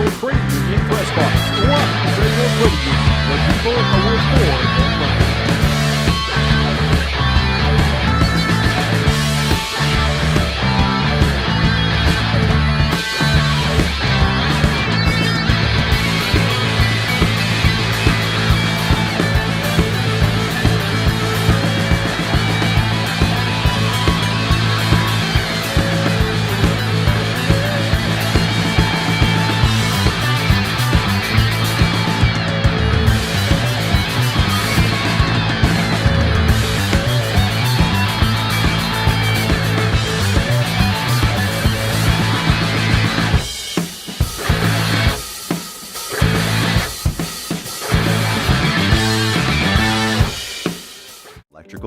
Local Trade Union Press Box. One Federal Credit Union. When people are worth more than money.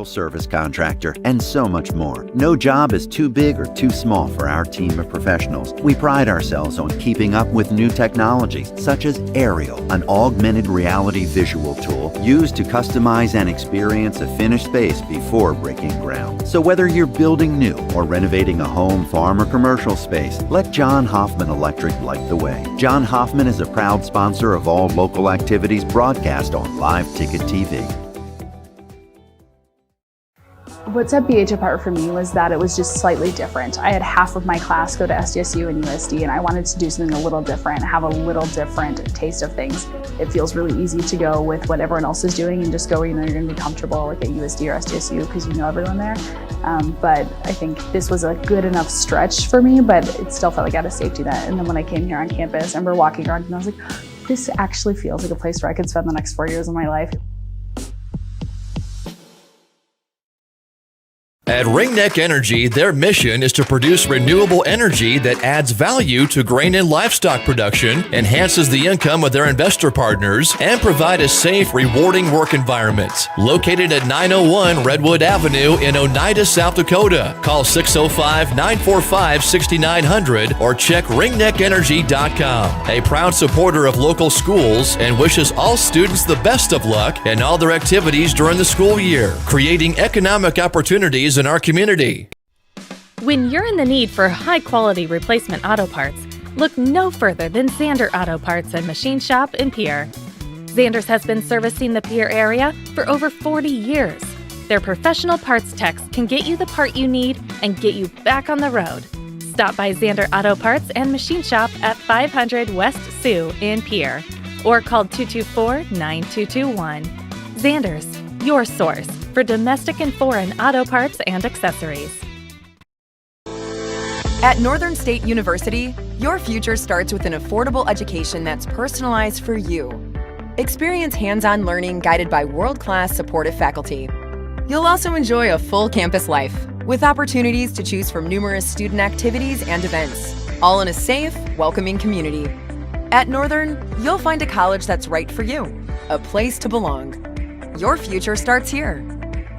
Service contractor, and so much more. No job is too big or too small for our team of professionals. We pride ourselves on keeping up with new technologies such as Aerial, an augmented reality visual tool used to customize and experience a finished space before breaking ground. So whether you're building new or renovating a home, farm, or commercial space, let John Hoffman Electric light the way. John Hoffman is a proud sponsor of all local activities broadcast on Live Ticket TV. What set BH apart for me was that it was just slightly different. I had half of my class go to SDSU and USD, and I wanted to do something a little different, have a little different taste of things. It feels really easy to go with what everyone else is doing and just go where you know you're going to be comfortable, like at USD or SDSU, because you know everyone there. But I think this was a good enough stretch for me, but it still felt like I had a safety net. And then when I came here on campus, I remember walking around and I was like, this actually feels like a place where I could spend the next 4 years of my life. At Ringneck Energy, their mission is to produce renewable energy that adds value to grain and livestock production, enhances the income of their investor partners, and provide a safe, rewarding work environment. Located at 901 Redwood Avenue in Oneida, South Dakota. Call 605-945-6900 or check ringneckenergy.com. A proud supporter of local schools and wishes all students the best of luck in all their activities during the school year, creating economic opportunities in our community. When you're in the need for high-quality replacement auto parts, look no further than Zander Auto Parts and Machine Shop in Pierre. Zander's has been servicing the Pierre area for over 40 years. Their professional parts techs can get you the part you need and get you back on the road. Stop by Zander Auto Parts and Machine Shop at 500 West Sioux in Pierre or call 224-9221. Zander's, your source for domestic and foreign auto parts and accessories. At Northern State University, your future starts with an affordable education that's personalized for you. Experience hands-on learning guided by world-class supportive faculty. You'll also enjoy a full campus life with opportunities to choose from numerous student activities and events, all in a safe, welcoming community. At Northern, you'll find a college that's right for you, a place to belong. Your future starts here.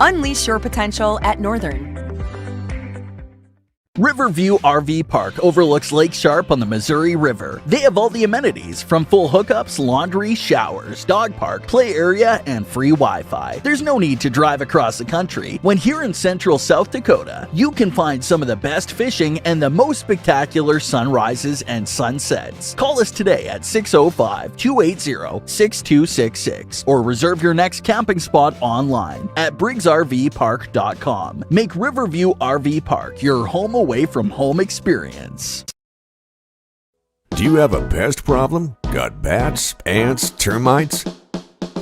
Unleash your potential at Northern. Riverview RV Park overlooks Lake Sharp on the Missouri River. They have all the amenities from full hookups, laundry, showers, dog park, play area, and free Wi-Fi. There's no need to drive across the country. When here in central South Dakota, you can find some of the best fishing and the most spectacular sunrises and sunsets. Call us today at 605-280-6266 or reserve your next camping spot online at briggsrvpark.com. Make Riverview RV Park your home away from home experience. Do you have a pest problem? Got bats, ants, termites?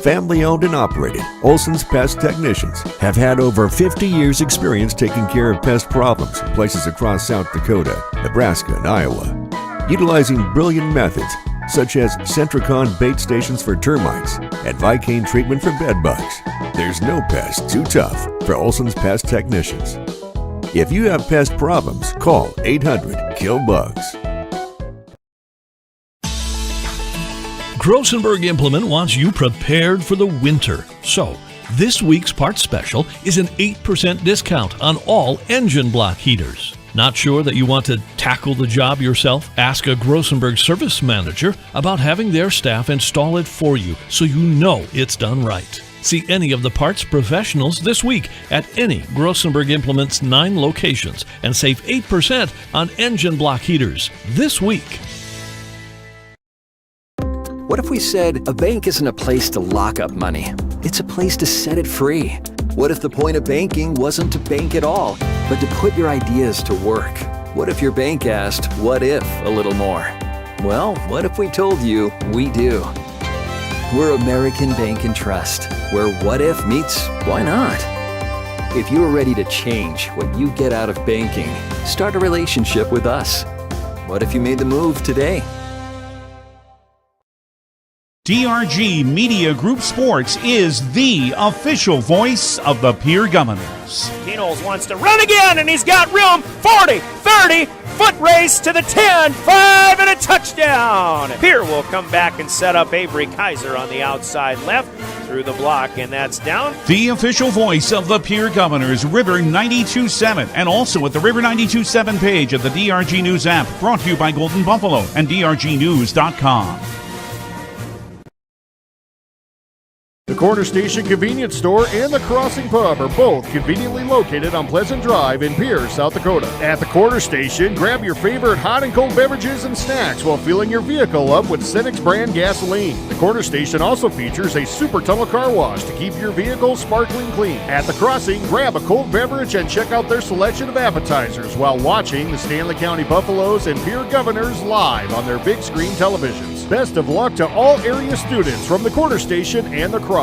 Family owned and operated, Olson's Pest Technicians have had over 50 years experience taking care of pest problems in places across South Dakota, Nebraska, and Iowa. Utilizing brilliant methods such as Centricon bait stations for termites and Vicane treatment for bed bugs. There's no pest too tough for Olson's Pest Technicians. If you have pest problems, call 800-KILL-BUGS. Grosenberg Implement wants you prepared for the winter. So, this week's parts special is an 8% discount on all engine block heaters. Not sure that you want to tackle the job yourself? Ask a Grosenberg service manager about having their staff install it for you so you know it's done right. See any of the parts professionals this week at any Grosenberg Implement's 9 locations and save 8% on engine block heaters this week. What if we said a bank isn't a place to lock up money? It's a place to set it free. What if the point of banking wasn't to bank at all, but to put your ideas to work? What if your bank asked, what if, a little more? Well, what if we told you we do? We're American Bank and Trust, where what if meets why not? If you're ready to change what you get out of banking, start a relationship with us. What if you made the move today? DRG Media Group Sports is the official voice of the Pierre Governors. Knowles wants to run again, and he's got room. 40, 30, foot race to the 10, 5, and a touchdown. Pierre will come back and set up Avery Kaiser on the outside left through the block, and that's down. The official voice of the Pierre Governors, River 92.7, and also at the River 92.7 page of the DRG News app, brought to you by Golden Buffalo and DRGnews.com. The Corner Station Convenience Store and the Crossing Pub are both conveniently located on Pleasant Drive in Pierre, South Dakota. At the Corner Station, grab your favorite hot and cold beverages and snacks while filling your vehicle up with Cenex brand gasoline. The Corner Station also features a super tunnel car wash to keep your vehicle sparkling clean. At the Crossing, grab a cold beverage and check out their selection of appetizers while watching the Stanley County Buffaloes and Pierre Governors live on their big screen televisions. Best of luck to all area students from the Corner Station and the Crossing.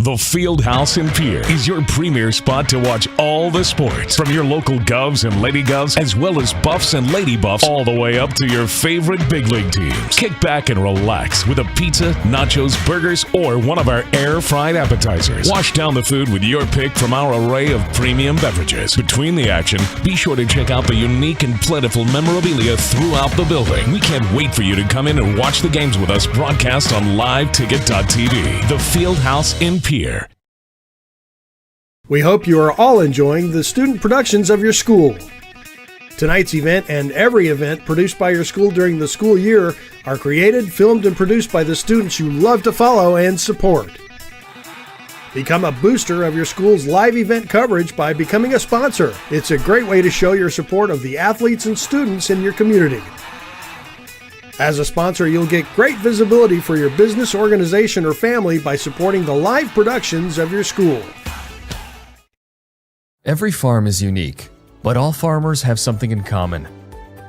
The Fieldhouse in Pierre is your premier spot to watch all the sports, from your local Govs and Lady Govs, as well as Buffs and Lady Buffs, all the way up to your favorite big league teams. Kick back and relax with a pizza, nachos, burgers, or one of our air-fried appetizers. Wash down the food with your pick from our array of premium beverages. Between the action, be sure to check out the unique and plentiful memorabilia throughout the building. We can't wait for you to come in and watch the games with us broadcast on liveticket.tv. The Fieldhouse in Pierre. We hope you are all enjoying the student productions of your school. Tonight's event and every event produced by your school during the school year are created, filmed, and produced by the students you love to follow and support. Become a booster of your school's live event coverage by becoming a sponsor. It's a great way to show your support of the athletes and students in your community. As a sponsor, you'll get great visibility for your business, organization, or family by supporting the live productions of your school. Every farm is unique, but all farmers have something in common: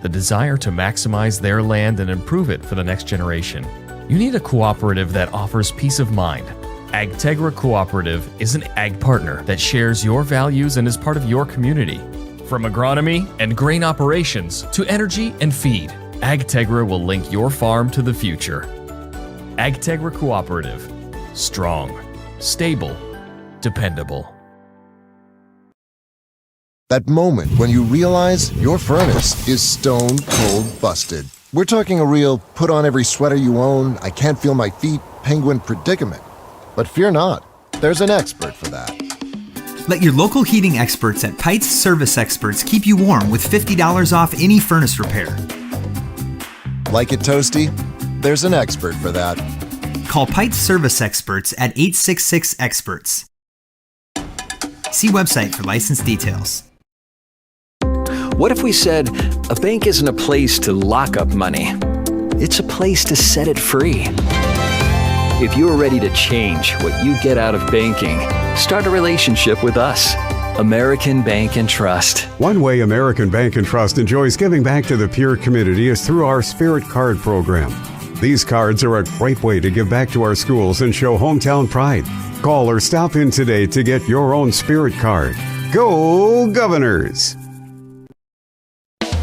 the desire to maximize their land and improve it for the next generation. You need a cooperative that offers peace of mind. AgTegra Cooperative is an ag partner that shares your values and is part of your community. From agronomy and grain operations to energy and feed, AgTegra will link your farm to the future. AgTegra Cooperative. Strong, stable, dependable. That moment when you realize your furnace is stone cold busted. We're talking a real put on every sweater you own, I can't feel my feet, penguin predicament. But fear not, there's an expert for that. Let your local heating experts at Pites Service Experts keep you warm with $50 off any furnace repair. Like it toasty? There's an expert for that. Call Pites Service Experts at 866-EXPERTS. See website for license details. What if we said a bank isn't a place to lock up money? It's a place to set it free. If you're ready to change what you get out of banking, start a relationship with us. American Bank and Trust. One way American Bank and Trust enjoys giving back to the Pierre community is through our Spirit Card program. These cards are a great way to give back to our schools and show hometown pride. Call or stop in today to get your own Spirit Card. Go Governors!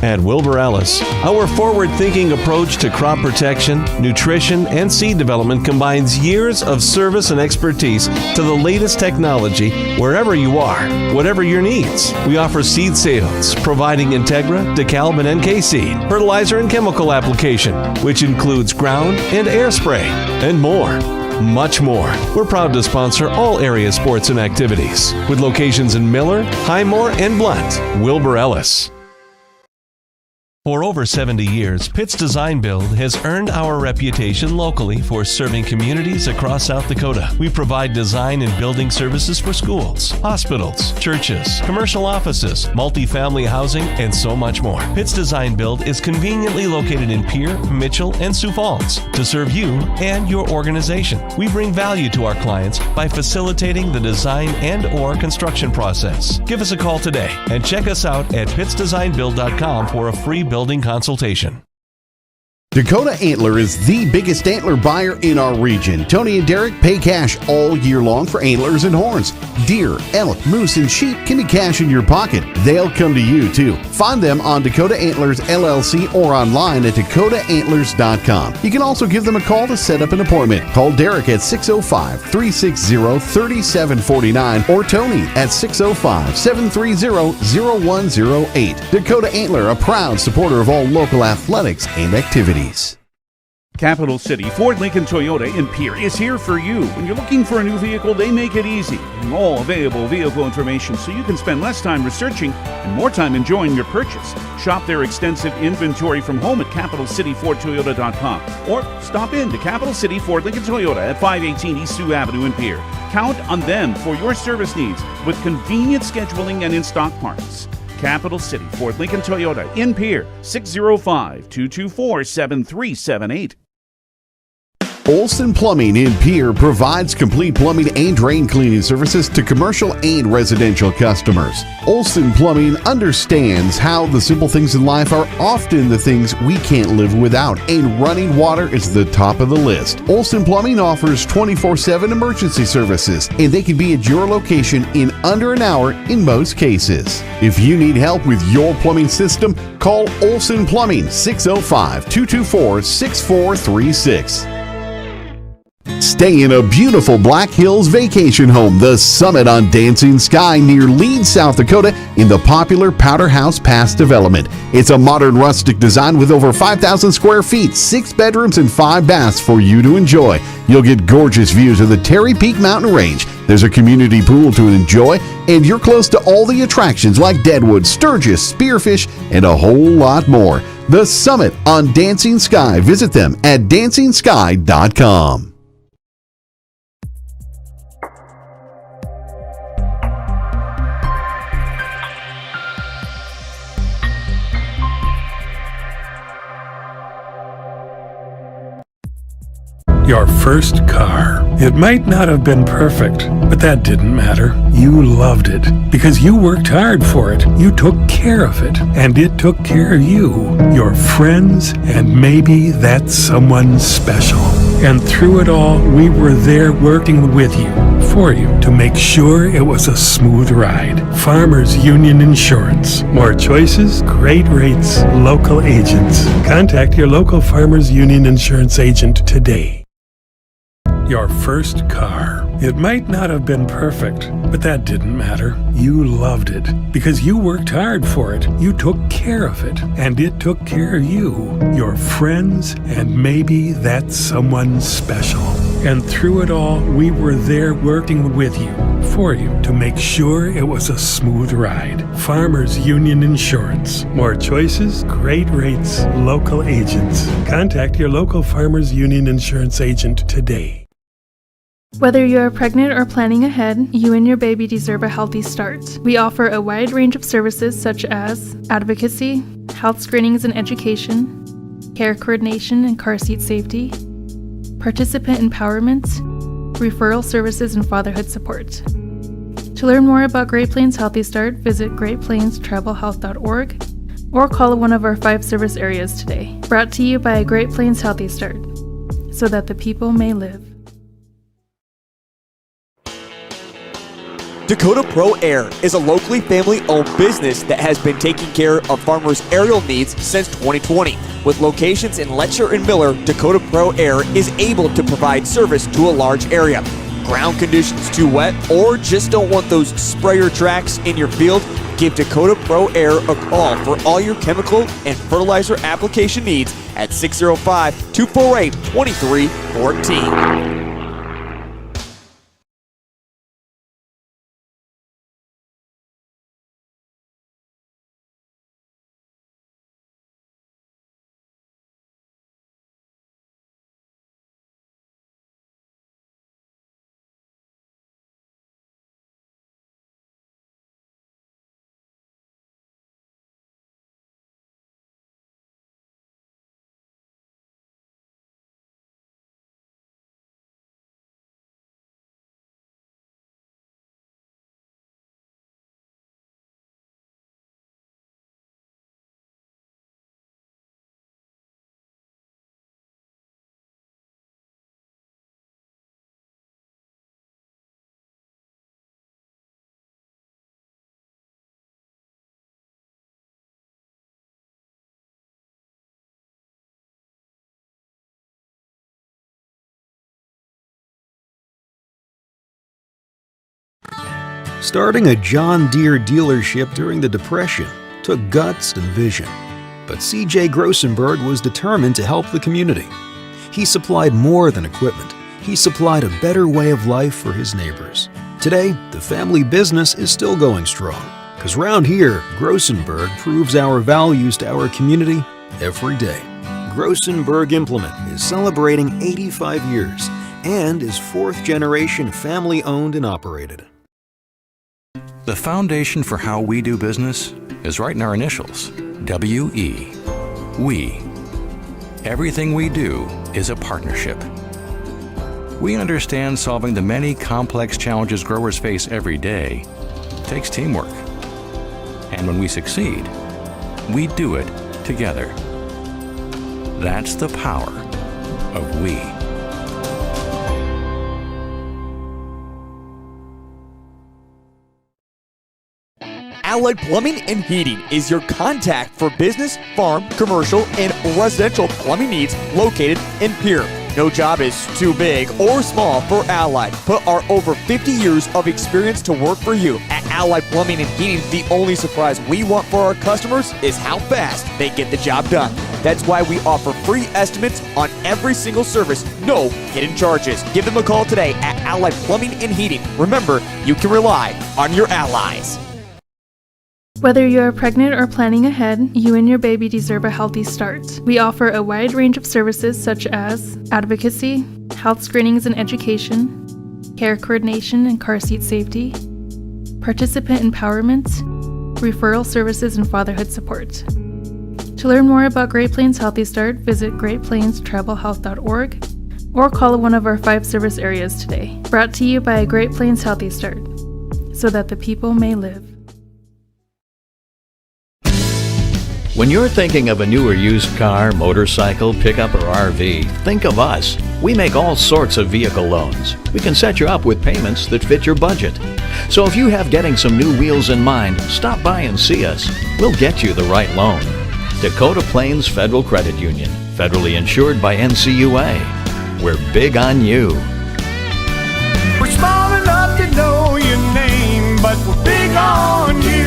At Wilbur Ellis, our forward-thinking approach to crop protection, nutrition, and seed development combines years of service and expertise to the latest technology wherever you are, whatever your needs. We offer seed sales, providing Integra, DeKalb, and NK seed, fertilizer and chemical application, which includes ground and air spray, and more. Much more. We're proud to sponsor all area sports and activities, with locations in Miller, Highmore, and Blunt. Wilbur Ellis. For over 70 years, Pitt's Design Build has earned our reputation locally for serving communities across South Dakota. We provide design and building services for schools, hospitals, churches, commercial offices, multifamily housing, and so much more. Pitt's Design Build is conveniently located in Pierre, Mitchell, and Sioux Falls to serve you and your organization. We bring value to our clients by facilitating the design and/or construction process. Give us a call today and check us out at pittsdesignbuild.com for a free building consultation. Dakota Antler is the biggest antler buyer in our region. Tony and Derek pay cash all year long for antlers and horns. Deer, elk, moose, and sheep can be cash in your pocket. They'll come to you too. Find them on Dakota Antlers LLC or online at dakotaantlers.com. You can also give them a call to set up an appointment. Call Derek at 605-360-3749 or Tony at 605-730-0108. Dakota Antler, a proud supporter of all local athletics and activities. Capital City Ford Lincoln Toyota in Pierre is here for you. When you're looking for a new vehicle, they make it easy. All available vehicle information so you can spend less time researching and more time enjoying your purchase. Shop their extensive inventory from home at CapitalCityFordToyota.com or stop in to Capital City Ford Lincoln Toyota at 518 East Sioux Avenue in Pierre. Count on them for your service needs with convenient scheduling and in-stock parts. Capital City Ford Lincoln Toyota in Pierre, 605-224-7378. Olson Plumbing in Pierre provides complete plumbing and drain cleaning services to commercial and residential customers. Olson Plumbing understands how the simple things in life are often the things we can't live without, and running water is the top of the list. Olson Plumbing offers 24/7 emergency services, and they can be at your location in under an hour in most cases. If you need help with your plumbing system, call Olson Plumbing 605-224-6436. Stay in a beautiful Black Hills vacation home, The Summit on Dancing Sky near Leeds, South Dakota, in the popular Powder House Pass development. It's a modern rustic design with over 5,000 square feet, 6 bedrooms, and 5 baths for you to enjoy. You'll get gorgeous views of the Terry Peak Mountain Range. There's a community pool to enjoy, and you're close to all the attractions like Deadwood, Sturgis, Spearfish, and a whole lot more. The Summit on Dancing Sky. Visit them at DancingSky.com. Your first car. It might not have been perfect, but that didn't matter. You loved it because you worked hard for it. You took care of it, and it took care of you, your friends, and maybe that someone special. And through it all, we were there working with you, for you, to make sure it was a smooth ride. Farmers Union Insurance. More choices, great rates, local agents. Contact your local Farmers Union Insurance agent today. Your first car. It might not have been perfect, but that didn't matter. You loved it because you worked hard for it. You took care of it, and it took care of you, your friends, and maybe that someone special. And through it all, we were there working with you, for you, to make sure it was a smooth ride. Farmers Union Insurance. More choices, great rates, local agents. Contact your local Farmers Union Insurance agent today. Whether you are pregnant or planning ahead, you and your baby deserve a healthy start. We offer a wide range of services such as advocacy, health screenings and education, care coordination and car seat safety, participant empowerment, referral services, and fatherhood support. To learn more about Great Plains Healthy Start, visit greatplainstravelhealth.org or call one of our 5 service areas today. Brought to you by Great Plains Healthy Start, so that the people may live. Dakota Pro Air is a locally family-owned business that has been taking care of farmers' aerial needs since 2020. With locations in Letcher and Miller, Dakota Pro Air is able to provide service to a large area. Ground conditions too wet, or just don't want those sprayer tracks in your field? Give Dakota Pro Air a call for all your chemical and fertilizer application needs at 605-248-2314. Starting a John Deere dealership during the Depression took guts and vision. But C.J. Grossenberg was determined to help the community. He supplied more than equipment. He supplied a better way of life for his neighbors. Today, the family business is still going strong. Because round here, Grossenberg proves our values to our community every day. Grossenberg Implement is celebrating 85 years and is fourth generation family owned and operated. The foundation for how we do business is right in our initials, W-E. We. Everything we do is a partnership. We understand solving the many complex challenges growers face every day takes teamwork. And when we succeed, we do it together. That's the power of we. Allied Plumbing and Heating is your contact for business, farm, commercial, and residential plumbing needs located in Pierre. No job is too big or small for Allied. Put our over 50 years of experience to work for you. At Allied Plumbing and Heating, the only surprise we want for our customers is how fast they get the job done. That's why we offer free estimates on every single service, no hidden charges. Give them a call today at Allied Plumbing and Heating. Remember, you can rely on your allies. Whether you're pregnant or planning ahead, you and your baby deserve a healthy start. We offer a wide range of services such as advocacy, health screenings and education, care coordination and car seat safety, participant empowerment, referral services, and fatherhood support. To learn more about Great Plains Healthy Start, visit greatplainstravelhealth.org or call one of our 5 service areas today. Brought to you by Great Plains Healthy Start, so that the people may live. When you're thinking of a new or used car, motorcycle, pickup, or RV, think of us. We make all sorts of vehicle loans. We can set you up with payments that fit your budget. So if you have getting some new wheels in mind, stop by and see us. We'll get you the right loan. Dakota Plains Federal Credit Union, federally insured by NCUA. We're big on you. We're small enough to know your name, but we're big on you.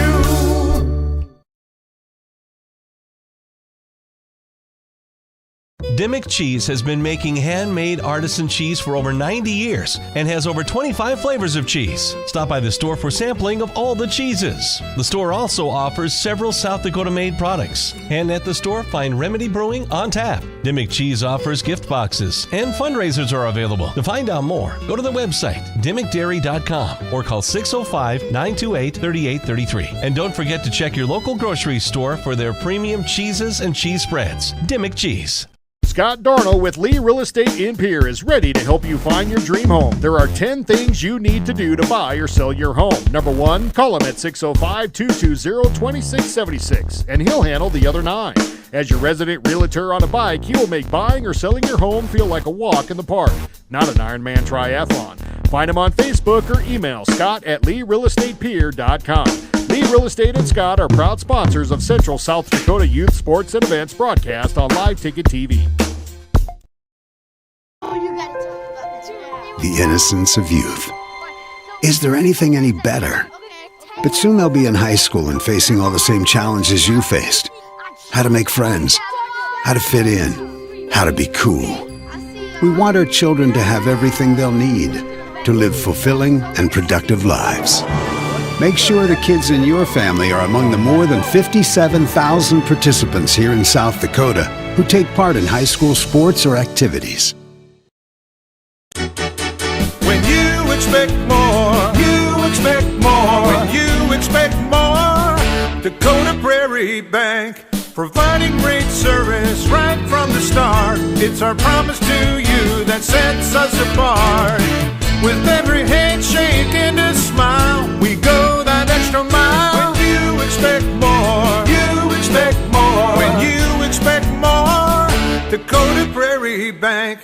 Dimmick Cheese has been making handmade artisan cheese for over 90 years and has over 25 flavors of cheese. Stop by the store for sampling of all the cheeses. The store also offers several South Dakota made products. And at the store, find Remedy Brewing on tap. Dimmick Cheese offers gift boxes and fundraisers are available. To find out more, go to the website dimmickdairy.com or call 605-928-3833. And don't forget to check your local grocery store for their premium cheeses and cheese spreads. Dimmick Cheese. Scott Darno with Lee Real Estate in Pierre is ready to help you find your dream home. There are 10 things you need to do to buy or sell your home. Number 1, call him at 605-220-2676, and he'll handle the other 9. As your resident realtor on a bike, he will make buying or selling your home feel like a walk in the park, not an Ironman triathlon. Find him on Facebook or email scott@LeeRealEstatePierre.com. Lee Real Estate and Scott are proud sponsors of Central South Dakota Youth Sports and Events broadcast on Live Ticket TV. The innocence of youth. Is there anything any better? But soon they'll be in high school and facing all the same challenges you faced. How to make friends, how to fit in, how to be cool. We want our children to have everything they'll need to live fulfilling and productive lives. Make sure the kids in your family are among the more than 57,000 participants here in South Dakota who take part in high school sports or activities. When you expect more, you expect more. When you expect more, Dakota Prairie Bank, providing great service right from the start. It's our promise to you that sets us apart. With every handshake and a smile, we go that extra mile. When you expect more, you expect more. When you expect more, Dakota Prairie Bank.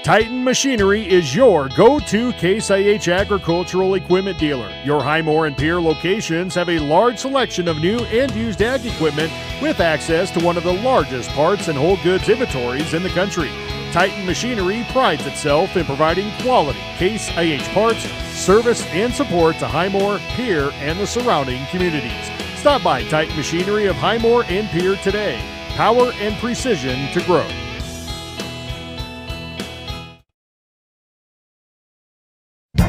Titan Machinery is your go-to Case IH agricultural equipment dealer. Your Highmore and Pierre locations have a large selection of new and used ag equipment with access to one of the largest parts and whole goods inventories in the country. Titan Machinery prides itself in providing quality Case IH parts, service, and support to Highmore, Pierre, and the surrounding communities. Stop by Titan Machinery of Highmore and Pierre today. Power and precision to grow.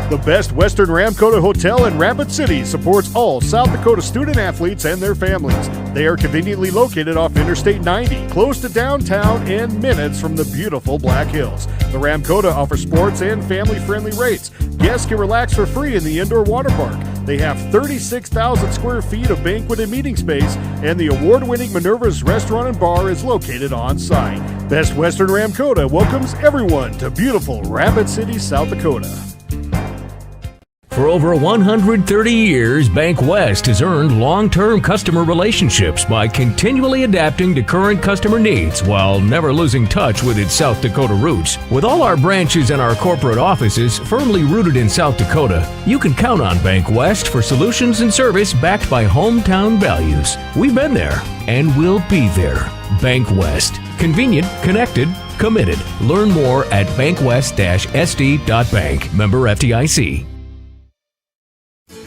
The Best Western Ramkota Hotel in Rapid City supports all South Dakota student athletes and their families. They are conveniently located off Interstate 90, close to downtown and minutes from the beautiful Black Hills. The Ramkota offers sports and family-friendly rates. Guests can relax for free in the indoor water park. They have 36,000 square feet of banquet and meeting space, and the award-winning Minerva's Restaurant and Bar is located on site. Best Western Ramkota welcomes everyone to beautiful Rapid City, South Dakota. For over 130 years, Bank West has earned long-term customer relationships by continually adapting to current customer needs while never losing touch with its South Dakota roots. With all our branches and our corporate offices firmly rooted in South Dakota, you can count on Bank West for solutions and service backed by hometown values. We've been there and we'll be there. Bank West. Convenient, connected, committed. Learn more at bankwest-sd.bank. Member FDIC.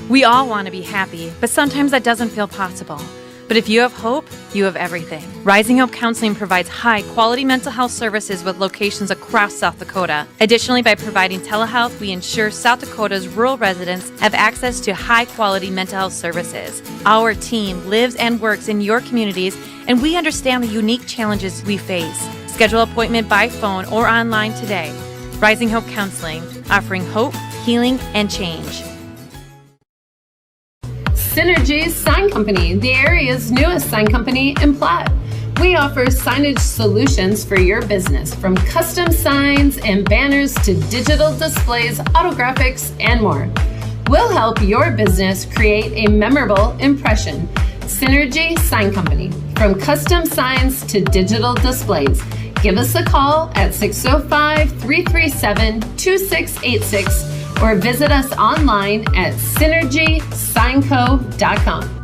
We all want to be happy, but sometimes that doesn't feel possible. But if you have hope, you have everything. Rising Hope Counseling provides high-quality mental health services with locations across South Dakota. Additionally, by providing telehealth, we ensure South Dakota's rural residents have access to high-quality mental health services. Our team lives and works in your communities, and we understand the unique challenges we face. Schedule an appointment by phone or online today. Rising Hope Counseling, offering hope, healing, and change. Synergy Sign Company, the area's newest sign company in Platte. We offer signage solutions for your business, from custom signs and banners to digital displays, autographics, and more. We'll help your business create a memorable impression. Synergy Sign Company, from custom signs to digital displays. Give us a call at 605-337-2686 or visit us online at synergysignco.com.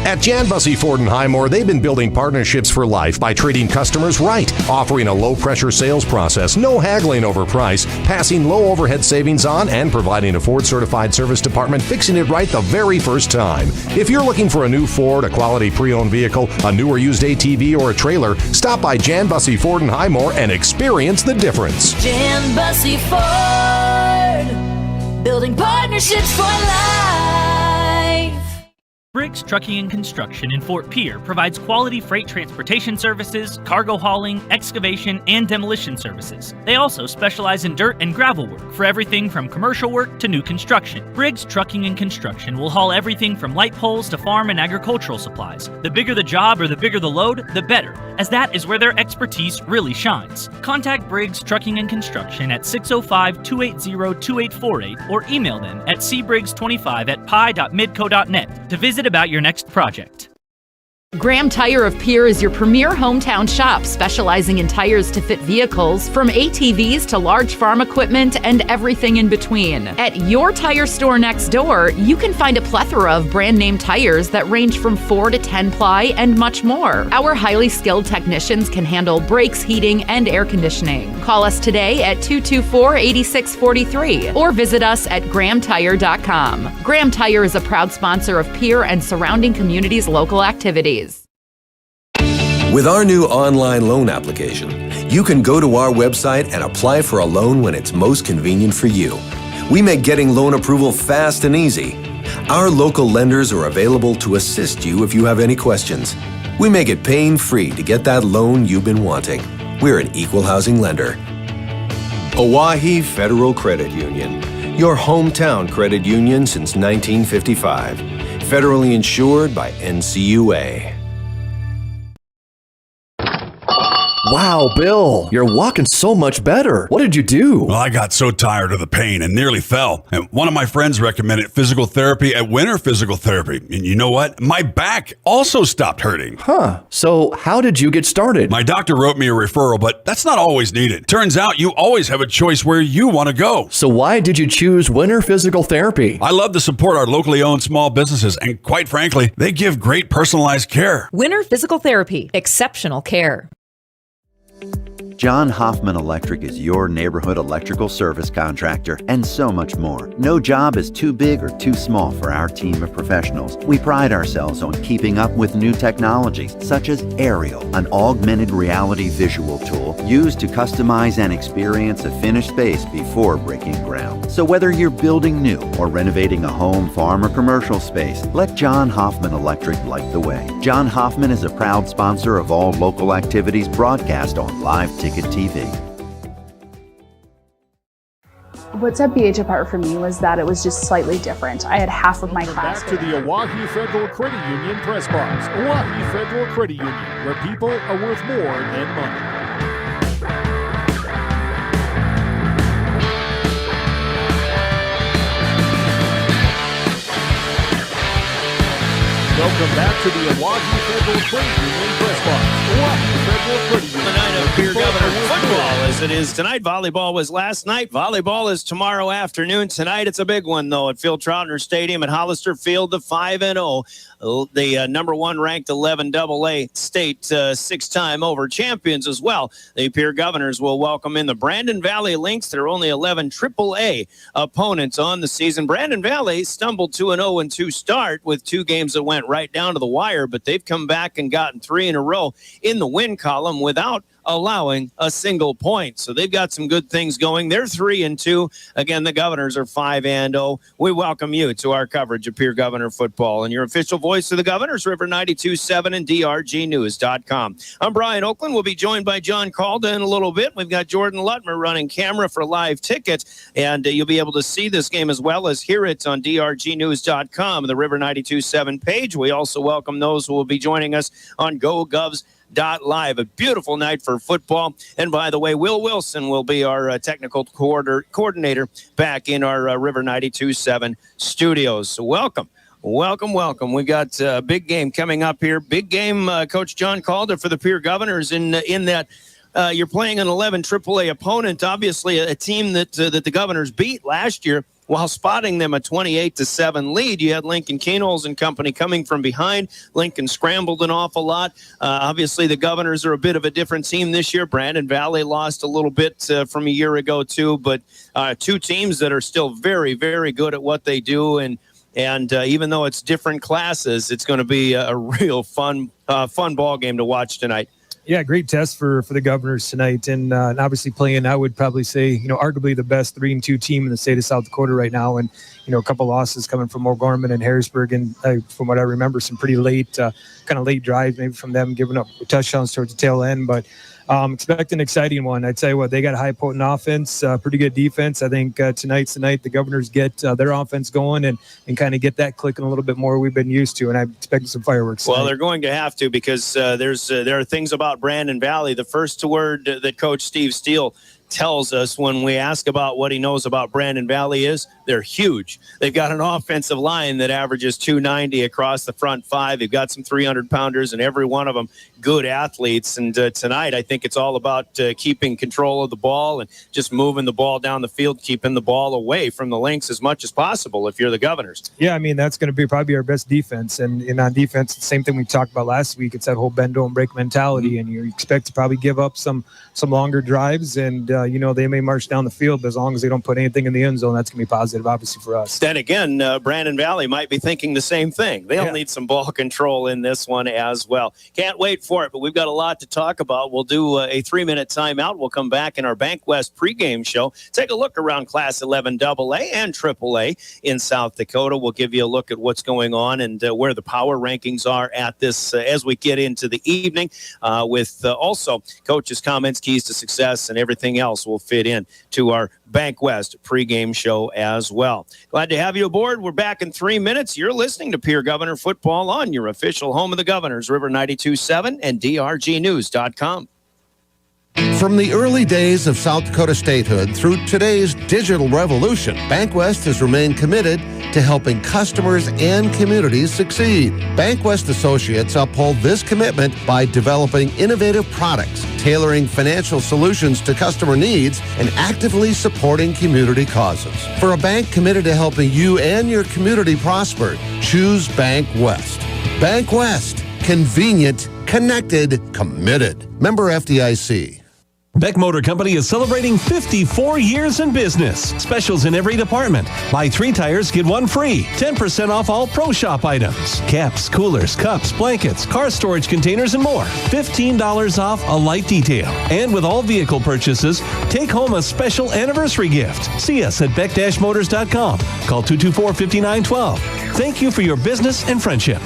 At Jan Bussey Ford in Highmore, they've been building partnerships for life by treating customers right, offering a low-pressure sales process, no haggling over price, passing low overhead savings on, and providing a Ford-certified service department fixing it right the very first time. If you're looking for a new Ford, a quality pre-owned vehicle, a new or used ATV, or a trailer, stop by Jan Bussey Ford in Highmore and experience the difference. Jan Bussey Ford, building partnerships for life. Briggs Trucking and Construction in Fort Pierre provides quality freight transportation services, cargo hauling, excavation, and demolition services. They also specialize in dirt and gravel work for everything from commercial work to new construction. Briggs Trucking and Construction will haul everything from light poles to farm and agricultural supplies. The bigger the job or the bigger the load, the better, as that is where their expertise really shines. Contact Briggs Trucking and Construction at 605-280-2848 or email them at cbriggs25@pi.midco.net to visit about your next project. Graham Tire of Pierre is your premier hometown shop, specializing in tires to fit vehicles, from ATVs to large farm equipment and everything in between. At your tire store next door, you can find a plethora of brand name tires that range from 4 to 10 ply and much more. Our highly skilled technicians can handle brakes, heating, and air conditioning. Call us today at 224-8643 or visit us at grahamtire.com. Graham Tire is a proud sponsor of Pierre and surrounding communities' local activities. With our new online loan application, you can go to our website and apply for a loan when it's most convenient for you. We make getting loan approval fast and easy. Our local lenders are available to assist you if you have any questions. We make it pain-free to get that loan you've been wanting. We're an equal housing lender. Oahe Federal Credit Union, your hometown credit union since 1955. Federally insured by NCUA. Wow, Bill, you're walking so much better. What did you do? Well, I got so tired of the pain and nearly fell. And one of my friends recommended physical therapy at Winter Physical Therapy. And you know what? My back also stopped hurting. Huh. So how did you get started? My doctor wrote me a referral, but that's not always needed. Turns out you always have a choice where you want to go. So why did you choose Winter Physical Therapy? I love to support our locally owned small businesses, and quite frankly, they give great personalized care. Winter Physical Therapy, exceptional care. John Hoffman Electric is your neighborhood electrical service contractor, and so much more. No job is too big or too small for our team of professionals. We pride ourselves on keeping up with new technologies, such as Aerial, an augmented reality visual tool used to customize and experience a finished space before breaking ground. So whether you're building new or renovating a home, farm, or commercial space, let John Hoffman Electric light the way. John Hoffman is a proud sponsor of all local activities broadcast on Live Ticket TV. What set BH apart for me was that it was just slightly different. I had half of my class. Back to the Oahe Federal Credit Union press box. Oahe Federal Credit Union, where people are worth more than money. Welcome back to the Oahe Federal Credit Union press box. Oahe Federal Credit Union. The night of Pierre Governors football as it is tonight. Volleyball was last night. Volleyball is tomorrow afternoon. Tonight it's a big one, though, at Phil Troutner Stadium at Hollister Field, the 5-0. The number one ranked 11 AA state 6-time over champions as well. The Pierre Governors will welcome in the Brandon Valley Lynx. There are only 11 AAA opponents on the season. Brandon Valley stumbled to an 0-2 start with 2 games that went right down to the wire, but they've come back and gotten 3 in a row in the win column without allowing a single point. So they've got some good things going. They're 3-2. Again, the Governors are 5-0. We welcome you to our coverage of Pierre Governor football and your official voice of the Governors, River 92.7 and drgnews.com. I'm Brian Oakland. We'll be joined by John Calda in a little bit. We've got Jordan Lutmer running camera for Live Ticket, and you'll be able to see this game as well as hear it on drgnews.com, the River 92.7 page. We also welcome those who will be joining us on GoGovs.live. A beautiful night for football. And by the way, Will Wilson will be our technical coordinator back in our River 92.7 studios. So welcome. We got a big game coming up here. Big game, Coach John Calder, for the Pierre Governors in that you're playing an 11 AAA opponent, obviously a team that the Governors beat last year. While spotting them a 28-7 lead, you had Lincoln Kenols and company coming from behind. Lincoln scrambled an awful lot. Obviously, the Governors are a bit of a different team this year. Brandon Valley lost a little bit from a year ago, too. But 2 teams that are still very, very good at what they do. And even though it's different classes, it's going to be a real fun ball game to watch tonight. Yeah, great test for the Governors tonight, and obviously playing, I would probably say, arguably the best 3-2 team in the state of South Dakota right now, and a couple losses coming from O'Gorman and Harrisburg, and from what I remember, some pretty late drives, maybe from them giving up touchdowns towards the tail end, but expect an exciting one. I'd tell you what, they got a high potent offense, pretty good defense. I think tonight's the night the Governors get their offense going and kind of get that clicking a little bit more we've been used to, and I'm expecting some fireworks tonight. Well, they're going to have to, because there are things about Brandon Valley. The first word that Coach Steve Steele tells us when we ask about what he knows about Brandon Valley is they're huge. They've got an offensive line that averages 290 across the front 5. They've got some 300-pounders, and every one of them good athletes. And tonight, I think it's all about keeping control of the ball and just moving the ball down the field, keeping the ball away from the Lynx as much as possible if you're the Governors. Yeah, I mean, that's going to be probably our best defense. And on defense, the same thing we talked about last week. It's that whole bend, don't break mentality, and you expect to probably give up some longer drives, and they may march down the field, but as long as they don't put anything in the end zone, that's going to be positive, obviously, for us. Then again, Brandon Valley might be thinking the same thing. They'll need some ball control in this one as well. Can't wait for it, but we've got a lot to talk about. We'll do a 3-minute timeout. We'll come back in our Bank West pregame show. Take a look around Class 11 AA and AAA in South Dakota. We'll give you a look at what's going on and where the power rankings are at this as we get into the evening with also coaches' comments, keys to success, and everything else will fit in to our Bank West pregame show as well. Glad to have you aboard. We're back in 3 minutes. You're listening to Pierre Governor Football on your official home of the Governors, River 92.7 and drgnews.com. From the early days of South Dakota statehood through today's digital revolution, BankWest has remained committed to helping customers and communities succeed. BankWest Associates uphold this commitment by developing innovative products, tailoring financial solutions to customer needs, and actively supporting community causes. For a bank committed to helping you and your community prosper, choose BankWest. BankWest. Convenient, connected, committed. Member FDIC. Beck Motor Company is celebrating 54 years in business. Specials in every department. Buy 3 tires, get 1 free. 10% off all Pro Shop items. Caps, coolers, cups, blankets, car storage containers, and more. $15 off a light detail. And with all vehicle purchases, take home a special anniversary gift. See us at beck-motors.com. Call 224-5912. Thank you for your business and friendship.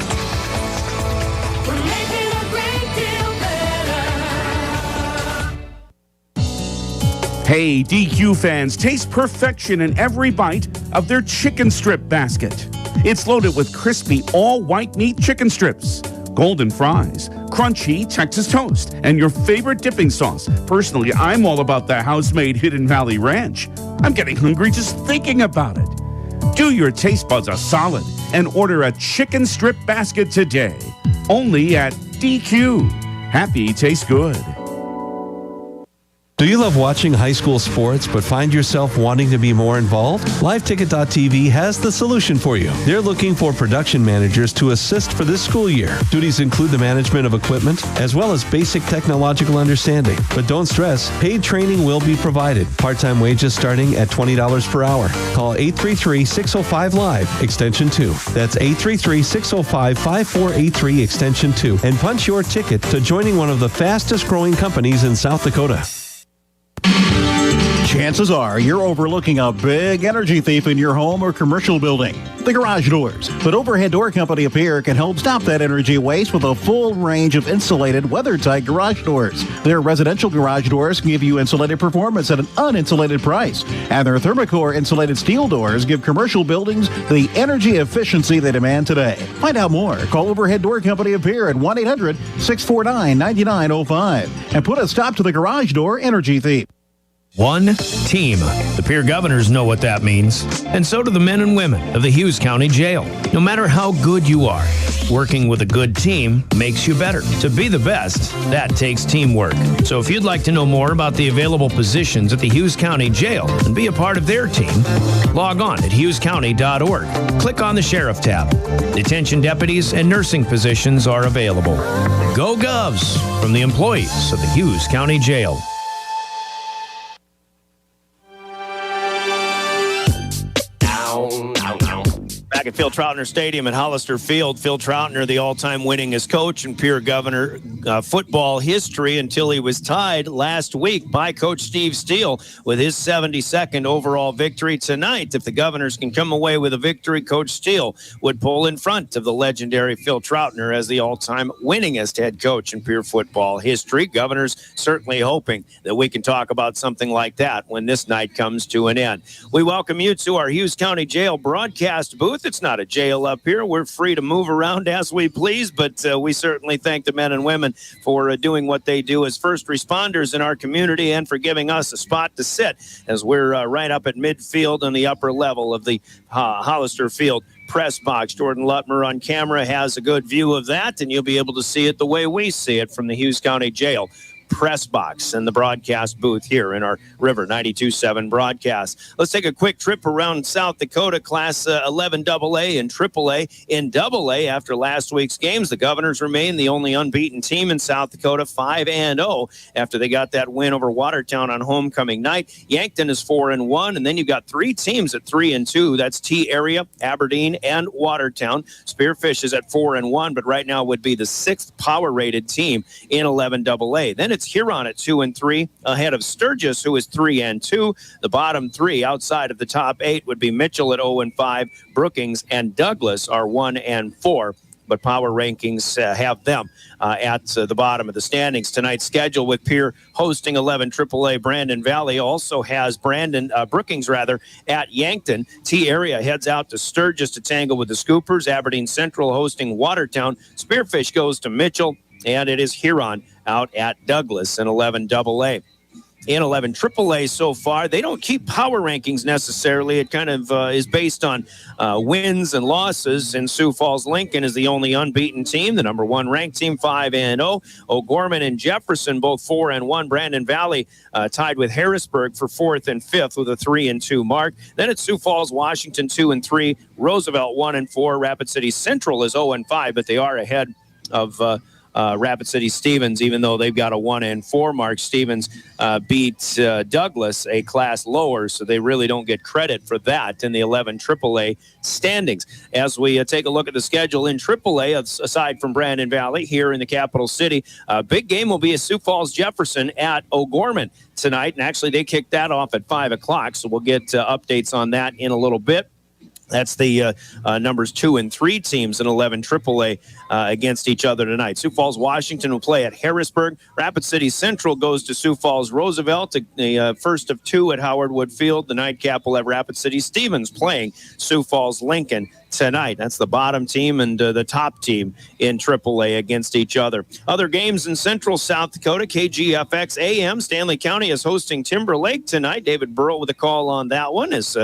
Hey, DQ fans, taste perfection in every bite of their chicken strip basket. It's loaded with crispy, all-white meat chicken strips, golden fries, crunchy Texas toast, and your favorite dipping sauce. Personally, I'm all about the house-made Hidden Valley Ranch. I'm getting hungry just thinking about it. Do your taste buds a solid and order a chicken strip basket today. Only at DQ. Happy tastes good. Do you love watching high school sports but find yourself wanting to be more involved? LiveTicket.tv has the solution for you. They're looking for production managers to assist for this school year. Duties include the management of equipment as well as basic technological understanding. But don't stress, paid training will be provided. Part-time wages starting at $20 per hour. Call 833-605-LIVE, extension 2. That's 833-605-5483, extension 2. And punch your ticket to joining one of the fastest growing companies in South Dakota. Chances are you're overlooking a big energy thief in your home or commercial building. The Garage Doors. But Overhead Door Company of Pierre can help stop that energy waste with a full range of insulated, weather-tight garage doors. Their residential garage doors can give you insulated performance at an uninsulated price. And their Thermocore insulated steel doors give commercial buildings the energy efficiency they demand today. Find out more. Call Overhead Door Company of Pierre at 1-800-649-9905 and put a stop to the garage door energy thief. One team. The Pierre Governors know what that means, and so do the men and women of the Hughes County Jail. No matter how good you are, working with a good team makes you better. To be the best, that takes teamwork. So if you'd like to know more about the available positions at the Hughes County Jail and be a part of their team, log on at hughescounty.org. Click on the Sheriff tab. Detention deputies and nursing positions are available. Go Govs from the employees of the Hughes County Jail. Back at Phil Troutner Stadium at Hollister Field, Phil Troutner, the all-time winningest coach in Pierre Governor football history until he was tied last week by Coach Steve Steele with his 72nd overall victory. Tonight, if the Governors can come away with a victory, Coach Steele would pull in front of the legendary Phil Troutner as the all-time winningest head coach in Pierre football history. Governors certainly hoping that we can talk about something like that when this night comes to an end. We welcome you to our Hughes County Jail broadcast booth. It's not a jail up here. We're free to move around as we please, but we certainly thank the men and women for doing what they do as first responders in our community and for giving us a spot to sit as we're right up at midfield on the upper level of the Hollister Field press box. Jordan Lutmer on camera has a good view of that, and you'll be able to see it the way we see it from the Hughes County Jail press box and the broadcast booth here in our River 92.7 broadcast. Let's take a quick trip around South Dakota, Class 11 AA and AAA. In AA, after last week's games, the Governors remain the only unbeaten team in South Dakota, 5-0, after they got that win over Watertown on homecoming night. Yankton is 4-1, and then you've got 3 teams at 3-2. That's T-Area, Aberdeen, and Watertown. Spearfish is at 4-1, but right now would be the 6th power-rated team in 11 AA. Then it's Huron at 2-3, ahead of Sturgis, who is 3-2. The bottom 3 outside of the top 8 would be Mitchell at 0-5. Brookings and Douglas are 1-4. But power rankings have them at the bottom of the standings. Tonight's schedule with Pierre hosting 11 AAA. Brandon Valley also has Brookings at Yankton. T-Area heads out to Sturgis to tangle with the Scoopers. Aberdeen Central hosting Watertown. Spearfish goes to Mitchell. And it is Huron out at Douglas in 11 AA. In 11 AAA so far, they don't keep power rankings necessarily. It kind of is based on wins and losses. And Sioux Falls Lincoln is the only unbeaten team, the number 1 ranked team, 5-0. O'Gorman and Jefferson both 4-1. Brandon Valley tied with Harrisburg for 4th and 5th with a 3-2 mark. Then it's Sioux Falls, Washington 2-3. Roosevelt 1-4. Rapid City Central is 0-5, but they are ahead of Rapid City Stevens, even though they've got a 1-4 mark. Stevens beat Douglas a class lower, so they really don't get credit for that in the 11 AAA standings. As we take a look at the schedule in AAA, aside from Brandon Valley here in the capital city, big game will be at Sioux Falls Jefferson at O'Gorman tonight, and actually they kicked that off at 5 o'clock, so we'll get updates on that in a little bit. That's the numbers 2 and 3 teams in 11 AAA against each other tonight. Sioux Falls, Washington will play at Harrisburg. Rapid City Central goes to Sioux Falls, Roosevelt. The first of 2 at Howard Wood Field. The nightcap will have Rapid City Stevens playing Sioux Falls, Lincoln tonight. That's the bottom team and the top team in AAA against each other. Other games in Central South Dakota, KGFX AM. Stanley County is hosting Timber Lake tonight. David Burrow with a call on that one as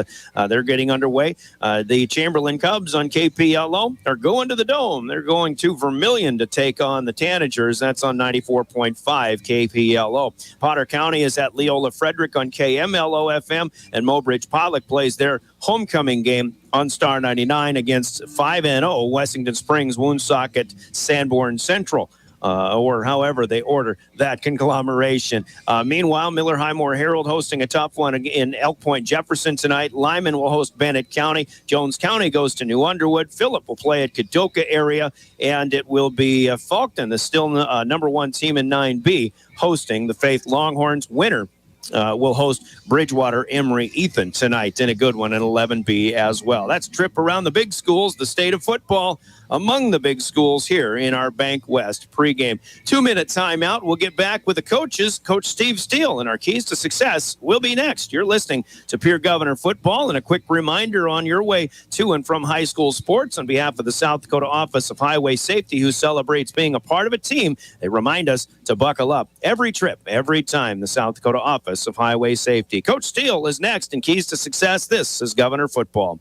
they're getting underway. The Chamberlain Cubs on KPLO are going to the Dome. They're going to Vermilion to take on the Tanagers. That's on 94.5 KPLO. Potter County is at Leola Frederick on KMLO FM, and Mobridge Pollock plays their homecoming game on Star 99 against 5-0 Wessington Springs, Woonsocket, Sanborn Central. Or however they order that conglomeration. Meanwhile, Miller Highmore Herald hosting a tough one in Elk Point Jefferson tonight. Lyman will host Bennett County. Jones County goes to New Underwood. Phillip will play at Kadoka area, and it will be Faulkton, the still number 1 team in 9B, hosting the Faith Longhorns. Winner will host Bridgewater Emory Ethan tonight in a good one in 11B as well. That's a trip around the big schools, the state of football among the big schools here in our Bank West pregame. 2-minute timeout. We'll get back with the coaches, Coach Steve Steele, and our keys to success will be next. You're listening to Pierre Governor Football, and a quick reminder on your way to and from high school sports on behalf of the South Dakota Office of Highway Safety, who celebrates being a part of a team. They remind us to buckle up every trip, every time. The South Dakota Office of Highway Safety. Coach Steele is next in Keys to Success. This is Governor Football.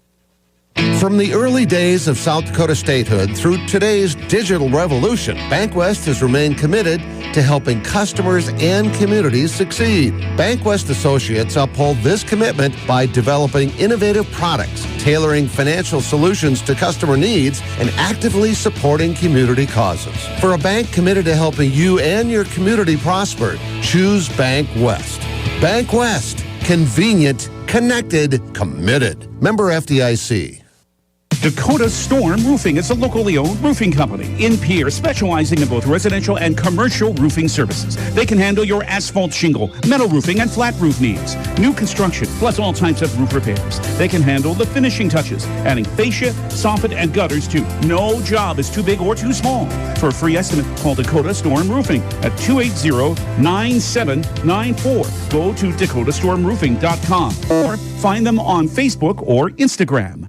From the early days of South Dakota statehood through today's digital revolution, BankWest has remained committed to helping customers and communities succeed. BankWest Associates uphold this commitment by developing innovative products, tailoring financial solutions to customer needs, and actively supporting community causes. For a bank committed to helping you and your community prosper, choose BankWest. BankWest. Convenient, connected, committed. Member FDIC. Dakota Storm Roofing is a locally owned roofing company in Pierre, specializing in both residential and commercial roofing services. They can handle your asphalt shingle, metal roofing, and flat roof needs. New construction, plus all types of roof repairs. They can handle the finishing touches, adding fascia, soffit, and gutters too. No job is too big or too small. For a free estimate, call Dakota Storm Roofing at 280-9794. Go to dakotastормroofing.com or find them on Facebook or Instagram.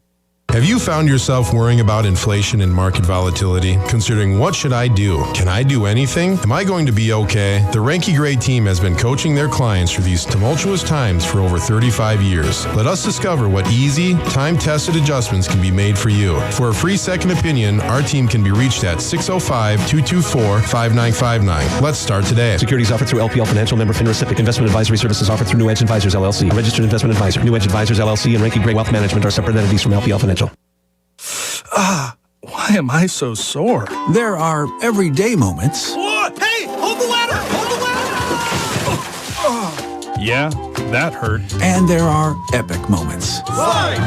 Have you found yourself worrying about inflation and market volatility? Considering what should I do? Can I do anything? Am I going to be okay? The Ranky Gray team has been coaching their clients through these tumultuous times for over 35 years. Let us discover what easy, time-tested adjustments can be made for you. For a free second opinion, our team can be reached at 605-224-5959. Let's start today. Securities offered through LPL Financial, member FINRA SIPC. Investment advisory services offered through New Edge Advisors, LLC. A registered investment advisor. New Edge Advisors, LLC and Ranky Gray Wealth Management are separate entities from LPL Financial. Why am I so sore? There are everyday moments. Whoa, hey, hold the ladder! Hold the ladder! Yeah, that hurt. And there are epic moments. Slide!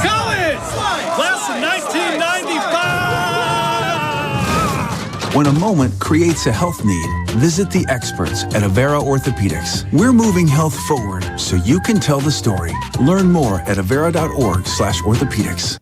College! Class of 1995! When a moment creates a health need, visit the experts at Avera Orthopedics. We're moving health forward so you can tell the story. Learn more at avera.org/orthopedics.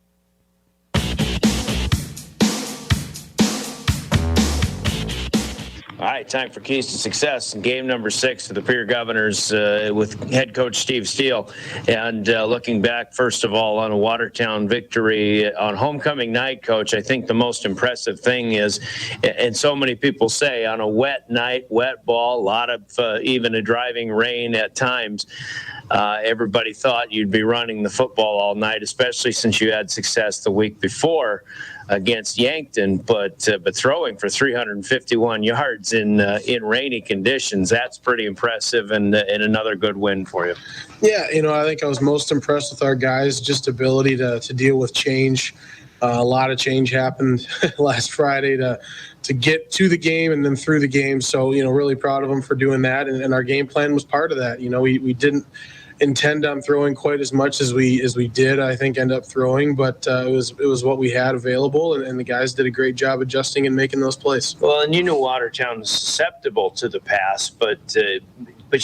All right, time for Keys to Success. Game number 6 of the Pierre Governors with head coach Steve Steele. And looking back, first of all, on a Watertown victory on homecoming night, Coach, I think the most impressive thing is, and so many people say, on a wet night, wet ball, a lot of even a driving rain at times, everybody thought you'd be running the football all night, especially since you had success the week before against Yankton, but throwing for 351 yards in rainy conditions, that's pretty impressive and another good win for you. Yeah, I think I was most impressed with our guys' just ability to deal with change. A lot of change happened last Friday to get to the game and then through the game. So, really proud of them for doing that. And our game plan was part of that. We didn't intend on throwing quite as much as we did, I think, end up throwing, but it was what we had available, and the guys did a great job adjusting and making those plays. Well, and Watertown is susceptible to the pass, but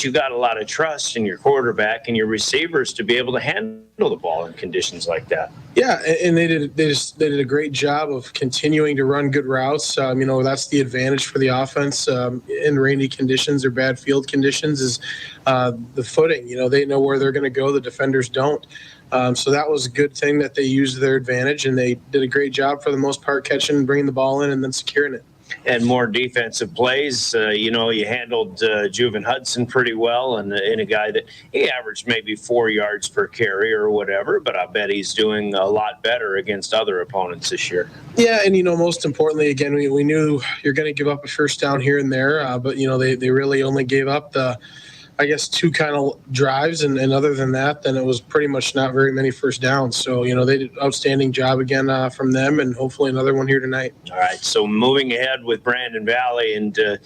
you got a lot of trust in your quarterback and your receivers to be able to handle the ball in conditions like that. Yeah, and they did a great job of continuing to run good routes. That's the advantage for the offense in rainy conditions or bad field conditions is the footing. They know where they're going to go. The defenders don't. So that was a good thing that they used their advantage, and they did a great job for the most part catching and bringing the ball in and then securing it. And more defensive plays. You handled Juven Hudson pretty well, and a guy that he averaged maybe 4 yards per carry or whatever, but I bet he's doing a lot better against other opponents this year. Yeah, and most importantly, again, we knew you're going to give up a first down here and there, but they really only gave up the, I guess, 2 kind of drives, and other than that, then it was pretty much not very many first downs. So, they did an outstanding job again from them, and hopefully another one here tonight. All right, so moving ahead with Brandon Valley, and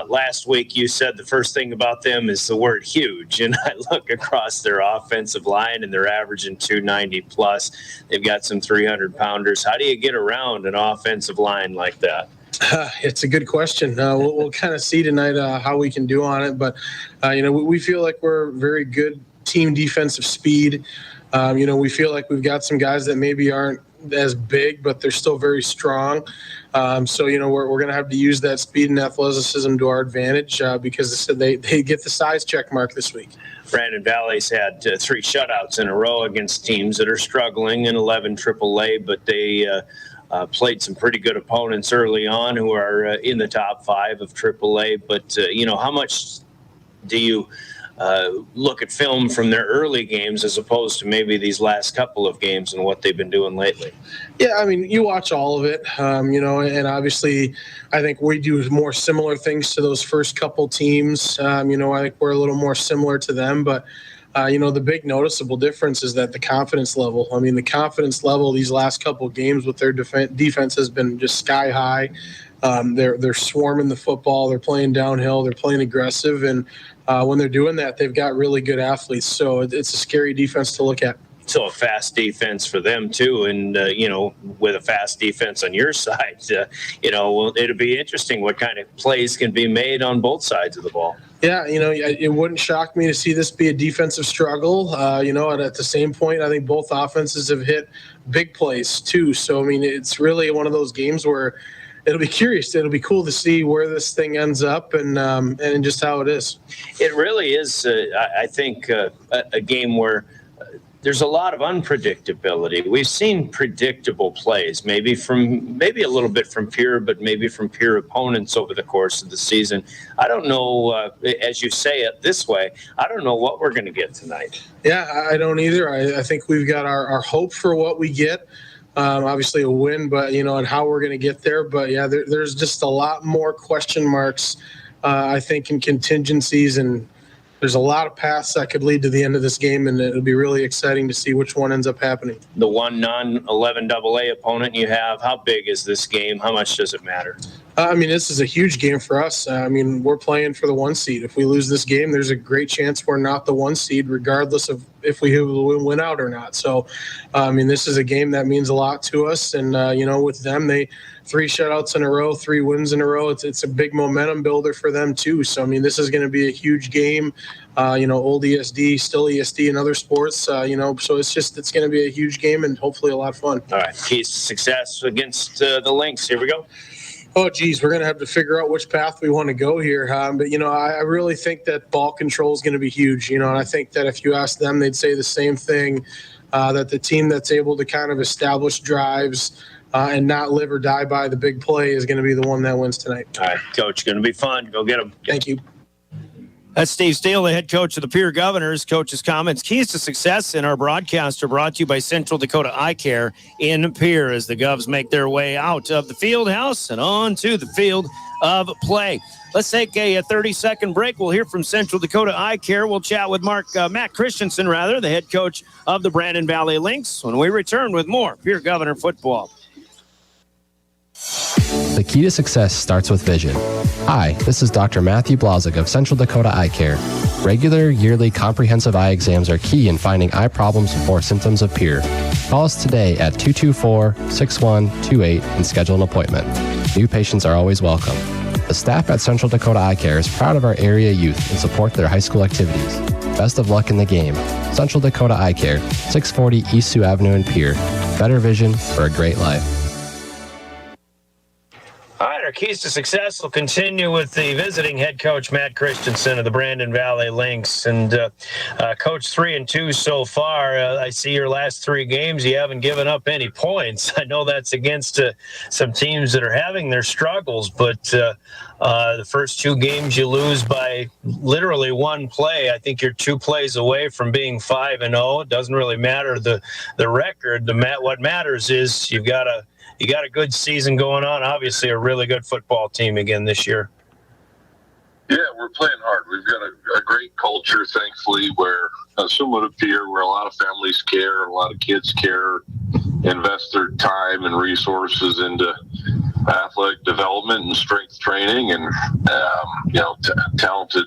last week you said the first thing about them is the word huge, and I look across their offensive line, and they're averaging 290 plus. They've got some 300-pounders. How do you get around an offensive line like that? It's a good question. We'll kind of see tonight how we can do on it. But, we feel like we're very good team defensive speed. We feel like we've got some guys that maybe aren't as big, but they're still very strong. So, we're going to have to use that speed and athleticism to our advantage because they get the size check mark this week. Brandon Valley's had 3 shutouts in a row against teams that are struggling in 11 AAA, but they played some pretty good opponents early on who are in the top 5 of AAA. But, how much do you look at film from their early games as opposed to maybe these last couple of games and what they've been doing lately? Yeah, you watch all of it, and obviously I think we do more similar things to those first couple teams. I think we're a little more similar to them, but the big noticeable difference is that the confidence level. The confidence level these last couple of games with their defense has been just sky high. They're swarming the football. They're playing downhill. They're playing aggressive. And when they're doing that, they've got really good athletes. So it's a scary defense to look at. So a fast defense for them too, and with a fast defense on your side, it'll be interesting what kind of plays can be made on both sides of the ball. Yeah, it wouldn't shock me to see this be a defensive struggle. And at the same point, I think both offenses have hit big plays too. So it's really one of those games where it'll be curious. It'll be cool to see where this thing ends up and just how it is. It really is, I think, a game where there's a lot of unpredictability. We've seen predictable plays, maybe a little bit from Pierre, but maybe from Pierre opponents over the course of the season. I don't know, as you say it this way, I don't know what we're going to get tonight. Yeah, I don't either. I think we've got our hope for what we get. Obviously a win, but, and how we're going to get there. But, yeah, there's just a lot more question marks, I think, in contingencies, and there's a lot of paths that could lead to the end of this game, and it'll be really exciting to see which one ends up happening. The one non-11 AA opponent you have, how big is this game? How much does it matter? This is a huge game for us. We're playing for the 1 seed. If we lose this game, there's a great chance we're not the 1 seed, regardless of if we win out or not. So, this is a game that means a lot to us. And, with them, 3 shutouts in a row, 3 wins in a row. It's a big momentum builder for them too. So, this is going to be a huge game. Old ESD, still ESD in other sports, so it's going to be a huge game and hopefully a lot of fun. All right. Keys to success against the Lynx. Here we go. Oh, geez, we're going to have to figure out which path we want to go here. But I really think that ball control is going to be huge. And I think that if you ask them, they'd say the same thing, that the team that's able to kind of establish drives and not live or die by the big play is going to be the one that wins tonight. All right, Coach, going to be fun. Go get them. Thank you. That's Steve Steele, the head coach of the Pierre Governors. Coach's comments, keys to success in our broadcast are brought to you by Central Dakota Eye Care in Pierre as the Govs make their way out of the field house and on to the field of play. Let's take a 30-second break. We'll hear from Central Dakota Eye Care. We'll chat with Matt Christensen, the head coach of the Brandon Valley Lynx, when we return with more Pierre Governor football. The key to success starts with vision. Hi, this is Dr. Matthew Blazek of Central Dakota Eye Care. Regular, yearly comprehensive eye exams are key in finding eye problems before symptoms appear. Call us today at 224-6128 and schedule an appointment. New patients are always welcome. The staff at Central Dakota Eye Care is proud of our area youth and support their high school activities. Best of luck in the game. Central Dakota Eye Care, 640 East Sioux Avenue in Pierre. Better vision for a great life. All right, our keys to success will continue with the visiting head coach, Matt Christensen of the Brandon Valley Lynx. And Coach, 3-2 so far. I see your last 3 games. You haven't given up any points. I know that's against some teams that are having their struggles, but the first 2 games you lose by literally 1 play. I think you're 2 plays away from being 5-0. It doesn't really matter the record. What matters is you got a good season going on. Obviously, a really good football team again this year. Yeah, we're playing hard. We've got a great culture, thankfully, where similar to Pierre, where a lot of families care, a lot of kids care, invest their time and resources into athletic development and strength training, and talented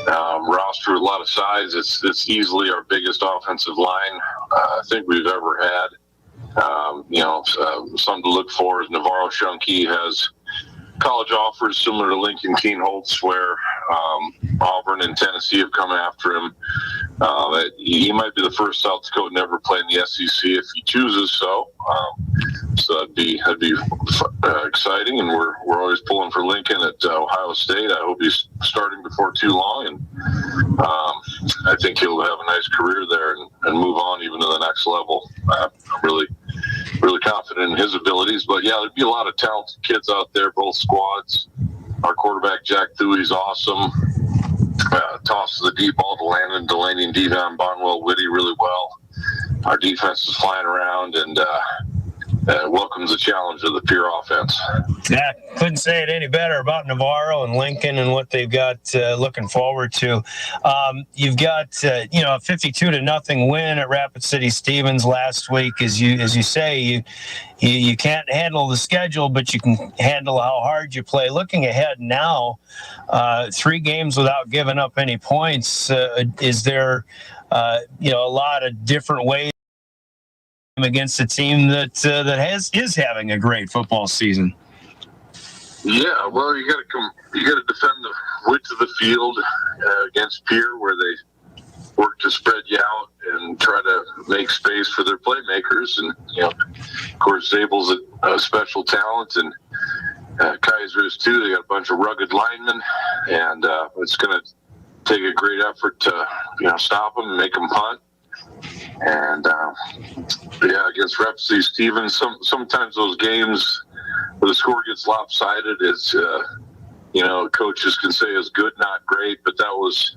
roster with a lot of size. It's easily our biggest offensive line I think we've ever had. Something to look for is Navarro Shunke has college offers similar to Lincoln Keenholz, where Auburn and Tennessee have come after him. He might be the first South Dakota to ever play in the SEC if he chooses so. So that'd be exciting, and we're always pulling for Lincoln at Ohio State. I hope he's starting before too long, and I think he'll have a nice career there and move on even to the next level. I'm really confident in his abilities. But yeah, there'd be a lot of talented kids out there, both squads. Our quarterback, Jack Thuey's awesome. Tosses the deep ball to Landon Delaney and Devon Bonwell-Whitty really well. Our defense is flying around and welcomes the challenge of the Pierre offense. Yeah, couldn't say it any better about Navarro and Lincoln and what they've got looking forward to. You've got a 52-0 win at Rapid City Stevens last week. As you say, you can't handle the schedule, but you can handle how hard you play. Looking ahead now, 3 games without giving up any points. Is there a lot of different ways against a team that is having a great football season? Yeah, well, you got to defend the width of the field against Pierre, where they work to spread you out and try to make space for their playmakers. And of course, Zabel's a special talent, and Kaiser is too. They got a bunch of rugged linemen, and it's going to take a great effort to stop them and make them punt. And against Rapid City Stevens, sometimes those games where the score gets lopsided, it's coaches can say is good, not great, but that was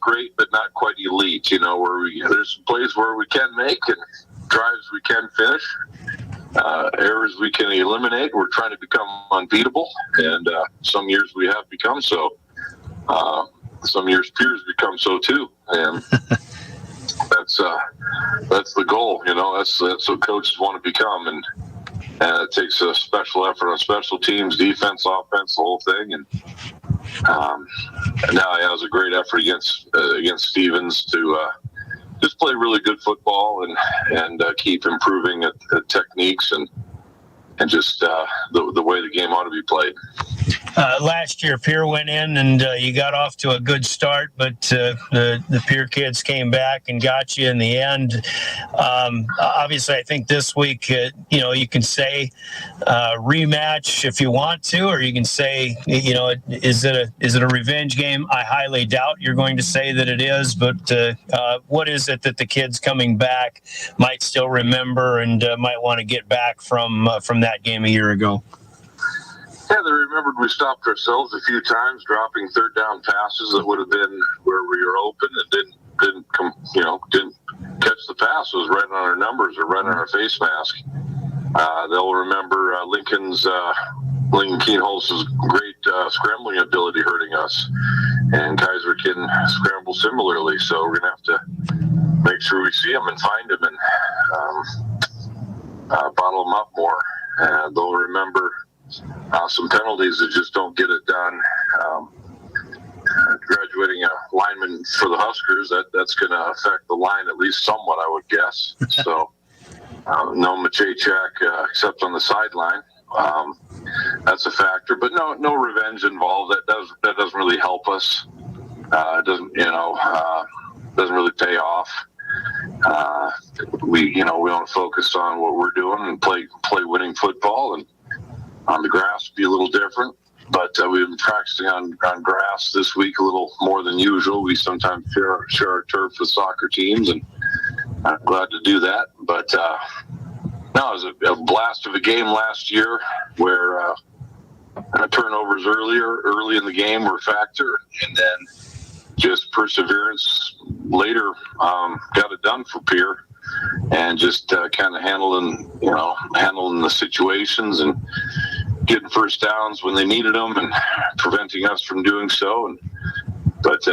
great, but not quite elite. Where there's plays where we can make and drives we can finish, errors we can eliminate. We're trying to become unbeatable, and some years we have become so. Some years Pierre's become so too, and that's the goal. That's what coaches want to become, and it takes a special effort on special teams, defense, offense, the whole thing. And now he has a great effort against Stevens to just play really good football and keep improving at techniques and just the way the game ought to be played. Last year, Pierre went in and you got off to a good start, but the Pierre kids came back and got you in the end. Obviously, I think this week, you can say rematch if you want to, or you can say, is it a revenge game? I highly doubt you're going to say that it is, but what is it that the kids coming back might still remember and might want to get back from that game a year ago? Yeah, they remembered we stopped ourselves a few times, dropping third down passes that would have been where we were open and didn't catch the pass. It was right on our numbers or right on our face mask. They'll remember Lincoln's Lincoln Keenholz's great scrambling ability hurting us, and Kaiser can scramble similarly. So we're going to have to make sure we see them and find them and bottle them up more. And they'll remember some penalties that just don't get it done. Graduating a lineman for the Huskers, that's going to affect the line at least somewhat, I would guess. So no Maciejczak except on the sideline. That's a factor, but no revenge involved. That doesn't really help us. It doesn't really pay off. We want to focus on what we're doing and play winning football, and on the grass be a little different. But we've been practicing on grass this week a little more than usual. We sometimes share our turf with soccer teams, and I'm glad to do that. But no, it was a blast of a game last year where turnovers early in the game were a factor, and then just perseverance later got it done for Pierre, and just kind of handling the situations and getting first downs when they needed them and preventing us from doing so. But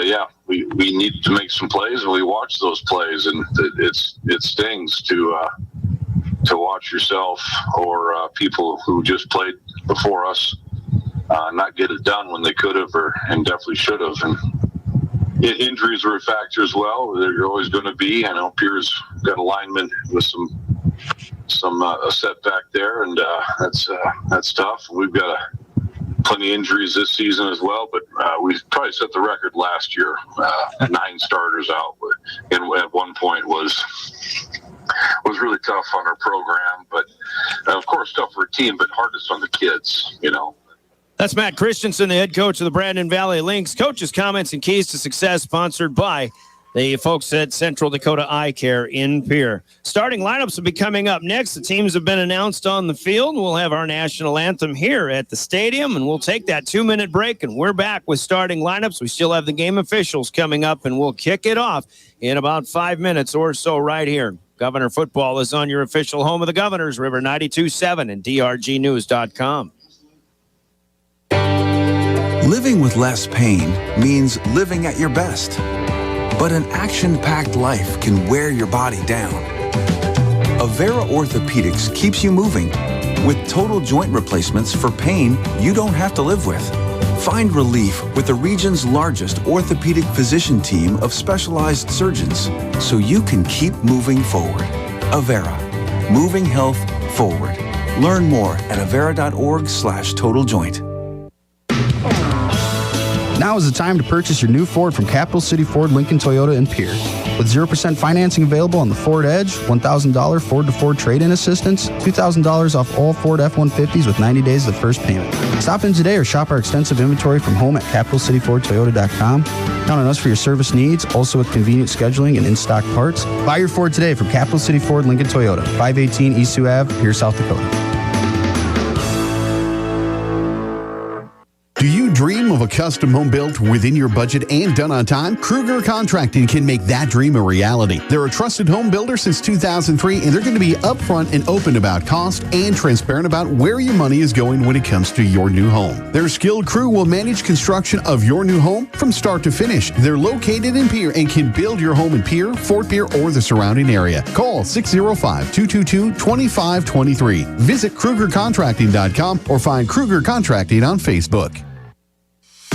we needed to make some plays, and we watched those plays, and it stings to watch yourself or people who just played before us not get it done when they could have and definitely should have. And injuries were a factor as well. They're always going to be. I know Pierre's got a lineman with a setback there, and that's tough. We've got plenty of injuries this season as well, but we probably set the record last year. 9 starters out, and at one point was really tough on our program. But of course, tough for a team, but hardest on the kids. That's Matt Christensen, the head coach of the Brandon Valley Lynx. Coach's comments and keys to success, sponsored by the folks at Central Dakota Eye Care in Pierre. Starting lineups will be coming up next. The teams have been announced on the field. We'll have our national anthem here at the stadium, and we'll take that 2-minute break, and we're back with starting lineups. We still have the game officials coming up, and we'll kick it off in about 5 minutes or so right here. Governor Football is on your official home of the Governors, River 92.7 and drgnews.com. Living with less pain means living at your best. But an action-packed life can wear your body down. Avera Orthopedics keeps you moving with total joint replacements for pain you don't have to live with. Find relief with the region's largest orthopedic physician team of specialized surgeons so you can keep moving forward. Avera, moving health forward. Learn more at avera.org/totaljoint. Now is the time to purchase your new Ford from Capital City Ford Lincoln Toyota in Pierre. With 0% financing available on the Ford Edge, $1,000 Ford-to-Ford trade-in assistance, $2,000 off all Ford F-150s with 90 days of the first payment. Stop in today or shop our extensive inventory from home at CapitalCityFordToyota.com. Count on us for your service needs, also with convenient scheduling and in-stock parts. Buy your Ford today from Capital City Ford Lincoln Toyota, 518 East Sioux Ave, Pierre, South Dakota. Do you dream of a custom home built within your budget and done on time? Kruger Contracting can make that dream a reality. They're a trusted home builder since 2003, and they're going to be upfront and open about cost and transparent about where your money is going when it comes to your new home. Their skilled crew will manage construction of your new home from start to finish. They're located in Pierre and can build your home in Pierre, Fort Pierre, or the surrounding area. Call 605-222-2523. Visit KrugerContracting.com or find Kruger Contracting on Facebook.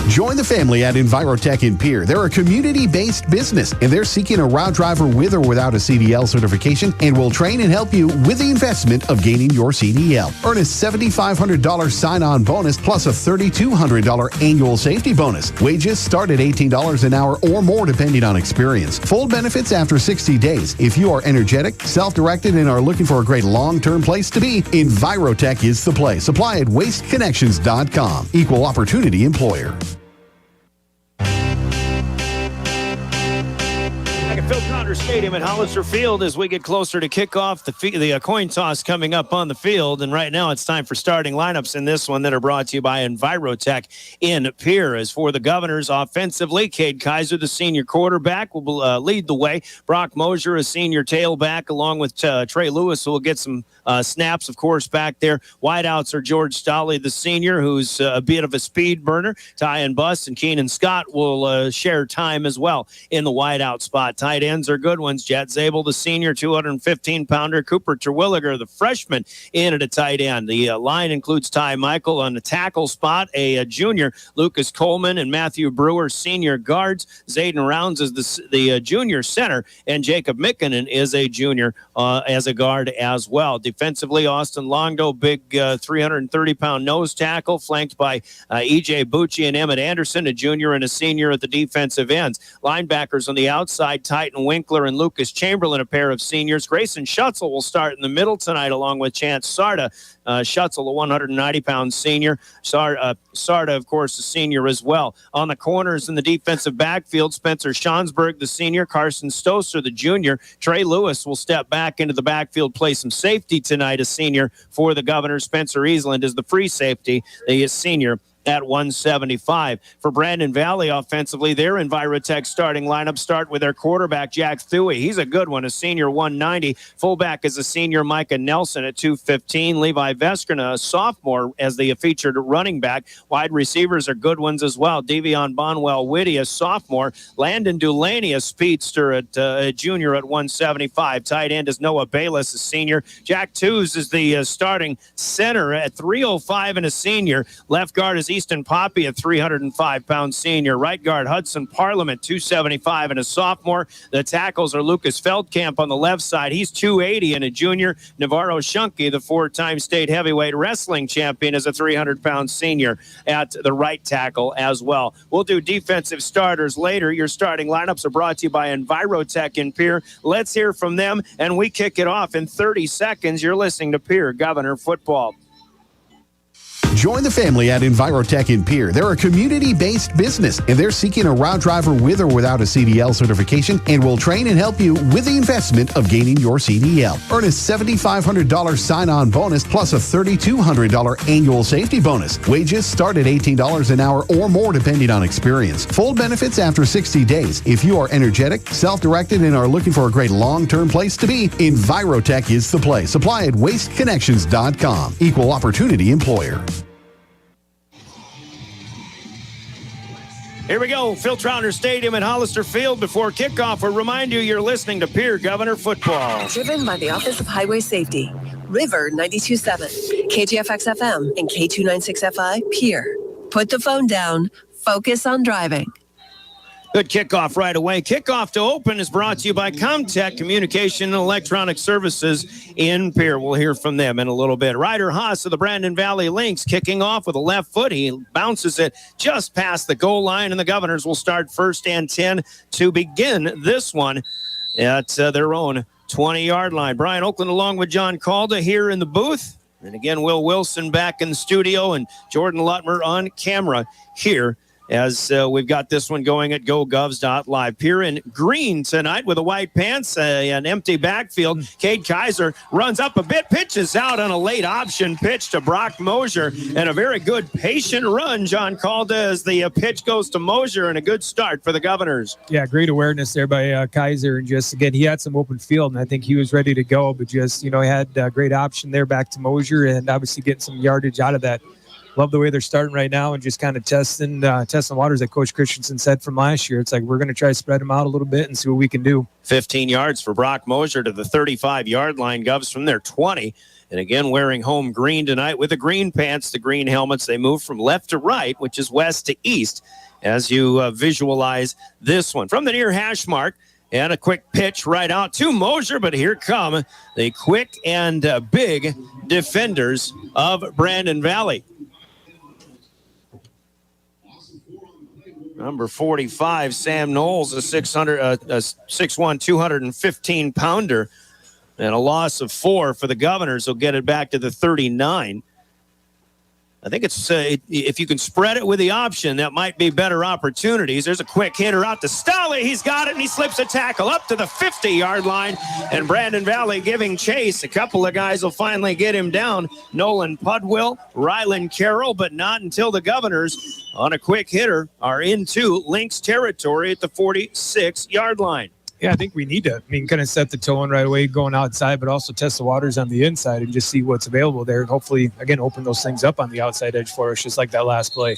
Join the family at Envirotech in Pierre. They're a community-based business, and they're seeking a route driver with or without a CDL certification and will train and help you with the investment of gaining your CDL. Earn a $7,500 sign-on bonus plus a $3,200 annual safety bonus. Wages start at $18 an hour or more depending on experience. Full benefits after 60 days. If you are energetic, self-directed, and are looking for a great long-term place to be, Envirotech is the place. Apply at wasteconnections.com. Equal opportunity employer. at Phil Connor Stadium at Hollister Field as we get closer to kickoff. The coin toss coming up on the field. And right now it's time for starting lineups in this one that are brought to you by Envirotech in Pierre. As for the Governors offensively, Cade Kaiser, the senior quarterback, will lead the way. Brock Mosier, a senior tailback, along with Trey Lewis, who will get some snaps, of course, back there. Wideouts are George Stolley, the senior, who's a bit of a speed burner. Ty and Bust and Keenan Scott will share time as well in the wideout spot. Tight ends are good ones. Jet Zabel, the senior, 215-pounder. Cooper Terwilliger, the freshman, in at a tight end. The line includes Ty Michael on the tackle spot, a junior, Lucas Coleman, and Matthew Brewer, senior guards. Zayden Rounds is the junior center, and Jacob Mikkinen is a junior as a guard as well. Defensively, Austin Longdo, big 330-pound nose tackle, flanked by E.J. Bucci and Emmett Anderson, a junior and a senior at the defensive ends. Linebackers on the outside, Titan Winkler and Lucas Chamberlain, a pair of seniors. Grayson Schutzel will start in the middle tonight along with Chance Sarda. Schutzel, a 190-pound senior. Sarda, of course, a senior as well. On the corners in the defensive backfield, Spencer Schonsberg, the senior. Carson Stoser, the junior. Trey Lewis will step back into the backfield, play some safety tonight, a senior for the Governors. Spencer Eastland is the free safety, the senior at 175. For Brandon Valley offensively, their Envirotech starting lineup start with their quarterback, Jack Thuey. He's a good one, a senior, 190. Fullback is a senior, Micah Nelson at 215. Levi Veskrina, a sophomore, as the featured running back. Wide receivers are good ones as well. Devion Bonwell-Whitty, a sophomore. Landon Dulaney, a speedster, at a junior at 175. Tight end is Noah Bayless, a senior. Jack Tews is the starting center at 305 and a senior. Left guard is Easton Poppy, a 305-pound senior. Right guard Hudson Parliament, 275 and a sophomore. The tackles are Lucas Feldkamp on the left side. He's 280 and a junior. Navarro Shunke, the four-time state heavyweight wrestling champion, is a 300-pound senior at the right tackle as well. We'll do defensive starters later. Your starting lineups are brought to you by Envirotech in Pierre. Let's hear from them, and we kick it off in 30 seconds. You're listening to Pierre Governor Football. Join the family at Envirotech in Pierre. They're a community-based business, and they're seeking a route driver with or without a CDL certification and will train and help you with the investment of gaining your CDL. Earn a $7,500 sign-on bonus plus a $3,200 annual safety bonus. Wages start at $18 an hour or more depending on experience. Full benefits after 60 days. If you are energetic, self-directed, and are looking for a great long-term place to be, Envirotech is the place. Apply at wasteconnections.com. Equal opportunity employer. Here we go, Phil Trauner Stadium at Hollister Field. Before kickoff, we'll remind you you're listening to Pierre Governor Football. Driven by the Office of Highway Safety. River 92.7, KGFX-FM, and K296FI, Pierre. Put the phone down. Focus on driving. Good kickoff right away. Kickoff to open is brought to you by Comtech Communication and Electronic Services in Pierre. We'll hear from them in a little bit. Ryder Haas of the Brandon Valley Lynx kicking off with a left foot. He bounces it just past the goal line, and the Governors will start 1st and 10 to begin this one at their own 20-yard line. Brian Oakland along with John Calda here in the booth. And again, Will Wilson back in the studio and Jordan Lutmer on camera here as we've got this one going at GoGovs.live. Pierre in green tonight with a white pants, an empty backfield. Cade Kaiser runs up a bit, pitches out on a late option pitch to Brock Mosier, and a very good patient run, John Calda, as the pitch goes to Mosier, and a good start for the Governors. Yeah, great awareness there by Kaiser, and just, again, he had some open field, and I think he was ready to go, but just, he had a great option there back to Mosier, and obviously getting some yardage out of that. Love the way they're starting right now and just kind of testing waters, like Coach Christensen said from last year. It's like we're going to try to spread them out a little bit and see what we can do. 15 yards for Brock Mosier to the 35-yard line. Govs from their 20. And again, wearing home green tonight with the green pants, the green helmets. They move from left to right, which is west to east, as you visualize this one. From the near hash mark, and a quick pitch right out to Mosier, but here come the quick and big defenders of Brandon Valley. Number 45, Sam Knowles, a 6'1", 215-pounder, and a loss of 4 for the Governors. Will get it back to the 39. I think it's if you can spread it with the option, that might be better opportunities. There's a quick hitter out to Stolle. He's got it, and he slips a tackle up to the 50-yard line. And Brandon Valley giving chase. A couple of guys will finally get him down. Nolan Pudwill, Rylan Carroll, but not until the Governors on a quick hitter are into Lynx territory at the 46-yard line. Yeah, I think we need to, kind of set the tone right away going outside, but also test the waters on the inside and just see what's available there. And hopefully, again, open those things up on the outside edge for us, just like that last play.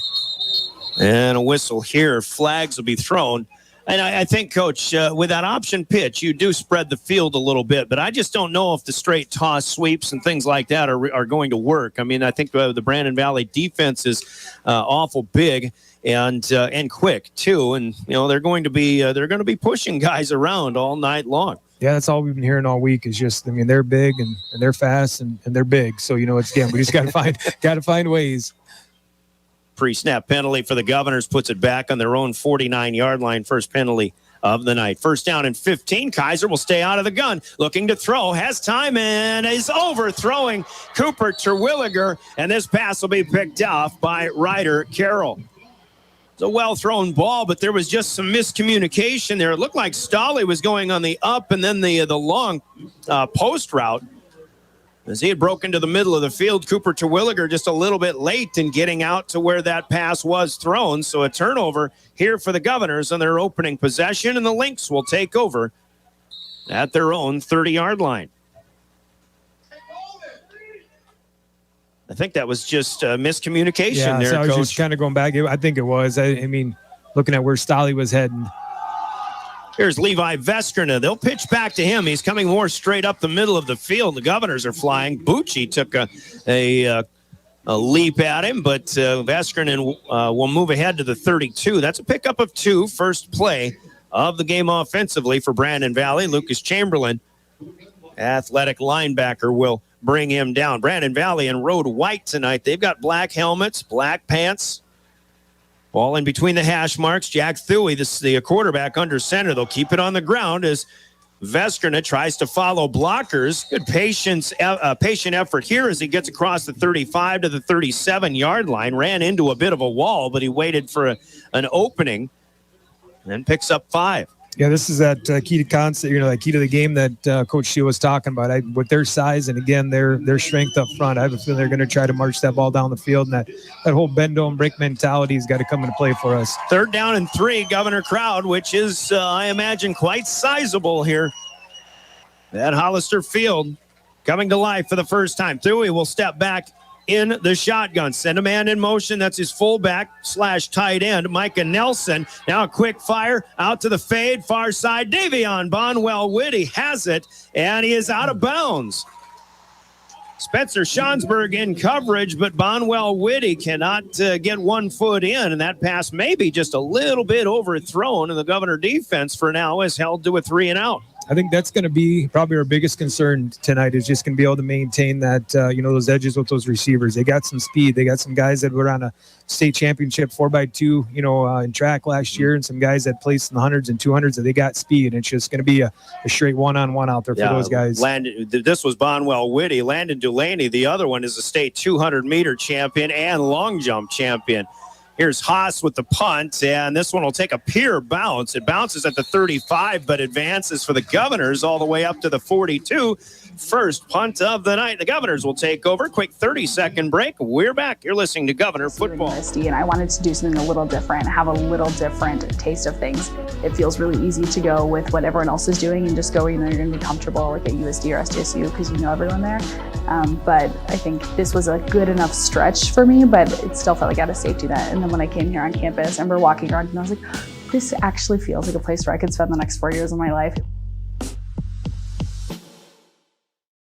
And a whistle here. Flags will be thrown. And I think, Coach, with that option pitch, you do spread the field a little bit, but I just don't know if the straight toss sweeps and things like that are going to work. I mean, I think the Brandon Valley defense is awful big and quick too, and they're going to be pushing guys around all night long. Yeah, that's all we've been hearing all week is just, they're big and they're fast and they're big. So it's again, we just got to find ways. Pre-snap penalty for the Governors puts it back on their own 49-yard line. First penalty of the night. First down and 15. Kaiser will stay out of the gun. Looking to throw. Has time and is overthrowing Cooper Terwilliger. And this pass will be picked off by Ryder Carroll. It's a well-thrown ball, but there was just some miscommunication there. It looked like Stolle was going on the up and then the long post route. As he had broken to the middle of the field, Cooper Terwilliger just a little bit late in getting out to where that pass was thrown. So a turnover here for the Governors on their opening possession, and the Lynx will take over at their own 30-yard line. I think that was just miscommunication there, so I was Coach. just kind of going back. I think it was. I mean, looking at where Stolle was heading. Here's Levi Vestrina. They'll pitch back to him. He's coming more straight up the middle of the field. The Governors are flying. Bucci took a leap at him, but Vestrina will move ahead to the 32. That's a pickup of 2. First play of the game offensively for Brandon Valley. Lucas Chamberlain, athletic linebacker, will bring him down. Brandon Valley in road white tonight. They've got black helmets, black pants. Ball in between the hash marks. Jack Thuey, the quarterback under center. They'll keep it on the ground as Vestrina tries to follow blockers. Good patient effort here as he gets across the 35 to the 37-yard line. Ran into a bit of a wall, but he waited for an opening and then picks up 5. Yeah, this is that key to concept, that key to the game that Coach Shield was talking about. With their size and, again, their strength up front, I have a feeling they're going to try to march that ball down the field, and that whole bend-don't break mentality has got to come into play for us. Third down and 3, Governor crowd, which is, I imagine, quite sizable here at Hollister Field, coming to life for the first time. Thuey will step back in the shotgun. Send a man in motion. That's his fullback / tight end, Micah Nelson. Now a quick fire out to the fade, far side. Davion Bonwell-Whitty has it, and he is out of bounds. Spencer Schonsberg in coverage, but Bonwell-Whitty cannot get 1 foot in, and that pass may be just a little bit overthrown, and the Governor defense for now is held to a 3-and-out. I think that's going to be probably our biggest concern tonight is just going to be able to maintain that, those edges with those receivers. They got some speed. They got some guys that were on a state championship 4x2, in track last year, and some guys that placed in the 100s and 200s that they got speed. And it's just going to be a straight one-on-one out there for those guys. This was Bonwell-Whitty. Landon Delaney, the other one, is a state 200-meter champion and long jump champion. Here's Haas with the punt, and this one will take a pure bounce. It bounces at the 35, but advances for the Governors all the way up to the 42. First punt of the night. The Governors will take over. Quick 30-second break. We're back. You're listening to Governor Football. And I wanted to do something a little different, have a little different taste of things. It feels really easy to go with what everyone else is doing and just go, you're going to be comfortable like at USD or SDSU because you know everyone there. But I think this was a good enough stretch for me, but it still felt like I had a safety net. And then when I came here on campus, I remember walking around and I was like, this actually feels like a place where I could spend the next 4 years of my life.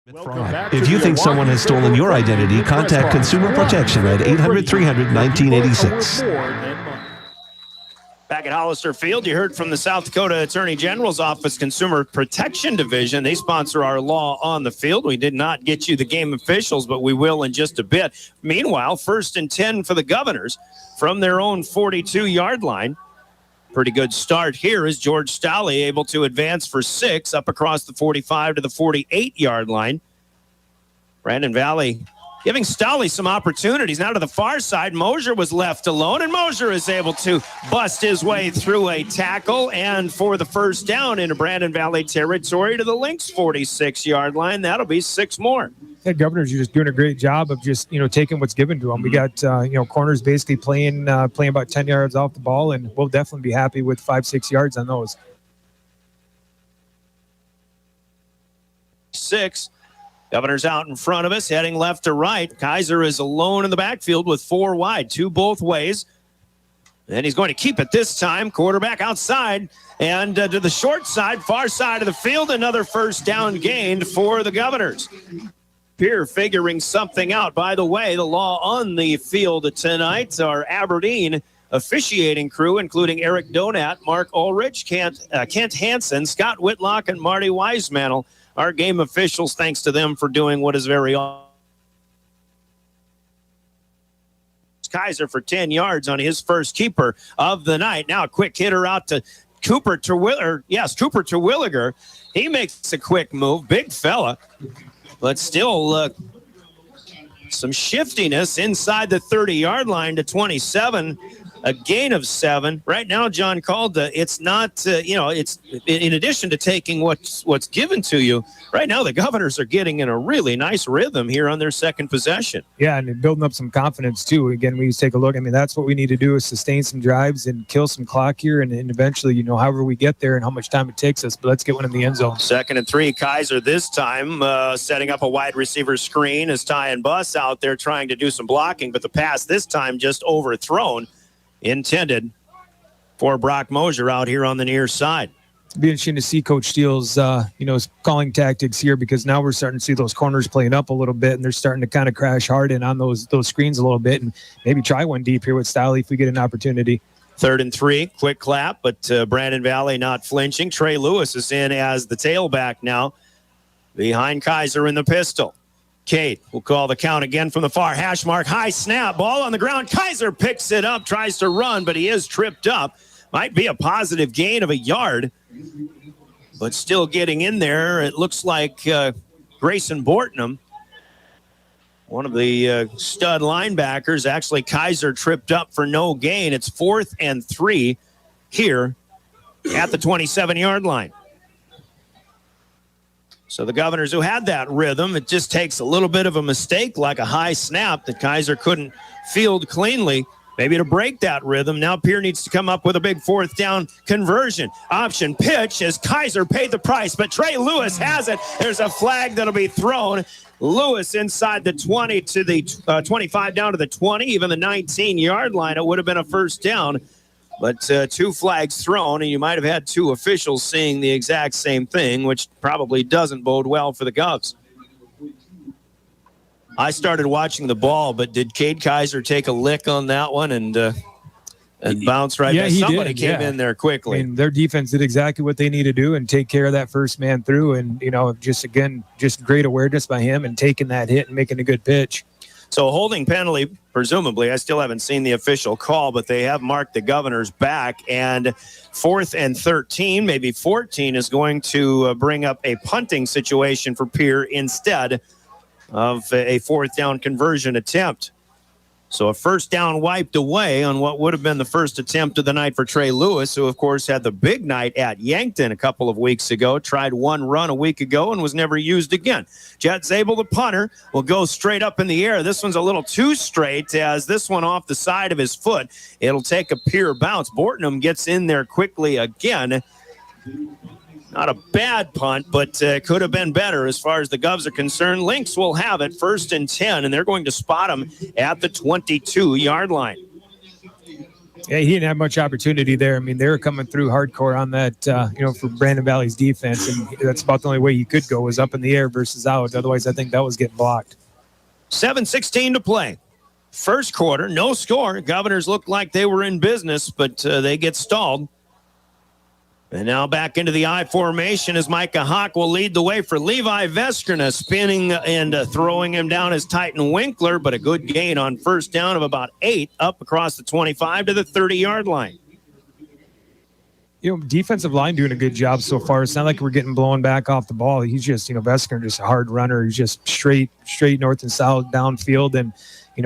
If you think someone has stolen your identity, contact Consumer Protection at 800-300-1986. Back at Hollister Field, you heard from the South Dakota Attorney General's Office Consumer Protection Division. They sponsor our Law on the Field. We did not get you the game officials, but we will in just a bit. Meanwhile, 1st and 10 for the Governors from their own 42-yard line. Pretty good start here as George Stolle able to advance for 6 up across the 45 to the 48-yard line. Brandon Valley giving Stolly some opportunities. Now to the far side, Mosier was left alone, and Mosier is able to bust his way through a tackle and for the first down into Brandon Valley territory to the Lynx 46-yard line. That'll be 6 more. Yeah, Governors, you're just doing a great job of just, taking what's given to them. We got, corners basically playing about 10 yards off the ball, and we'll definitely be happy with 5-6 yards on those. 6. Governors out in front of us, heading left to right. Kaiser is alone in the backfield with 4 wide, 2 both ways. And he's going to keep it this time. Quarterback outside and to the short side, far side of the field. Another first down gained for the Governors. Pierre figuring something out. By the way, the law on the field tonight, our Aberdeen officiating crew, including Eric Donat, Mark Ulrich, Kent Hansen, Scott Whitlock, and Marty Wisemantel. Our game officials, thanks to them for doing what is very Kaiser for 10 yards on his first keeper of the night. Now a quick hitter out to Cooper Terwilliger. He makes a quick move. Big fella, but still some shiftiness inside the 30-yard line to 27. A gain of 7. Right now, John called, it's not, it's in addition to taking what's given to you, right now the Governors are getting in a really nice rhythm here on their second possession. Yeah, and building up some confidence, too. Again, we take a look. I mean, that's what we need to do is sustain some drives and kill some clock here, and eventually, however we get there and how much time it takes us, but let's get one in the end zone. 2nd and 3, Kaiser this time setting up a wide receiver screen as Ty and Buss out there trying to do some blocking, but the pass this time just overthrown. Intended for Brock Mosier out here on the near side. It'll be interesting to see Coach Steele's, calling tactics here, because now we're starting to see those corners playing up a little bit, and they're starting to kind of crash hard in on those screens a little bit, and maybe try one deep here with Stiley if we get an opportunity. 3rd and 3, quick clap, but Brandon Valley not flinching. Trey Lewis is in as the tailback now, behind Kaiser in the pistol. Cade will call the count again from the far hash mark. High snap, ball on the ground. Kaiser picks it up, tries to run, but he is tripped up. Might be a positive gain of a yard, but still getting in there. It looks like Grayson Bortnam, one of the stud linebackers. Actually, Kaiser tripped up for no gain. It's 4th and 3 here at the 27-yard line. So the Governors who had that rhythm, it just takes a little bit of a mistake, like a high snap that Kaiser couldn't field cleanly, maybe to break that rhythm. Now Pierre needs to come up with a big 4th down conversion. Option pitch as Kaiser paid the price, but Trey Lewis has it. There's a flag that'll be thrown. Lewis inside the 20 to the 25 down to the 20, even the 19-yard line. It would have been a first down. But 2 flags thrown, and you might have had 2 officials seeing the exact same thing, which probably doesn't bode well for the Govs. I started watching the ball, but did Cade Kaiser take a lick on that one and bounce right back? Somebody came in there quickly. I mean, their defense did exactly what they need to do and take care of that first man through, and, just great awareness by him and taking that hit and making a good pitch. So holding penalty, presumably. I still haven't seen the official call, but they have marked the Governors back. And 4th and 13, maybe 14, is going to bring up a punting situation for Pierre instead of a 4th down conversion attempt. So a first down wiped away on what would have been the first attempt of the night for Trey Lewis, who, of course, had the big night at Yankton a couple of weeks ago, tried one run a week ago and was never used again. Jet Zabel, the punter, will go straight up in the air. This one's a little too straight, as this one off the side of his foot. It'll take a pure bounce. Bortnam gets in there quickly again. Not a bad punt, but could have been better as far as the Govs are concerned. Lynx will have it 1st and 10, and they're going to spot him at the 22-yard line. Yeah, he didn't have much opportunity there. I mean, they were coming through hardcore on that, for Brandon Valley's defense, and that's about the only way you could go was up in the air versus out. Otherwise, I think that was getting blocked. 7:16 to play. First quarter, no score. Governors looked like they were in business, but they get stalled. And now back into the I formation as Micah Hawk will lead the way for Levi Veskerna, spinning and throwing him down as Titan Winkler, but a good gain on first down of about 8 up across the 25 to the 30-yard line. defensive line doing a good job so far. It's not like we're getting blown back off the ball. He's just, Vesker, just a hard runner. He's just straight north and south downfield, and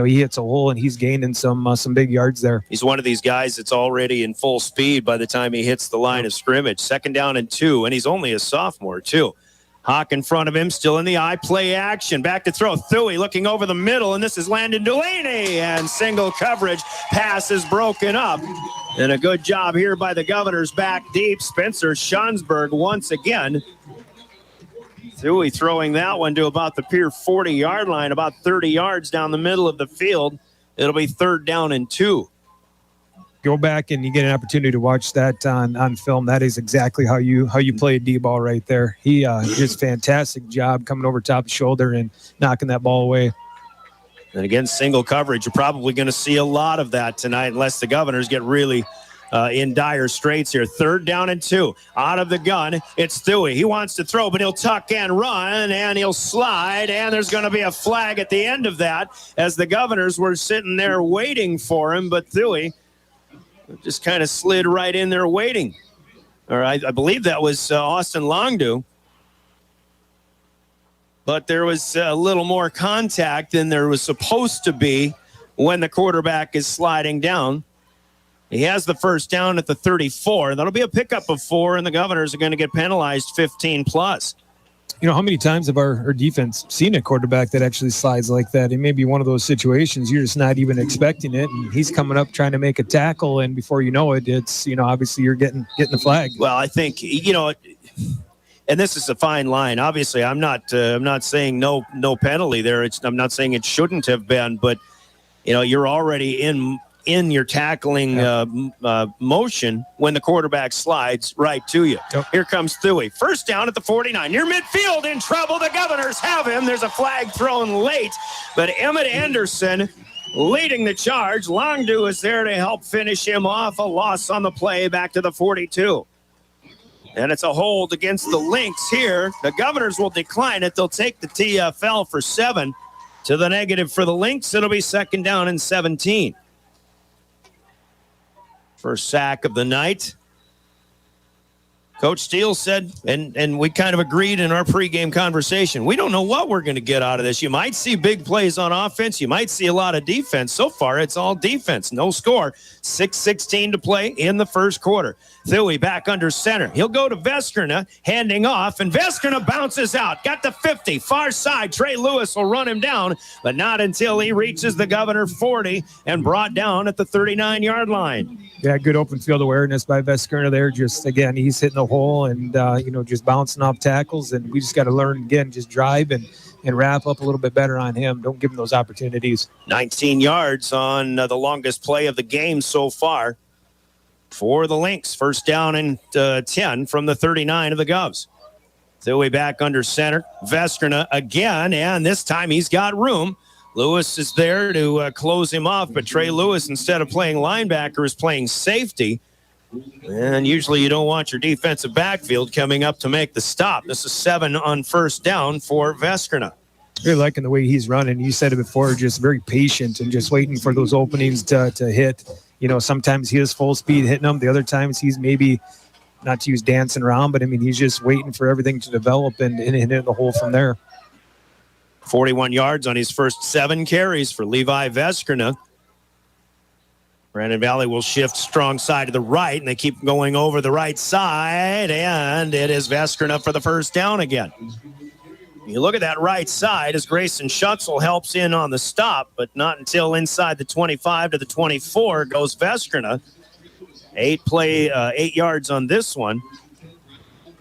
he hits a hole and he's gaining some big yards there. He's one of these guys that's already in full speed by the time he hits the line of scrimmage. 2nd down and 2, and he's only a sophomore too. Hawk in front of him, still in the eye, play action. Back to throw. Thuy looking over the middle, and this is Landon Delaney. And single coverage. Pass is broken up. And a good job here by the Governors back deep. Spencer Schonsberg once again. Thuy throwing that one to about the Pierre 40-yard line, about 30 yards down the middle of the field. It'll be 3rd down and 2. Go back and you get an opportunity to watch that on film. That is exactly how you play a D-ball right there. He just fantastic job coming over top the shoulder and knocking that ball away. And again, single coverage. You're probably going to see a lot of that tonight unless the Governors get really in dire straits here. 3rd down and 2. Out of the gun, it's Thuy. He wants to throw, but he'll tuck and run, and he'll slide, and there's going to be a flag at the end of that as the Governors were sitting there waiting for him, but Thuy just kind of slid right in there waiting. Or I believe that was Austin Longdew. But there was a little more contact than there was supposed to be when the quarterback is sliding down. He has the 1st down at the 34. That'll be a pickup of 4, and the Governors are going to get penalized 15+. How many times have our defense seen a quarterback that actually slides like that? It may be one of those situations you're just not even expecting it, and he's coming up trying to make a tackle, and before you know it, it's, obviously you're getting the flag. Well, I think, and this is a fine line. Obviously, I'm not saying no penalty there. I'm not saying it shouldn't have been, but, you're already in your tackling motion when the quarterback slides right to you. Yep. Here comes Thuy. 1st down at the 49. Near midfield, in trouble. The Governors have him. There's a flag thrown late, but Emmett Anderson leading the charge. Longdew is there to help finish him off. A loss on the play back to the 42. And it's a hold against the Lynx here. The Governors will decline it. They'll take the TFL for 7 to the negative for the Lynx. It'll be 2nd down and 17. First sack of the night. Coach Steele said, and we kind of agreed in our pregame conversation, we don't know what we're going to get out of this. You might see big plays on offense. You might see a lot of defense. So far, it's all defense. No score. 6:16 to play in the 1st quarter. Thuy back under center. He'll go to Veskerna, handing off, and Veskerna bounces out. Got the 50, far side. Trey Lewis will run him down, but not until he reaches the Governor 40 and brought down at the 39-yard line. Yeah, good open field awareness by Veskerna there. Just, again, he's hitting the hole and, just bouncing off tackles, and we just got to learn, again, just drive and wrap up a little bit better on him. Don't give him those opportunities. 19 yards on the longest play of the game so far for the Lynx. 1st down and 10 from the 39 of the Govs. Thuy back under center. Veskerna again, and this time he's got room. Lewis is there to close him off, but Trey Lewis, instead of playing linebacker, is playing safety. And usually you don't want your defensive backfield coming up to make the stop. This is 7 on 1st down for Veskerna. Really liking the way he's running. You said it before, just very patient and just waiting for those openings to hit. Sometimes he is full speed hitting them. The other times he's maybe, not to use dancing around, but he's just waiting for everything to develop and hit the hole from there. 41 yards on his first 7 carries for Levi Veskerna. Brandon Valley will shift strong side to the right, and they keep going over the right side, and it is Veskerna for the 1st down again. You look at that right side as Grayson Schutzel helps in on the stop, but not until inside the 25 to the 24 goes Veskerna. 8 yards on this one.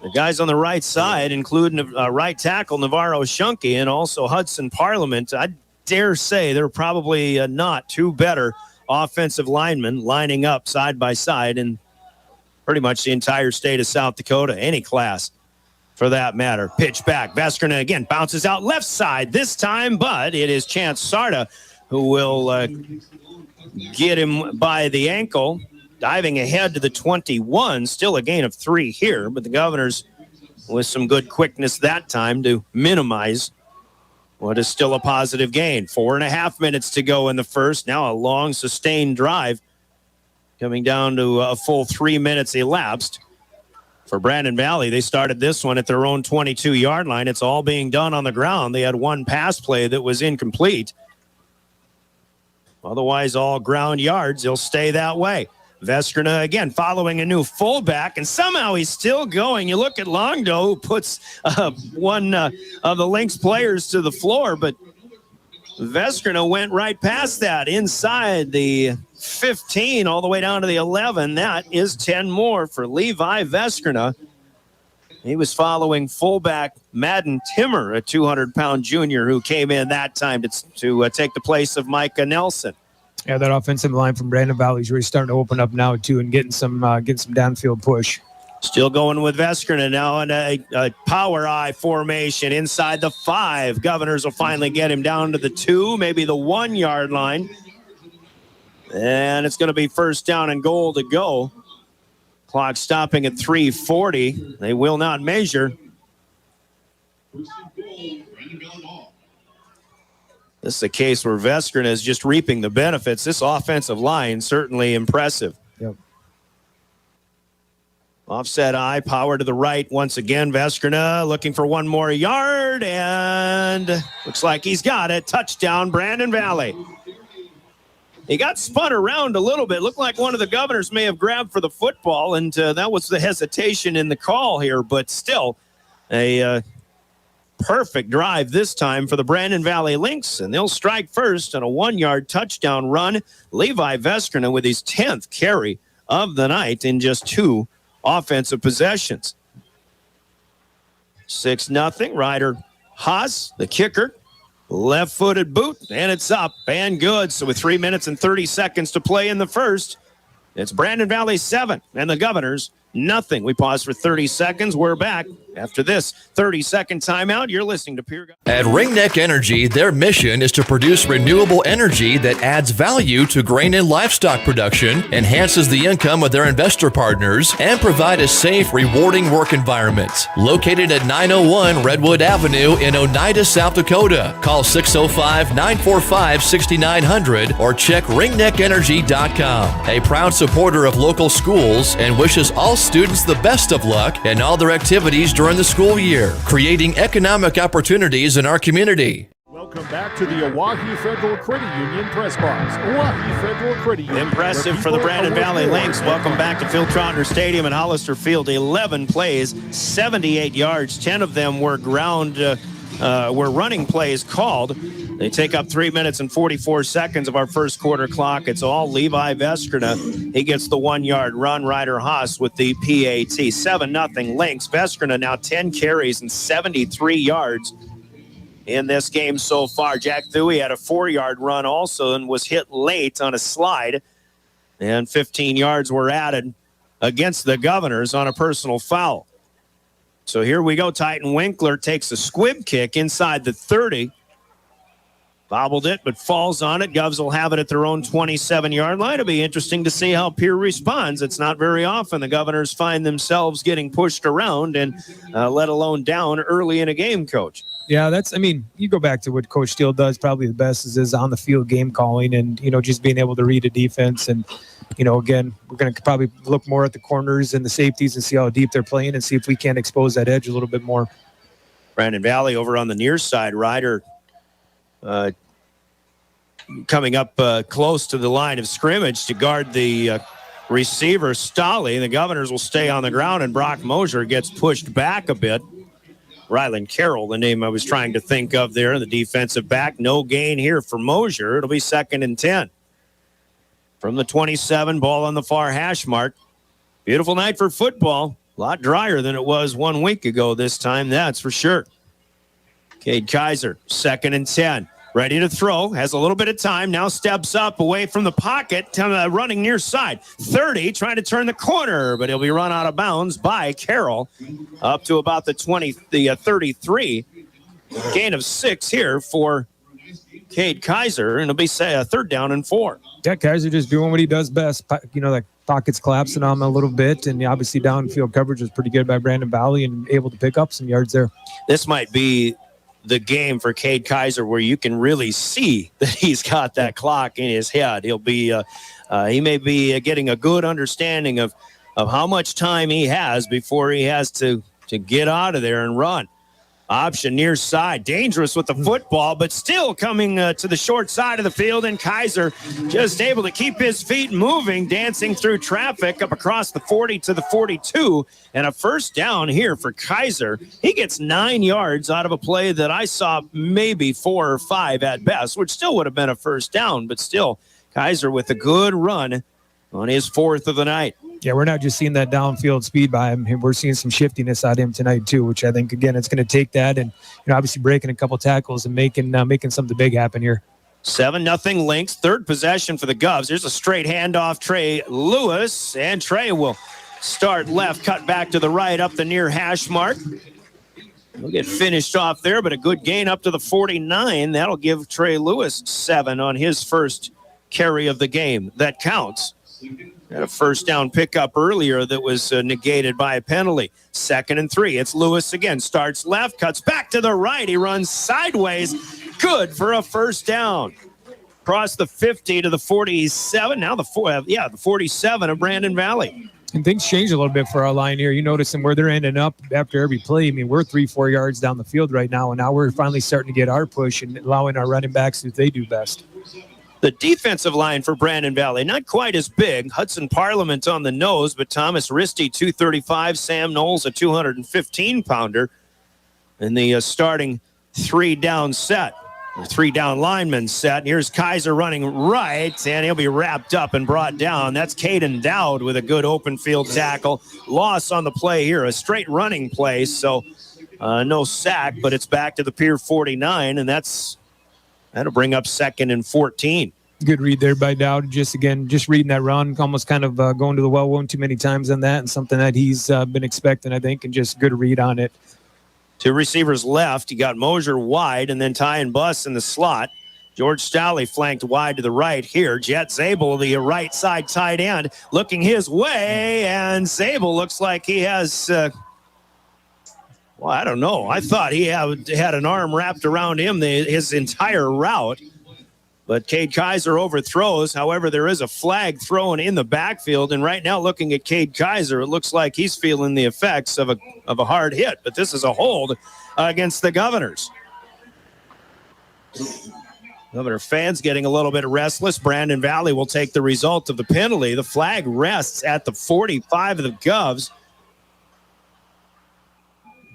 The guys on the right side, including right tackle Navarro Shunke and also Hudson Parliament, I dare say they're probably not 2 better offensive linemen lining up side by side in pretty much the entire state of South Dakota, any class for that matter. Pitch back. Veskerna again bounces out left side this time, but it is Chance Sarda who will get him by the ankle. Diving ahead to the 21, still a gain of 3 here, but the Governors with some good quickness that time to minimize what is still a positive gain. 4.5 minutes to go in the first. Now a long sustained drive coming down to a full 3 minutes elapsed. For Brandon Valley, they started this one at their own 22-yard line. It's all being done on the ground. They had one pass play that was incomplete. Otherwise, all ground yards. They'll stay that way. Veskrina, again, following a new fullback, and somehow he's still going. You look at Longdo, who puts one of the Lynx players to the floor, but Veskrina went right past that inside the 15 all the way down to the 11. That is 10 more for Levi Veskrina. He was following fullback Madden Timmer, a 200-pound junior who came in that time to take the place of Micah Nelson. Yeah, that offensive line from Brandon Valley is really starting to open up now, too, and getting some downfield push. Still going with Veskrina now in a power eye formation inside the 5. Governors will finally get him down to the 2, maybe the 1-yard line. And it's going to be first down and goal to go. Clock stopping at 3:40. They will not measure. This is a case where Veskrina is just reaping the benefits. This offensive line, certainly impressive. Yep. Offset eye, power to the right. Once again, Veskrina looking for one more yard, and looks like he's got it. Touchdown, Brandon Valley. He got spun around a little bit. Looked like one of the Governors may have grabbed for the football, and that was the hesitation in the call here, but still a perfect drive this time for the Brandon Valley Lynx, and they'll strike first on a 1-yard touchdown run. Levi Veskrina with his 10th carry of the night in just 2 offensive possessions. 6-0. Ryder Haas, the kicker, left-footed boot, and it's up and good. So with 3 minutes and 30 seconds to play in the first, it's Brandon Valley 7 and the Governors nothing. We pause for 30 seconds. We're back after this 30-second timeout. You're listening to Pierre Governors. At Ringneck Energy, their mission is to produce renewable energy that adds value to grain and livestock production, enhances the income of their investor partners, and provide a safe, rewarding work environment. Located at 901 Redwood Avenue in Oneida, South Dakota. Call 605-945-6900 or check ringneckenergy.com. A proud supporter of local schools and wishes all students the best of luck in all their activities during the school year, creating economic opportunities in our community. Welcome back to the Oahe Federal Credit Union Press Box. Oahe Federal Credit Union. Impressive for the Brandon Valley Lynx. Welcome back to Phil Trotner Stadium in Hollister Field. 11 plays, 78 yards. 10 of them were were running plays called. They take up 3 minutes and 44 seconds of our first quarter clock. It's all Levi Veskrina. He gets the 1-yard run. Ryder Haas with the PAT. 7-0 Lynx. Veskrina now 10 carries and 73 yards in this game so far. Jack Thuy had a 4-yard run also and was hit late on a slide. And 15 yards were added against the Governors on a personal foul. So here we go. Titan Winkler takes a squib kick inside the 30. Bobbled it, but falls on it. Govs will have it at their own 27-yard line. It'll be interesting to see how Pierre responds. It's not very often the Governors find themselves getting pushed around and let alone down early in a game, Coach. Yeah, you go back to what Coach Steele does probably the best is on the field game calling and, just being able to read a defense. And, again, we're going to probably look more at the corners and the safeties and see how deep they're playing and see if we can expose that edge a little bit more. Brandon Valley over on the near side. Ryder coming up close to the line of scrimmage to guard the receiver, Stolle. The Governors will stay on the ground, and Brock Mosier gets pushed back a bit. Ryland Carroll, the name I was trying to think of there, the defensive back. No gain here for Mosier. It'll be 2nd and 10. From the 27, ball on the far hash mark. Beautiful night for football. A lot drier than it was 1 week ago this time, that's for sure. Cade Kaiser, 2nd and 10. Ready to throw, has a little bit of time, now steps up away from the pocket, running near side. 30, trying to turn the corner, but he'll be run out of bounds by Carroll up to about the 33. Gain of 6 here for Cade Kaiser, and it'll be 3rd down and 4. Yeah, Kaiser just doing what he does best. The pockets collapsing on him a little bit, and obviously downfield coverage was pretty good by Brandon Valley and able to pick up some yards there. This might be the game for Cade Kaiser, where you can really see that he's got that clock in his head. He'll be, he may be getting a good understanding of how much time he has before he has to get out of there and run. Option near side, dangerous with the football, but still coming to the short side of the field, and Kaiser just able to keep his feet moving, dancing through traffic up across the 40 to the 42, and a first down here for Kaiser. He gets 9 yards out of a play that I saw maybe 4 or 5 at best, which still would have been a first down, but still Kaiser with a good run on his 4th of the night. Yeah, we're not just seeing that downfield speed by him. We're seeing some shiftiness out of him tonight too, which I think, again, it's going to take that and obviously breaking a couple tackles and making something big happen here. 7-0 Lynx, 3rd possession for the Govs. There's a straight handoff, Trey Lewis, and Trey will start left, cut back to the right up the near hash mark. He'll get finished off there, but a good gain up to the 49. That'll give Trey Lewis 7 on his first carry of the game. That counts. Had a first down pickup earlier that was negated by a penalty. 2nd and 3. It's Lewis again. Starts left, cuts back to the right. He runs sideways. Good for a first down. Across the 50 to the 47. Now the 47 of Brandon Valley. And things change a little bit for our line here. You notice them where they're ending up after every play. I mean, we're 3-4 yards down the field right now, and now we're finally starting to get our push and allowing our running backs what they do best. The defensive line for Brandon Valley, not quite as big. Hudson Parliament on the nose, but Thomas Risty, 235. Sam Knowles, a 215-pounder. And the starting 3-down set, or 3-down lineman set. Here's Kaiser running right, and he'll be wrapped up and brought down. That's Caden Dowd with a good open field tackle. Loss on the play here, a straight running play, so no sack, but it's back to the Pier 49, and that'll bring up 2nd and 14. Good read there by Dowd. Just reading that run, almost kind of going to the well one too many times on that, and something that he's been expecting, I think, and just good read on it. 2 receivers left. You got Mosier wide, and then Ty and Buss in the slot. George Stalley flanked wide to the right here. Jet Zabel, the right side tight end, looking his way, and Zabel looks like he has... well, I don't know. I thought he had an arm wrapped around him his entire route. But Cade Kaiser overthrows. However, there is a flag thrown in the backfield. And right now, looking at Cade Kaiser, it looks like he's feeling the effects of a hard hit. But this is a hold against the Governors. Governor fans getting a little bit restless. Brandon Valley will take the result of the penalty. The flag rests at the 45 of the Govs.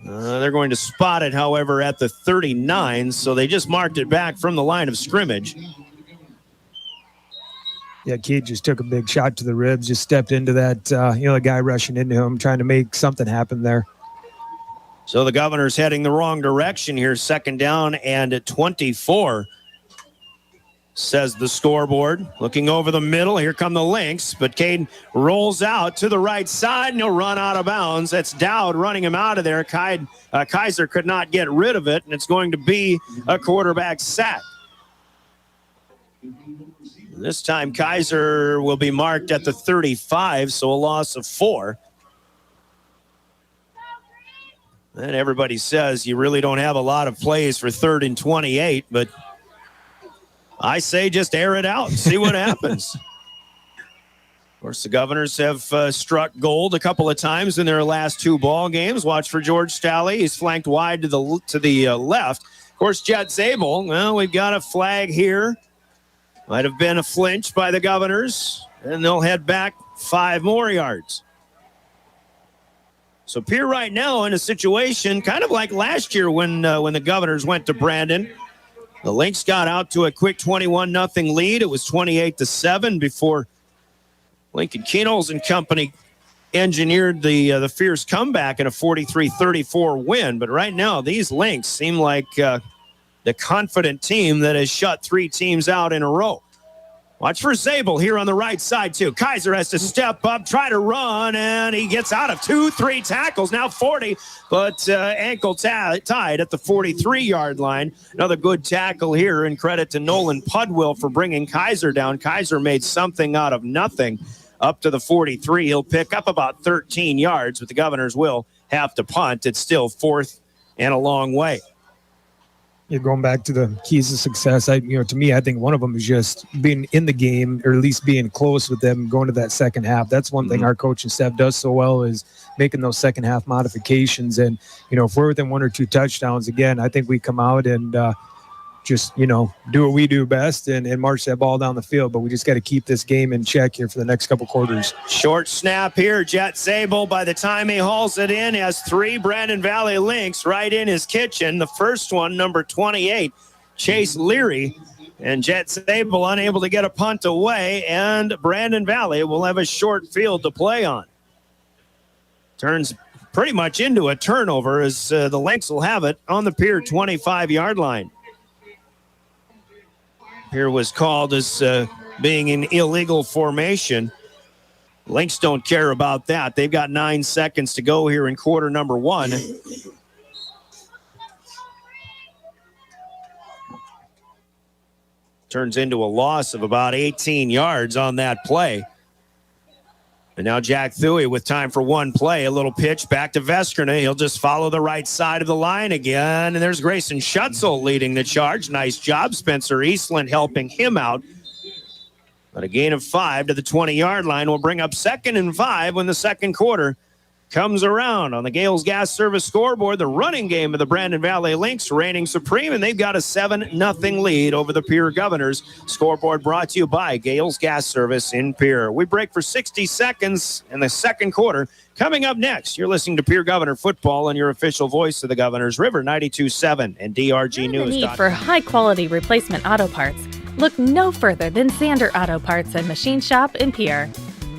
They're going to spot it, however, at the 39, so they just marked it back from the line of scrimmage. Yeah, Cade just took a big shot to the ribs, just stepped into that, the guy rushing into him, trying to make something happen there. So the Governors heading the wrong direction here, 2nd down and at 24. Says the scoreboard. Looking over the middle, here come the Lynx, but Cade rolls out to the right side, and he'll run out of bounds. That's Dowd running him out of there. Kaiser could not get rid of it, and it's going to be a quarterback sack. This time, Kaiser will be marked at the 35, so a loss of 4. And everybody says you really don't have a lot of plays for 3rd and 28, but I say just air it out and see what happens. Of course, the Governors have struck gold a couple of times in their last 2 ball games. Watch for George Stalley. He's flanked wide to the left. Of course, Jet Zabel. Well, we've got a flag here. Might have been a flinch by the Governors, and they'll head back 5 more yards. So Pierre right now in a situation kind of like last year when the Governors went to Brandon. The Lynx got out to a quick 21-0 lead. It was 28-7 before Lincoln Kenols and company engineered the fierce comeback in a 43-34 win. But right now, these Lynx seem like the confident team that has shut 3 teams out in a row. Watch for Zabel here on the right side, too. Kaiser has to step up, try to run, and he gets out of 2-3 tackles. Now 40, but ankle tied at the 43-yard line. Another good tackle here, and credit to Nolan Pudwill for bringing Kaiser down. Kaiser made something out of nothing up to the 43. He'll pick up about 13 yards, but the Governors will have to punt. It's still 4th and a long way. You're going back to the keys to success. To me, I think one of them is just being in the game, or at least being close with them, going to that second half. That's one thing our coaching staff does so well, is making those second half modifications. And, if we're within 1 or 2 touchdowns, again, I think we come out and just, do what we do best and march that ball down the field. But we just got to keep this game in check here for the next couple quarters. Short snap here. Jet Zabel, by the time he hauls it in, has 3 Brandon Valley Lynx right in his kitchen. The first one, number 28, Chase Leary. And Jet Zabel unable to get a punt away, and Brandon Valley will have a short field to play on. Turns pretty much into a turnover as the Lynx will have it on the Pierre 25-yard line. Here was called as being an illegal formation. Lynx don't care about that. They've got 9 seconds to go here in quarter number 1. Turns into a loss of about 18 yards on that play. And now Jack Thuey with time for one play. A little pitch back to Veskerna. He'll just follow the right side of the line again. And there's Grayson Schutzel leading the charge. Nice job. Spencer Eastland helping him out. But a gain of 5 to the 20-yard line will bring up 2nd and 5 when the second quarter comes around. On the Gales Gas Service scoreboard, the running game of the Brandon Valley Lynx reigning supreme, and they've got a 7-0 lead over the Pierre Governors. Scoreboard brought to you by Gales Gas Service in Pierre. We break for 60 seconds in the second quarter. Coming up next, you're listening to Pierre Governor Football and your official voice of the Governors, River 92.7 and DRG News. The need for high-quality replacement auto parts. Look no further than Zander Auto Parts and Machine Shop in Pierre.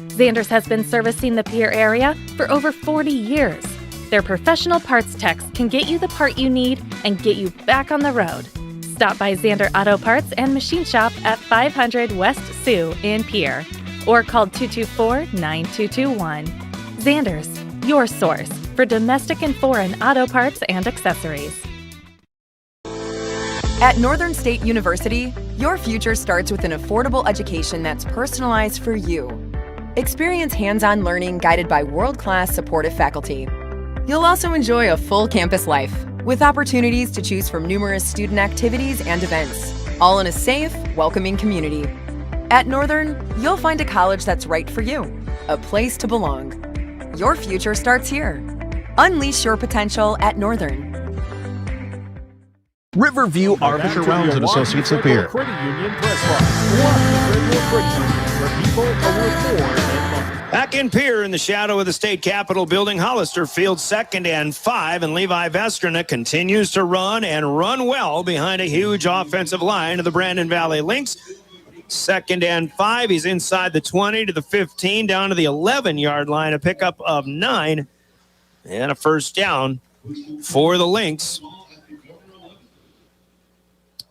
Zander's has been servicing the Pierre area for over 40 years. Their professional parts techs can get you the part you need and get you back on the road. Stop by Zander Auto Parts and Machine Shop at 500 West Sioux in Pierre or call 224-9221. Zander's, your source for domestic and foreign auto parts and accessories. At Northern State University, your future starts with an affordable education that's personalized for you. Experience hands-on learning guided by world-class supportive faculty. You'll also enjoy a full campus life with opportunities to choose from numerous student activities and events, all in a safe, welcoming community. At Northern, you'll find a college that's right for you, a place to belong. Your future starts here. Unleash your potential at Northern. Riverview Arbiter Rounds and Associates of Pierre. Credit Union Press Box. Credit Union, where people are worth more. Back in Pierre in the shadow of the state capitol building, Hollister fields 2nd and 5, and Levi Veskerna continues to run and run well behind a huge offensive line of the Brandon Valley Lynx. 2nd and 5, he's inside the 20 to the 15, down to the 11-yard line, a pickup of 9, and a first down for the Lynx.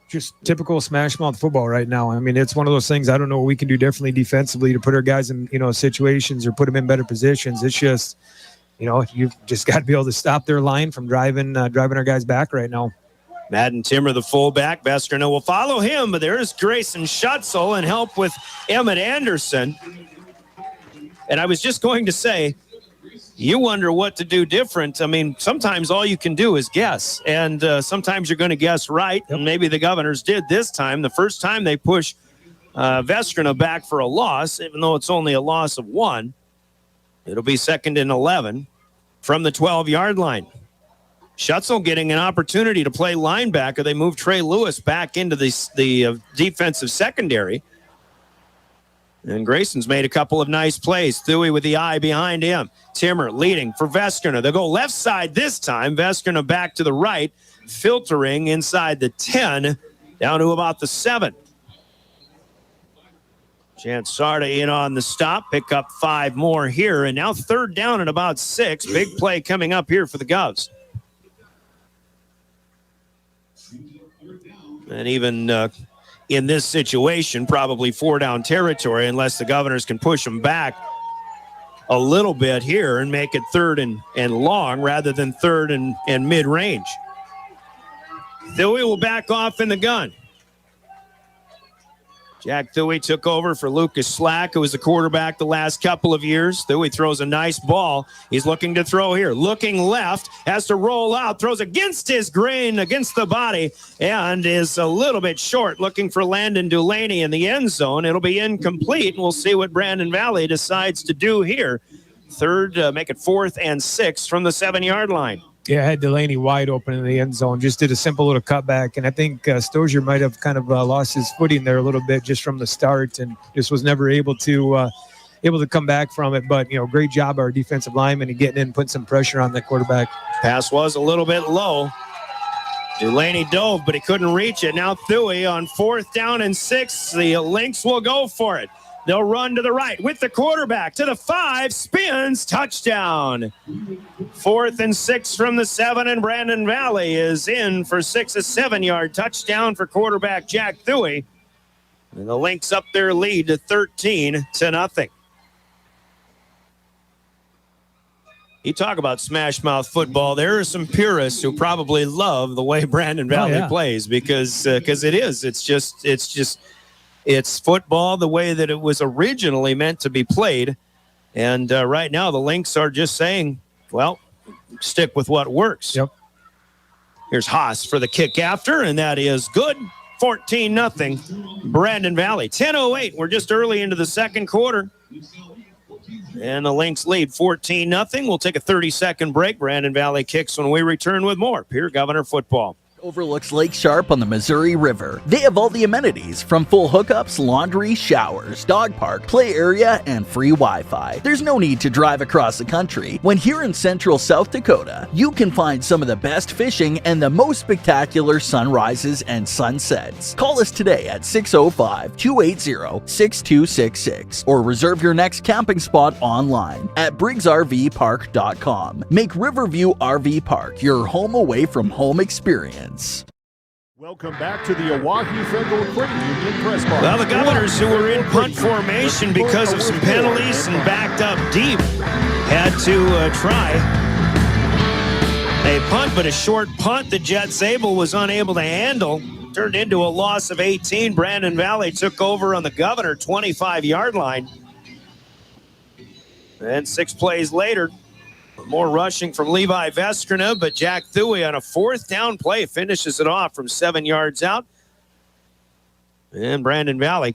Just typical smash mouth football right now. I mean, it's one of those things. I don't know what we can do differently defensively to put our guys in, situations or put them in better positions. It's just, you've just got to be able to stop their line from driving our guys back right now. Madden Timmer, the fullback. Veskerna will follow him, but there's Grayson Schutzel and help with Emmett Anderson. And I was just going to say, you wonder what to do different. I mean, sometimes all you can do is guess, and sometimes you're going to guess right, and maybe the Governors did this time. The first time they push Veskerna back for a loss, even though it's only a loss of 1. It'll be 2nd and 11 from the 12-yard line. Schutzel getting an opportunity to play linebacker. They move Trey Lewis back into the defensive secondary. And Grayson's made a couple of nice plays. Thuey with the eye behind him. Timmer leading for Veskerna. They'll go left side this time. Veskerna back to the right, filtering inside the 10, down to about the 7. Chansarda in on the stop. Pick up 5 more here. And now 3rd down and about 6. Big play coming up here for the Govs. And even in this situation, probably 4-down territory unless the Governors can push them back a little bit here and make it 3rd and long rather than 3rd and mid-range. Thuey will back off in the gun. Jack Thuy took over for Lucas Slack, who was the quarterback the last couple of years. Thuy throws a nice ball. He's looking to throw here. Looking left, has to roll out, throws against his grain, against the body, and is a little bit short. Looking for Landon Dulaney in the end zone. It'll be incomplete, and we'll see what Brandon Valley decides to do here. Third, make it 4th and 6 from the 7-yard line. Yeah, I had Delaney wide open in the end zone. Just did a simple little cutback, and I think Stozier might have kind of lost his footing there a little bit just from the start, and just was never able to come back from it. But great job our defensive lineman and getting in, putting some pressure on the quarterback. Pass was a little bit low. Delaney dove, but he couldn't reach it. Now Thuy on 4th down and 6. The Lynx will go for it. They'll run to the right with the quarterback to the 5, spins, touchdown. 4th and 6 from the 7, and Brandon Valley is in for 6, a 7-yard touchdown for quarterback Jack Thuy. And the Lynx up their lead to 13-0. You talk about smash mouth football. There are some purists who probably love the way Brandon Valley plays because it is. It's football the way that it was originally meant to be played. And right now the Lynx are just saying, well, stick with what works. Yep. Here's Haas for the kick after, and that is good. 14-0. Brandon Valley. 10:08. We're just early into the second quarter. And the Lynx lead 14-0. We'll take a 30-second break. Brandon Valley kicks when we return with more Pierre Governor football. Overlooks Lake Sharp on the Missouri River. They have all the amenities from full hookups, laundry, showers, dog park, play area, and free Wi-Fi. There's no need to drive across the country. When here in central South Dakota, you can find some of the best fishing and the most spectacular sunrises and sunsets. Call us today at 605-280-6266 or reserve your next camping spot online at briggsrvpark.com. Make Riverview RV Park your home away from home experience. Welcome back to the Oahe Federal Credit Union press box. Well, the Governors, who were in punt formation because of some penalties and backed up deep, had to try a punt, but a short punt that Jet Zabel was unable to handle. Turned into a loss of 18. Brandon Valley took over on the Governor 25-yard line. And 6 plays later, more rushing from Levi Veskrina, but Jack Thuy on a 4th down play finishes it off from 7 yards out. And Brandon Valley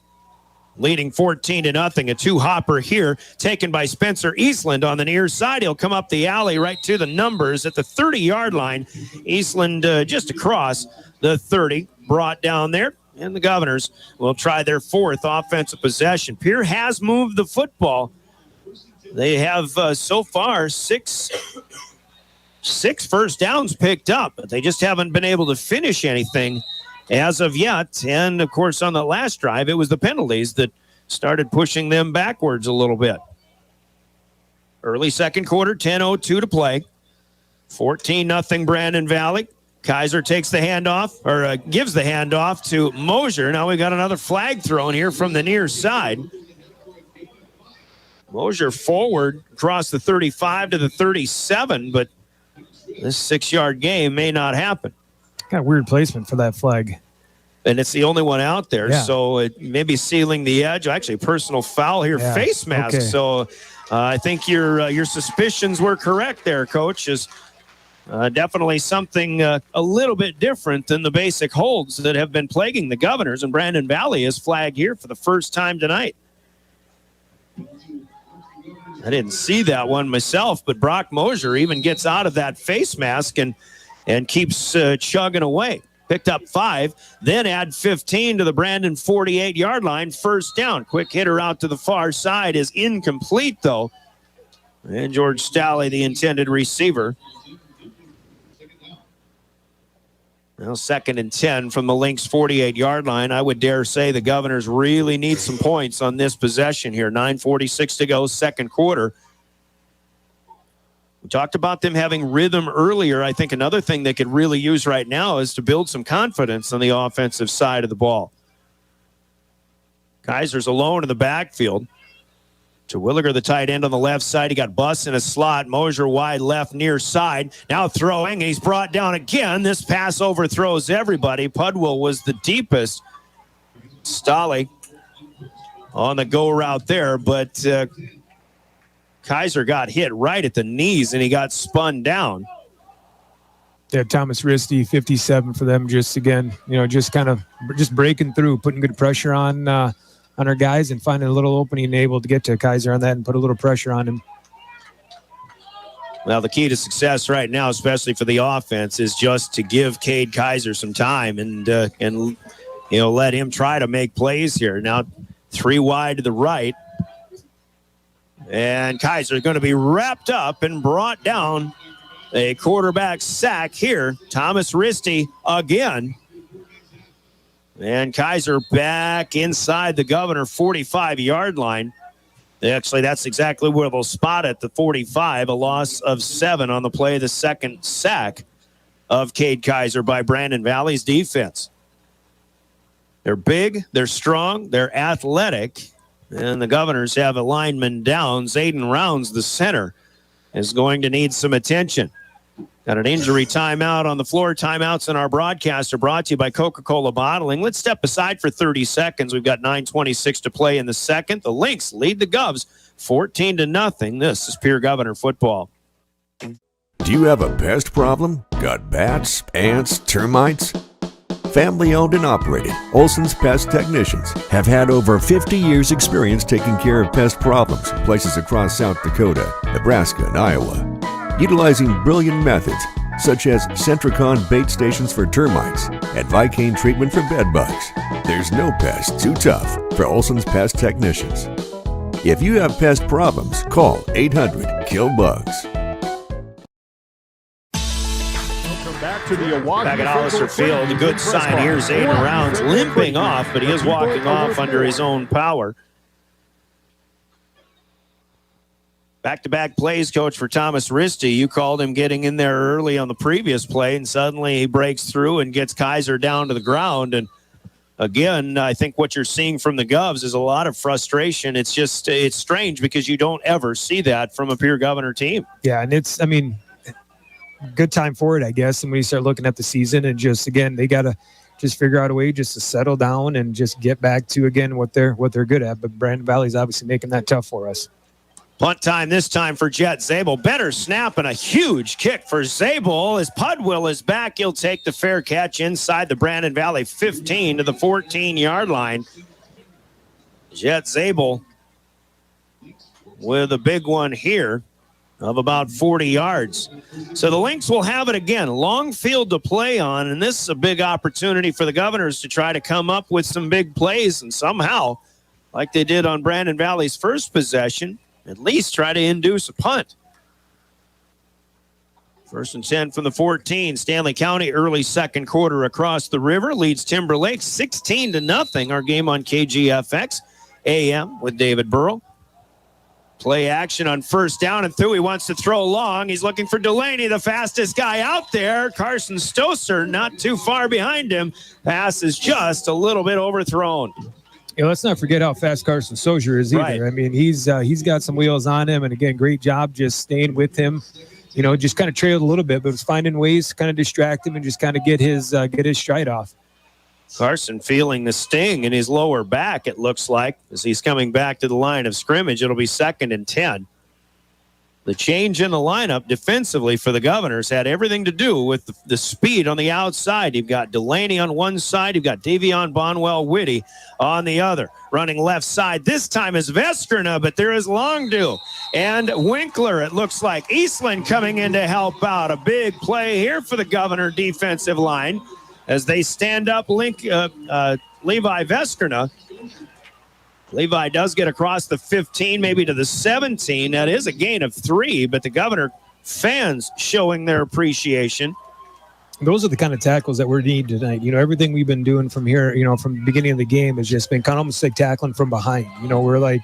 leading 14-0. A 2-hopper here taken by Spencer Eastland on the near side. He'll come up the alley right to the numbers at the 30-yard line. Eastland just across the 30, brought down there. And the Governors will try their 4th offensive possession. Pierre has moved the football. They have so far six first downs picked up, but they just haven't been able to finish anything as of yet. And, of course, on the last drive, it was the penalties that started pushing them backwards a little bit. Early second quarter, 10:02 to play. 14-0 Brandon Valley. Kaiser takes the handoff, or gives the handoff to Mosier. Now we got another flag thrown here from the near side. Mosier forward across the 35 to the 37, but this 6-yard game may not happen. Got a weird placement for that flag. And it's the only one out there, yeah. So it may be sealing the edge. Actually, personal foul here, yeah. Face mask. Okay. So I think your suspicions were correct there, Coach. Is definitely something a little bit different than the basic holds that have been plaguing the Governors. And Brandon Valley is flagged here for the first time tonight. I didn't see that one myself, but Brock Mosier even gets out of that face mask and keeps chugging away. Picked up 5, then add 15 to the Brandon 48-yard line. First down. Quick hitter out to the far side is incomplete, though. And George Stalley, the intended receiver. Now 2nd and 10 from the Lynx 48-yard line. I would dare say the Governors really need some points on this possession here. 9:46 to go, second quarter. We talked about them having rhythm earlier. I think another thing they could really use right now is to build some confidence on the offensive side of the ball. Kaiser's alone in the backfield. Terwilliger, the tight end on the left side. He got bust in a slot. Mosier wide left near side. Now throwing. He's brought down again. This pass overthrows everybody. Pudwill was the deepest. Stolly on the go route there, but Kaiser got hit right at the knees and he got spun down. Yeah, Thomas Risty, 57 for them. Just again, just breaking through, putting good pressure on our guys and finding a little opening and able to get to Kaiser on that and put a little pressure on him. Well, the key to success right now, especially for the offense, is just to give Cade Kaiser some time and let him try to make plays here. Now, 3 wide to the right. And Kaiser is going to be wrapped up and brought down. A quarterback sack here. Thomas Risty again. And Kaiser back inside the Governor 45-yard line. Actually, that's exactly where they'll spot it, the 45. A loss of 7 on the play, the second sack of Cade Kaiser by Brandon Valley's defense. They're big, they're strong, they're athletic, and the Governors have a lineman down. Zayden Rounds, the center, is going to need some attention. Got an injury timeout on the floor. Timeouts in our broadcast are brought to you by Coca-Cola Bottling. Let's step aside for 30 seconds. We've got 9:26 to play in the second. The Lynx lead the Govs 14-0. This is Pierre Governor football. Do you have a pest problem? Got bats, ants, termites? Family owned and operated, Olson's Pest Technicians have had over 50 years experience taking care of pest problems in places across South Dakota, Nebraska, and Iowa. Utilizing brilliant methods such as Centricon bait stations for termites and Vicane treatment for bed bugs. There's no pest too tough for Olson's Pest Technicians. If you have pest problems, call 800-KILL-BUGS. Back at Hollister Field, a good sign here. Zayden Rounds limping off, but he is walking off under his own power. Back-to-back plays, Coach, for Thomas Risty. You called him getting in there early on the previous play, and suddenly he breaks through and gets Kaiser down to the ground. And again, I think what you're seeing from the Govs is a lot of frustration. It's strange because you don't ever see that from a Pierre Governor team. Yeah, and good time for it, I guess. And when you start looking at the season and just, again, they got to just figure out a way just to settle down and just get back to, again, what they're good at. But Brandon Valley's obviously making that tough for us. Punt time this time for Jet Zabel. Better snap and a huge kick for Zabel. As Pudwill is back, he'll take the fair catch inside the Brandon Valley 15 to the 14-yard line. Jet Zabel with a big one here of about 40 yards. So the Lynx will have it again. Long field to play on, and this is a big opportunity for the Governors to try to come up with some big plays and somehow, like they did on Brandon Valley's first possession, at least try to induce a punt. 1st and 10 from the 14. Stanley County early second quarter across the river leads Timberlake 16-0. Our game on KGFX AM with David Burrow. Play action on first down and through. He wants to throw long. He's looking for Delaney, the fastest guy out there. Carson Stoser not too far behind him. Pass is just a little bit overthrown. Let's not forget how fast Carson Sozier is either. Right. I mean, he's got some wheels on him, and again, great job just staying with him. Just kind of trailed a little bit, but was finding ways to kind of distract him and just kind of get his stride off. Carson feeling the sting in his lower back, it looks like, as he's coming back to the line of scrimmage. It'll be 2nd and 10. The change in the lineup defensively for the Governors had everything to do with the speed on the outside. You've got Delaney on one side. You've got Davion Bonwell-Whitty on the other. Running left side this time is Veskerna, but there is Longdew and Winkler. It looks like Eastland coming in to help out. A big play here for the Governor defensive line as they stand up Levi Veskerna. Levi does get across the 15, maybe to the 17. That is a gain of 3, but the Governor fans showing their appreciation. Those are the kind of tackles that we're needing tonight. Everything we've been doing from here, from the beginning of the game has just been kind of almost like tackling from behind. We're like,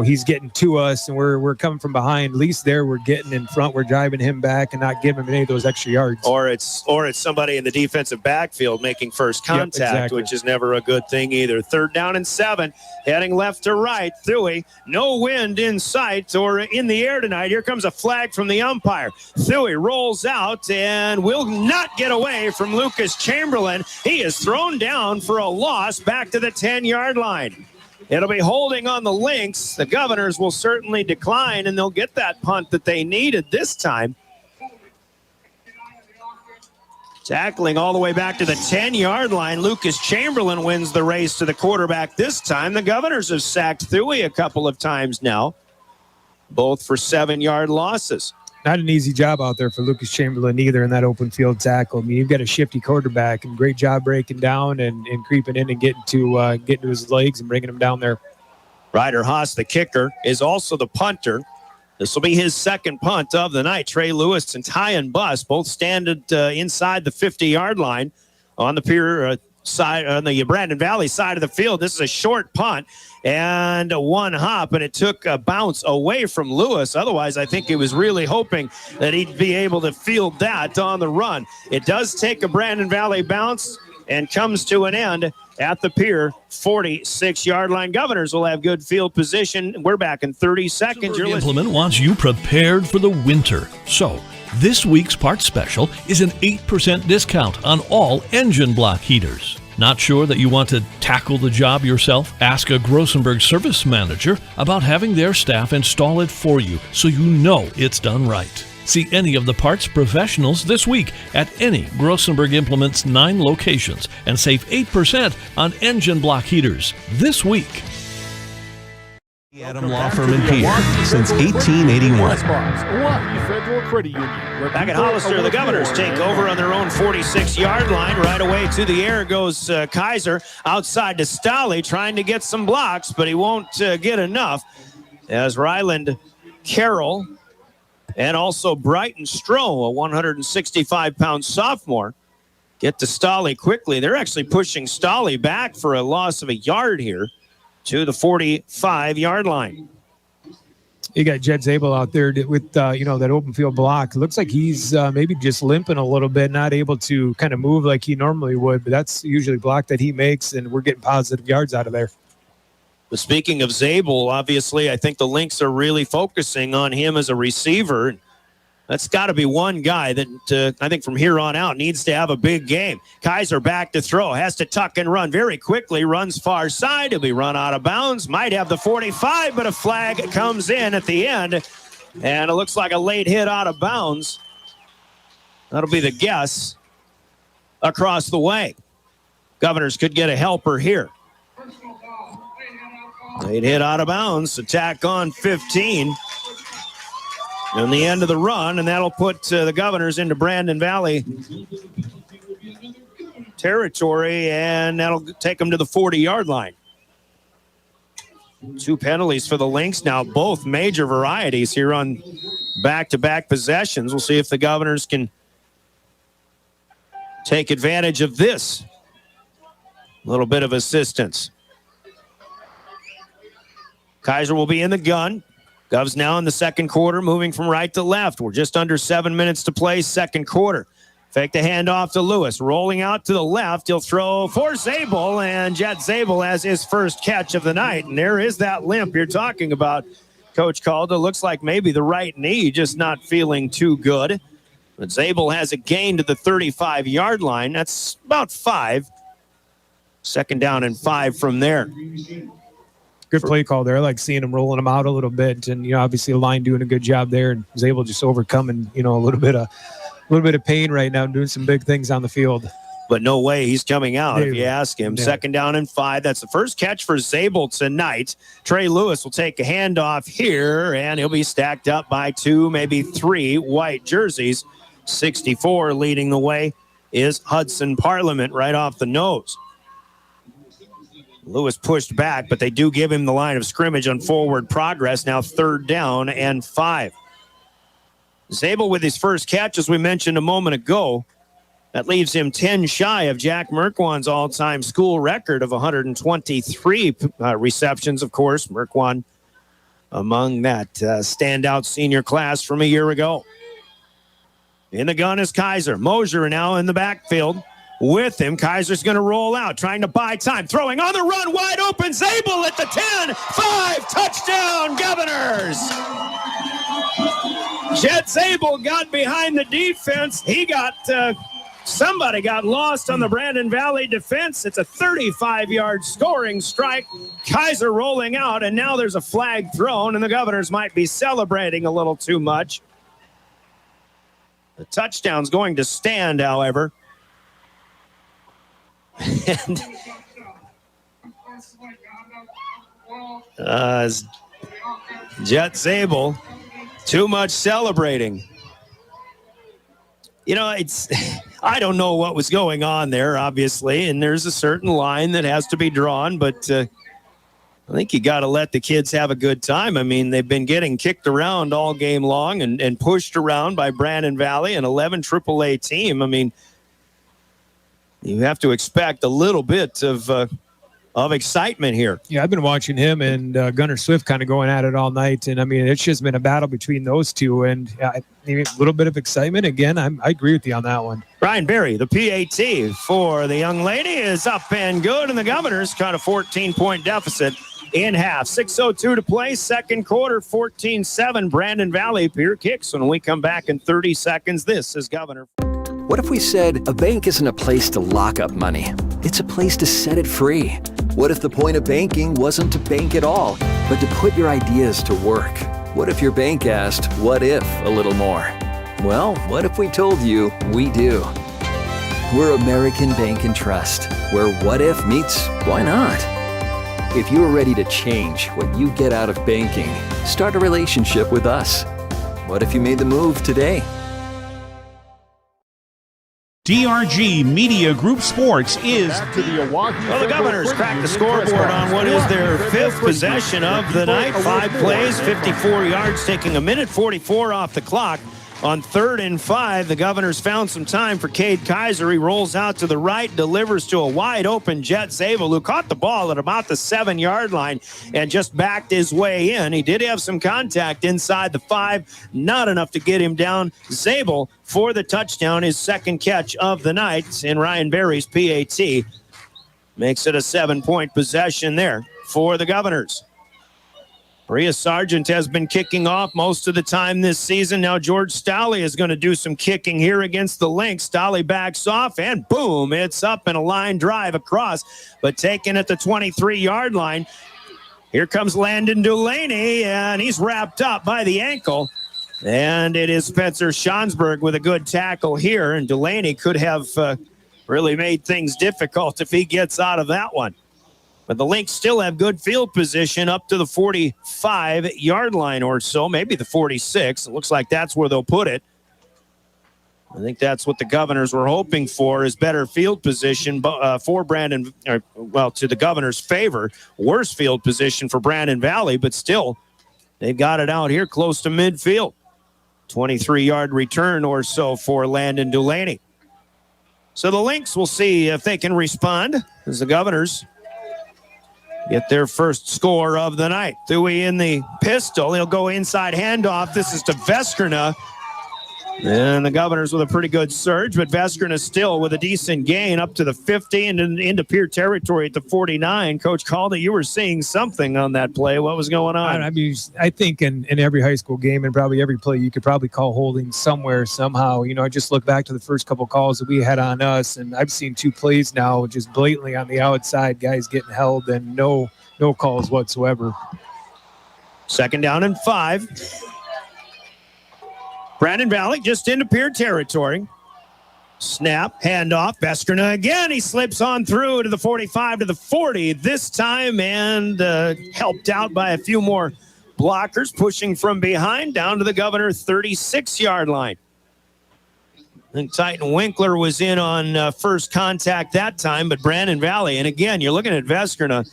he's getting to us and we're coming from behind. At least there we're getting in front. We're driving him back and not giving him any of those extra yards. Or it's somebody in the defensive backfield making first contact, exactly. Which is never a good thing either. 3rd down and 7, heading left to right. Thuy, no wind in sight or in the air tonight. Here comes a flag from the umpire. Thuy rolls out and will not get away from Lucas Chamberlain. He is thrown down for a loss back to the 10-yard line. It'll be holding on the Lynx. The Governors will certainly decline, and they'll get that punt that they needed this time. Tackling all the way back to the 10-yard line. Lucas Chamberlain wins the race to the quarterback this time. The Governors have sacked Thuy a couple of times now, both for 7-yard losses. Not an easy job out there for Lucas Chamberlain either in that open field tackle. I mean, you've got a shifty quarterback, and great job breaking down and creeping in and getting to his legs and bringing him down there. Ryder Haas, the kicker, is also the punter. This will be his second punt of the night. Trey Lewis and Tyan Buss both stand inside the 50-yard line on the Pierre side, on the Brandon Valley side of the field. This is a short punt and one hop, and it took a bounce away from Lewis. Otherwise, I think he was really hoping that he'd be able to field that on the run. It does take a Brandon Valley bounce and comes to an end at the Pierre 46-yard line. Governors will have good field position. We're back in 30 seconds. Implement wants you prepared for the winter. So this week's part special is an 8% discount on all engine block heaters. Not sure that you want to tackle the job yourself? Ask a Grossenberg service manager about having their staff install it for you so you know it's done right. See any of the parts professionals this week at any Grossenberg Implements 9 locations and save 8% on engine block heaters this week. Adam Law Firm in Pierre since 1881. Federal Credit Union. Back at Hollister, the Governors take over on their own 46-yard line. Right away to the air goes Kaiser. Outside to Stolle, trying to get some blocks, but he won't get enough. As Ryland Carroll and also Brighton Stroh, a 165-pound sophomore, get to Stolle quickly. They're actually pushing Stolle back for a loss of a yard here to the 45-yard line. You got Jed Zabel out there with, that open field block. It looks like he's maybe just limping a little bit, not able to kind of move like he normally would, but that's usually a block that he makes, and we're getting positive yards out of there. But speaking of Zabel, obviously, I think the Lynx are really focusing on him as a receiver. That's got to be one guy that I think from here on out needs to have a big game. Kaiser back to throw, has to tuck and run very quickly, runs far side. He'll be run out of bounds, might have the 45, but a flag comes in at the end, and it looks like a late hit out of bounds. That'll be the guess across the way. Governors could get a helper here. Late hit out of bounds, attack on 15. And the end of the run, and that'll put the Governors into Brandon Valley territory, and that'll take them to the 40-yard line. 2 penalties for the Lynx now, both major varieties here on back-to-back possessions. We'll see if the Governors can take advantage of this little bit of assistance. Kaiser will be in the gun. Govs now in the second quarter, moving from right to left. We're just under 7 minutes to play, second quarter. Fake the handoff to Lewis. Rolling out to the left. He'll throw for Zabel, and Jet Zabel has his first catch of the night. And there is that limp you're talking about, Coach Calder. Looks like maybe the right knee just not feeling too good. But Zabel has a gain to the 35-yard line. That's about 5. Second down and 5 from there. Good play call there. I like seeing him rolling him out a little bit, and obviously the line doing a good job there, and was able to just overcoming a little bit of pain right now, and doing some big things on the field. But no way he's coming out if you ask him. Yeah. Second down and 5. That's the first catch for Zabel tonight. Trey Lewis will take a handoff here, and he'll be stacked up by 2, maybe 3 white jerseys. 64 leading the way is Hudson Parliament right off the nose. Lewis pushed back, but they do give him the line of scrimmage on forward progress. Now 3rd down and 5. Zabel with his first catch, as we mentioned a moment ago. That leaves him 10 shy of Jack Merkwan's all-time school record of 123 receptions, of course. Merkwan among that standout senior class from a year ago. In the gun is Kaiser. Mosier now in the backfield. With him, Kaiser's going to roll out, trying to buy time. Throwing on the run, wide open. Zabel at the 10. 5, touchdown, Governors. Jet Zabel got behind the defense. He got Somebody got lost on the Brandon Valley defense. It's a 35-yard scoring strike. Kaiser rolling out, and now there's a flag thrown, and the Governors might be celebrating a little too much. The touchdown's going to stand, however. And Jet Zabel, too much celebrating. You know, I don't know what was going on there, obviously, and there's a certain line that has to be drawn, but I think you got to let the kids have a good time. I mean, they've been getting kicked around all game long and pushed around by Brandon Valley, an 11 AAA team. I mean, you have to expect a little bit of excitement here. Yeah, I've been watching him and Gunnar Swift kind of going at it all night. And, I mean, it's just been a battle between those two. And a little bit of excitement. Again, I agree with you on that one. Ryan Berry, the PAT for the young lady, is up and good. And the Governors cut a 14-point deficit in half. 6:02 to play, second quarter, 14-7. Brandon Valley, Pierre kicks. When we come back in 30 seconds, this is Governor. What if we said a bank isn't a place to lock up money? It's a place to set it free. What if the point of banking wasn't to bank at all, but to put your ideas to work? What if your bank asked, what if a little more? Well, what if we told you we do? We're American Bank and Trust, where what if meets why not? If you're ready to change what you get out of banking, start a relationship with us. What if you made the move today? DRG Media Group Sports is to the Oahu. Well, the Governors cracked the scoreboard on what is their fifth possession of the night. 5 plays, 54 yards, taking 1:44 off the clock. On 3rd and 5, the Governors found some time for Cade Kaiser. He rolls out to the right, delivers to a wide-open Jet Zabel, who caught the ball at about the 7-yard line and just backed his way in. He did have some contact inside the 5, not enough to get him down. Zabel for the touchdown, his second catch of the night, and Ryan Berry's PAT makes it a 7-point possession there for the Governors. Maria Sargent has been kicking off most of the time this season. Now George Stowley is going to do some kicking here against the Lynx. Stowley backs off, and boom, it's up in a line drive across, but taken at the 23-yard line. Here comes Landon Delaney, and he's wrapped up by the ankle. And it is Spencer Schonsberg with a good tackle here, and Delaney could have really made things difficult if he gets out of that one. But the Lynx still have good field position up to the 45-yard line or so, maybe the 46. It looks like that's where they'll put it. I think that's what the Governors were hoping for, is better field position for Brandon, to the Governors' favor. Worse field position for Brandon Valley, but still, they've got it out here close to midfield. 23-yard return or so for Landon Delaney. So the Lynx will see if they can respond as the Governors get their first score of the night. Dewey in the pistol. He'll go inside handoff. This is to Veskerna. And the Governors with a pretty good surge, but Veskerna still with a decent gain up to the 50 and into Pierre territory at the 49. Coach Calda, you were seeing something on that play. What was going on? I mean, I think in every high school game and probably every play, you could probably call holding somewhere, somehow. You know, I just look back to the first couple calls that we had on us, and I've seen 2 plays now just blatantly on the outside, guys getting held and no calls whatsoever. 2nd down and 5. Brandon Valley just into Pierre territory. Snap, handoff, Veskerna again. He slips on through to the 45 to the 40 this time, and helped out by a few more blockers pushing from behind down to the Governor 36-yard line. I think Titan Winkler was in on first contact that time, but Brandon Valley, and again, you're looking at Veskerna,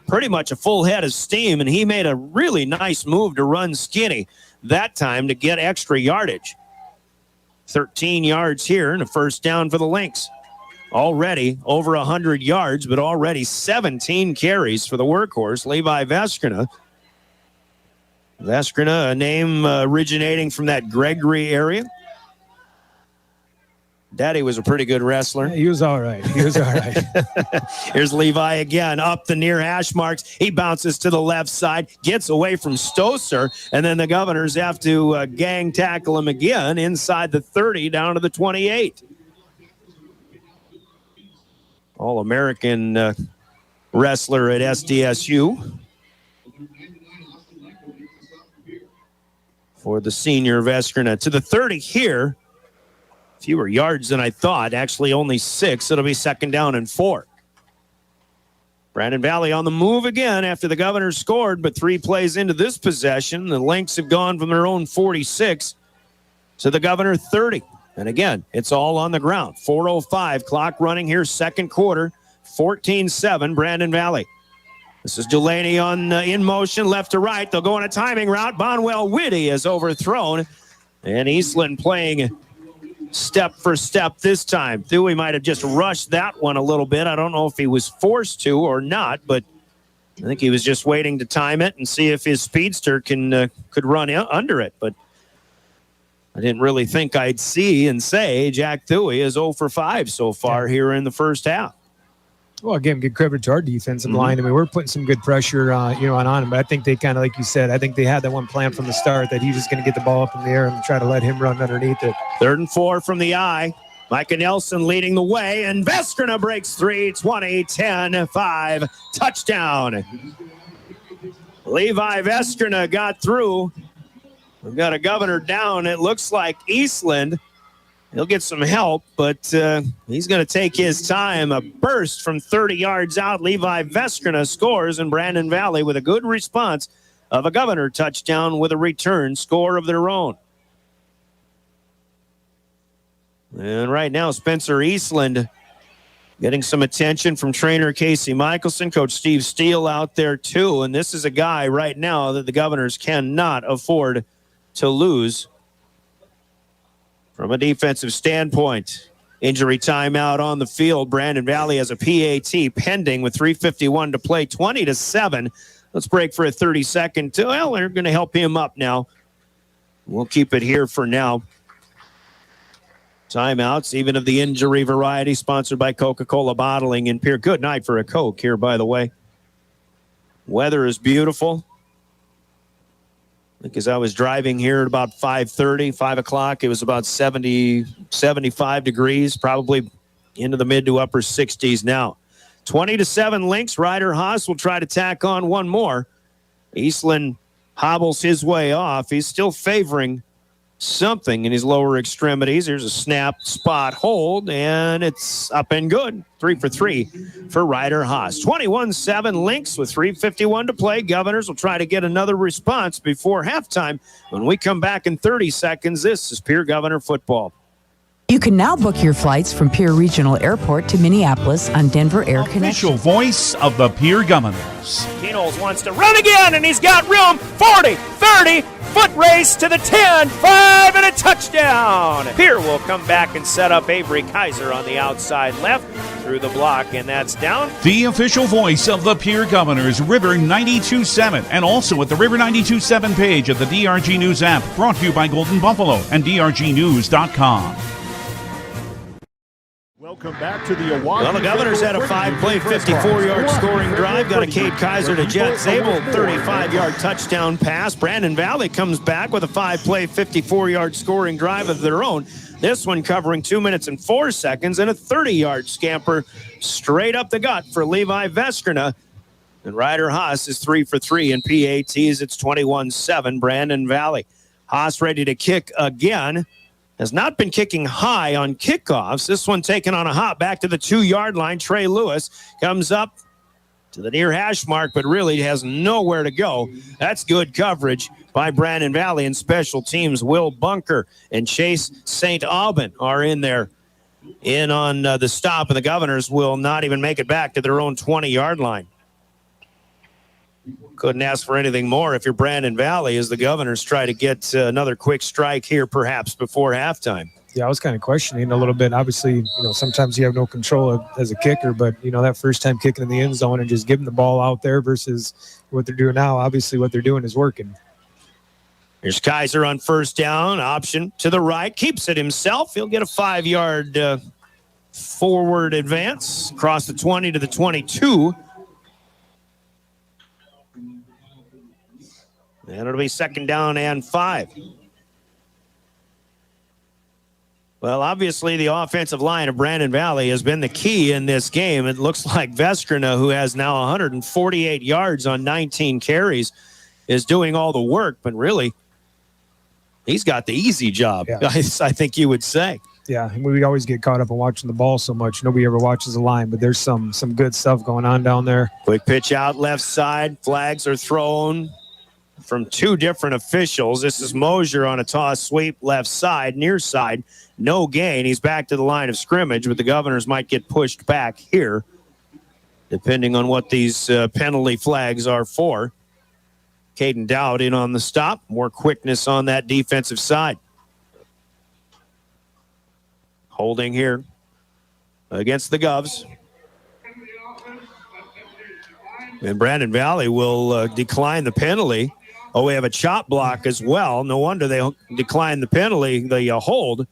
pretty much a full head of steam, and he made a really nice move to run skinny that time to get extra yardage. 13 yards here and a first down for the Lynx. Already over 100 yards, but already 17 carries for the workhorse, Levi Veskerna. Veskerna, a name originating from that Gregory area. Daddy was a pretty good wrestler. Yeah, he was all right. Here's Levi again, up the near hash marks. He bounces to the left side, gets away from Stoser, and then the Governors have to gang tackle him again inside the 30 down to the 28. All-American wrestler at SDSU. For the senior of Eskrina. To the 30 here. Fewer yards than I thought. Actually, only 6. It'll be 2nd down and 4. Brandon Valley on the move again after the Governors scored, but 3 plays into this possession, the Lynx have gone from their own 46 to the Governor 30. And again, it's all on the ground. 4:05 clock running here, 2nd quarter. 14-7, Brandon Valley. This is Delaney in motion, left to right. They'll go on a timing route. Bonwell Whitty is overthrown. And Eastland playing step for step this time. Thuy might have just rushed that one a little bit. I don't know if he was forced to or not, but I think he was just waiting to time it and see if his speedster could run under it. But I didn't really think I'd see and say Jack Thuy is 0 for 5 so far here in the first half. Well, again, good credit to our defensive line. I mean, we're putting some good pressure, on him. But I think they kind of, like you said, I think they had that one plan from the start that he was going to get the ball up in the air and try to let him run underneath it. 3rd and 4 from the eye. Micah Nelson leading the way, and Veskrina breaks 3, 20, 10, 5, touchdown. Levi Veskrina got through. We've got a Governor down. It looks like Eastland. He'll get some help, but he's going to take his time. A burst from 30 yards out. Levi Veskrina scores, and Brandon Valley with a good response of a Governor touchdown with a return score of their own. And right now, Spencer Eastland getting some attention from trainer Casey Michelson, Coach Steve Steele out there too. And this is a guy right now that the Governors cannot afford to lose. From a defensive standpoint, injury timeout on the field. Brandon Valley has a PAT pending with 3:51 to play, 20-7. Let's break for a 30-second. Well, they're going to help him up now. We'll keep it here for now. Timeouts, even of the injury variety, sponsored by Coca-Cola Bottling in Pierre. Good night for a Coke here, by the way. Weather is beautiful. I think as I was driving here at about 5:30, 5 o'clock, it was about 75 degrees, probably into the mid to upper 60s now. 20-7 Lynx. Ryder Haas will try to tack on one more. Eastland hobbles his way off. He's still favoring something in his lower extremities. There's a snap, spot, hold, and it's up and good. 3 for 3 for Ryder Haas. 21-7 Lynx with 3:51 to play. Governors will try to get another response before halftime. When we come back in 30 seconds, this is Pierre Governor football. You can now book your flights from Pierre Regional Airport to Minneapolis on Denver Air Connection. Official voice of the Pierre Governors. Keenholz wants to run again, and he's got room. 40, 30, foot race to the 10, 5, and a touchdown. Pierre will come back and set up Avery Kaiser on the outside left through the block, and that's down. The official voice of the Pierre Governors, River 92.7, and also at the River 92.7 page of the DRG News app, brought to you by Golden Buffalo and DRGnews.com. Welcome back to the Award. Well, the Governors had a 5-play, 54-yard scoring drive. Got a Cade Kaiser to Jet Zabel, 35-yard touchdown pass. Brandon Valley comes back with a 5-play, 54-yard scoring drive of their own. This one covering 2 minutes and 4 seconds and a 30-yard scamper straight up the gut for Levi Veskrina. And Ryder Haas is 3 for 3 in PATs. It's 21-7 Brandon Valley. Haas ready to kick again. Has not been kicking high on kickoffs. This one taken on a hop back to the 2-yard line. Trey Lewis comes up to the near hash mark, but really has nowhere to go. That's good coverage by Brandon Valley, and special teams. Will Bunker and Chase St. Aubin are in there in on the stop, and the Governors will not even make it back to their own 20-yard line. Couldn't ask for anything more if you're Brandon Valley, as the Governors try to get another quick strike here perhaps before halftime. Yeah, I was kind of questioning a little bit. Obviously, sometimes you have no control as a kicker, but, that first time kicking in the end zone and just giving the ball out there versus what they're doing now, obviously what they're doing is working. Here's Kaiser on first down, option to the right, keeps it himself. He'll get a 5-yard forward advance, across the 20 to the 22. And it'll be 2nd down and 5. Well, obviously, the offensive line of Brandon Valley has been the key in this game. It looks like Veskrina, who has now 148 yards on 19 carries, is doing all the work. But really, he's got the easy job, Yeah. I think you would say. Yeah, we always get caught up in watching the ball so much. Nobody ever watches the line, but there's some good stuff going on down there. Quick pitch out left side. Flags are thrown from two different officials. This is Mosier on a toss sweep left side, near side. No gain. He's back to the line of scrimmage, but the Governors might get pushed back here, depending on what these penalty flags are for. Caden Dowd in on the stop. More quickness on that defensive side. Holding here against the Govs. And Brandon Valley will decline the penalty. Oh, we have a chop block as well. No wonder they decline the penalty, the hold.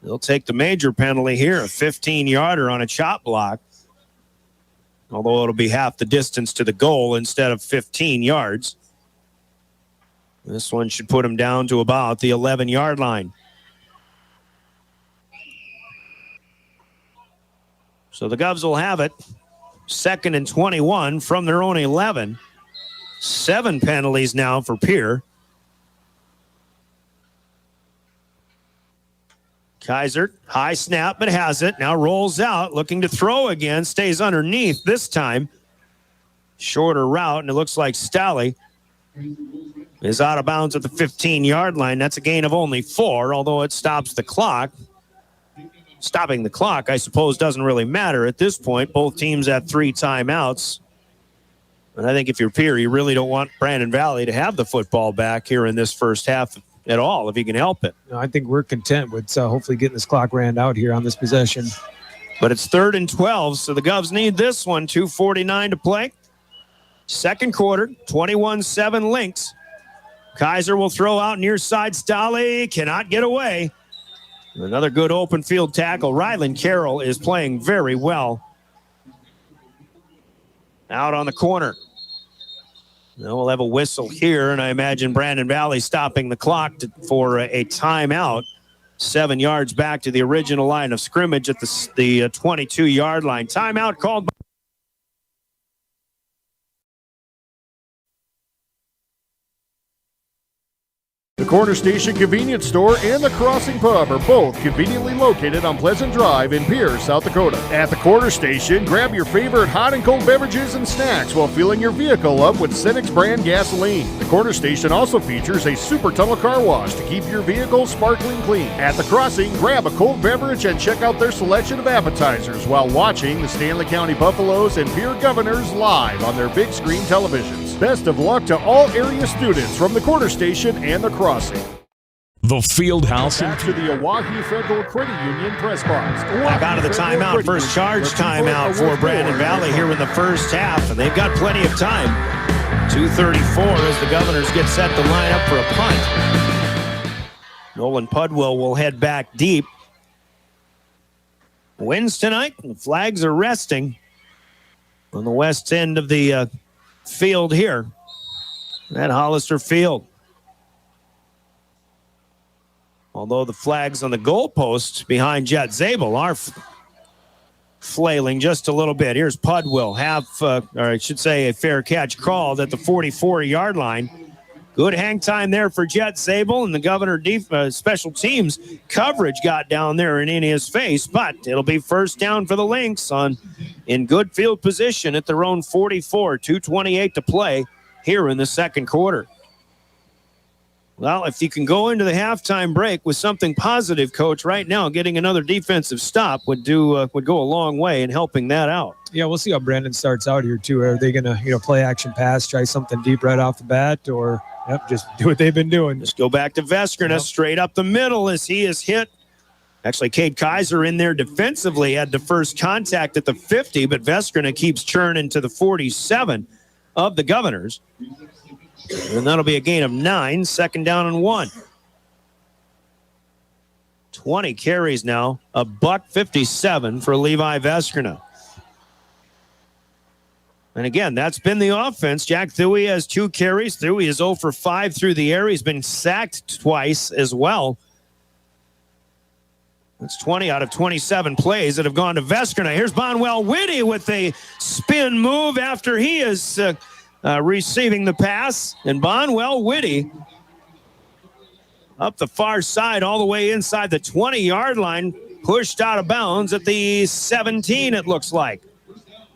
They'll take the major penalty here, a 15-yarder on a chop block. Although it'll be half the distance to the goal instead of 15 yards. This one should put him down to about the 11-yard line. So the Govs will have it. 2nd and 21 from their own 11. 7 penalties now for Pierre. Kaiser, high snap, but has it. Now rolls out, looking to throw again. Stays underneath this time. Shorter route, and it looks like Stalley is out of bounds at the 15-yard line. That's a gain of only 4, although it stops the clock. Stopping the clock, I suppose, doesn't really matter at this point. Both teams have 3 timeouts. And I think if you're Pierre, you really don't want Brandon Valley to have the football back here in this first half at all, if you can help it. I think we're content with hopefully getting this clock ran out here on this possession. But it's 3rd and 12, so the Govs need this one. 2:49 to play. Second quarter, 21-7 Lynx. Kaiser will throw out near side. Stalley cannot get away. Another good open field tackle. Ryland Carroll is playing very well. Out on the corner. Now we'll have a whistle here, and I imagine Brandon Valley stopping the clock for a timeout. 7 yards back to the original line of scrimmage at the 22-yard line. Timeout called by The Corner Station Convenience Store and the Crossing Pub are both conveniently located on Pleasant Drive in Pierre, South Dakota. At the Corner Station, grab your favorite hot and cold beverages and snacks while filling your vehicle up with Cenex brand gasoline. The Corner Station also features a super tunnel car wash to keep your vehicle sparkling clean. At the Crossing, grab a cold beverage and check out their selection of appetizers while watching the Stanley County Buffaloes and Pierre Governors live on their big screen televisions. Best of luck to all area students from the Corner Station and the Crossing. The Field House. Back to the Oahu Federal Credit Union press box. back out of the timeout. First charge timeout for Brandon Valley here in the first half, and they've got plenty of time. 2:34 as the Governors get set to line up for a punt. Nolan Pudwell will head back deep. Winds tonight. The flags are resting on the west end of the field here at Hollister Field. Although the flags on the goalpost behind Jet Zabel are flailing just a little bit. Here's Pudwell, or I should say a fair catch called at the 44-yard line. Good hang time there for Jet Zabel, and the Governor special teams coverage got down there and in his face, but it'll be first down for the Lynx in good field position at their own 44, 2:28 to play here in the second quarter. Well, if you can go into the halftime break with something positive, Coach, right now getting another defensive stop would go a long way in helping that out. Yeah, we'll see how Brandon starts out here too. Are they going to play action pass, try something deep right off the bat, or just do what they've been doing? Just go back to Veskrina straight up the middle as he is hit. Actually, Cade Kaiser in there defensively had the first contact at the 50, but Veskrina keeps churning to the 47 of the Governors. And that'll be a gain of 9, second down and 1. 20 carries now, $157 for Levi Veskrina. And again, that's been the offense. Jack Thuy has 2 carries. Thuy is 0 for 5 through the air. He's been sacked twice as well. That's 20 out of 27 plays that have gone to Veskerna. Here's Bonwell Whitty with a spin move after he is receiving the pass. And Bonwell Whitty up the far side all the way inside the 20-yard line, pushed out of bounds at the 17, it looks like.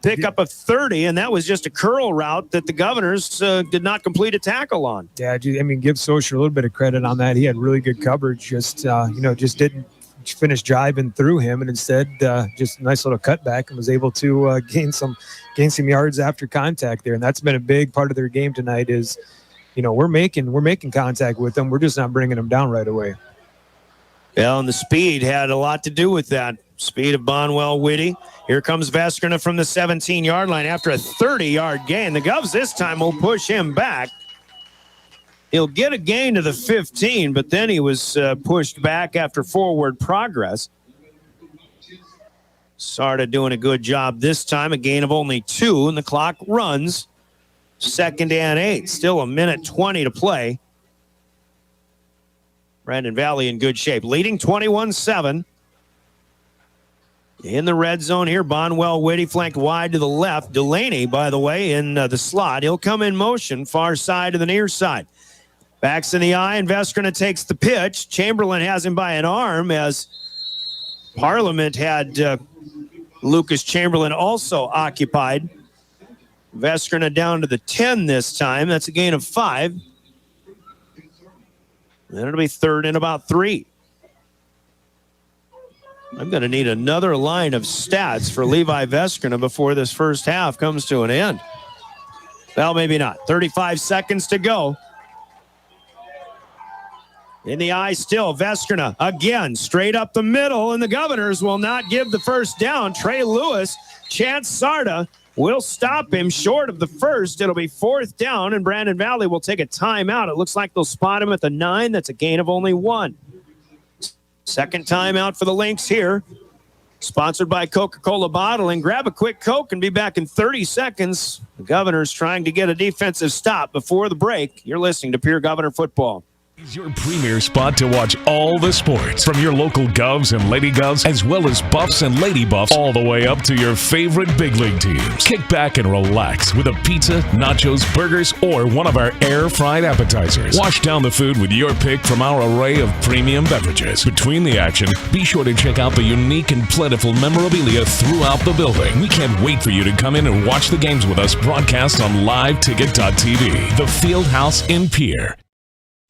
Pick up a 30, and that was just a curl route that the Governors did not complete a tackle on. Yeah, I mean, give Socher a little bit of credit on that. He had really good coverage, just didn't finish driving through him, and instead just a nice little cutback and was able to gain some yards after contact there. And that's been a big part of their game tonight is, we're making contact with them. We're just not bringing them down right away. Yeah, and the speed had a lot to do with that. Speed of Bonwell Whitty. Here comes Veskerna from the 17-yard line after a 30-yard gain. The Govs this time will push him back. He'll get a gain to the 15, but then he was pushed back after forward progress. Sarda doing a good job this time. A gain of only 2, and the clock runs. 2nd and 8. Still a minute 20 to play. Brandon Valley in good shape. Leading 21-7. In the red zone here, Bonwell Whitty flanked wide to the left. Delaney, by the way, in the slot. He'll come in motion, far side to the near side. Backs in the eye, and Veskerna takes the pitch. Chamberlain has him by an arm as Parliament had Lucas Chamberlain also occupied. Veskerna down to the 10 this time. That's a gain of 5. Then it'll be 3rd and about 3. I'm going to need another line of stats for Levi Veskerna before this first half comes to an end. Well, maybe not. 35 seconds to go. In the eye still, Veskerna again, straight up the middle, and the Governors will not give the first down. Trey Lewis, Chance Sarda will stop him short of the first. It'll be 4th down, and Brandon Valley will take a timeout. It looks like they'll spot him at the 9. That's a gain of only 1. Second timeout for the Lynx here. Sponsored by Coca-Cola Bottling. Grab a quick Coke and be back in 30 seconds. The Governors trying to get a defensive stop before the break. You're listening to Pierre Governor Football. Is your premier spot to watch all the sports from your local Govs and Lady Govs, as well as Buffs and Lady Buffs, all the way up to your favorite big league teams. Kick back and relax with a pizza, nachos, burgers, or one of our air-fried appetizers. Wash down the food with your pick from our array of premium beverages. Between the action, be sure to check out the unique and plentiful memorabilia throughout the building. We can't wait for you to come in and watch the games with us broadcast on liveticket.tv. The Fieldhouse in Pierre.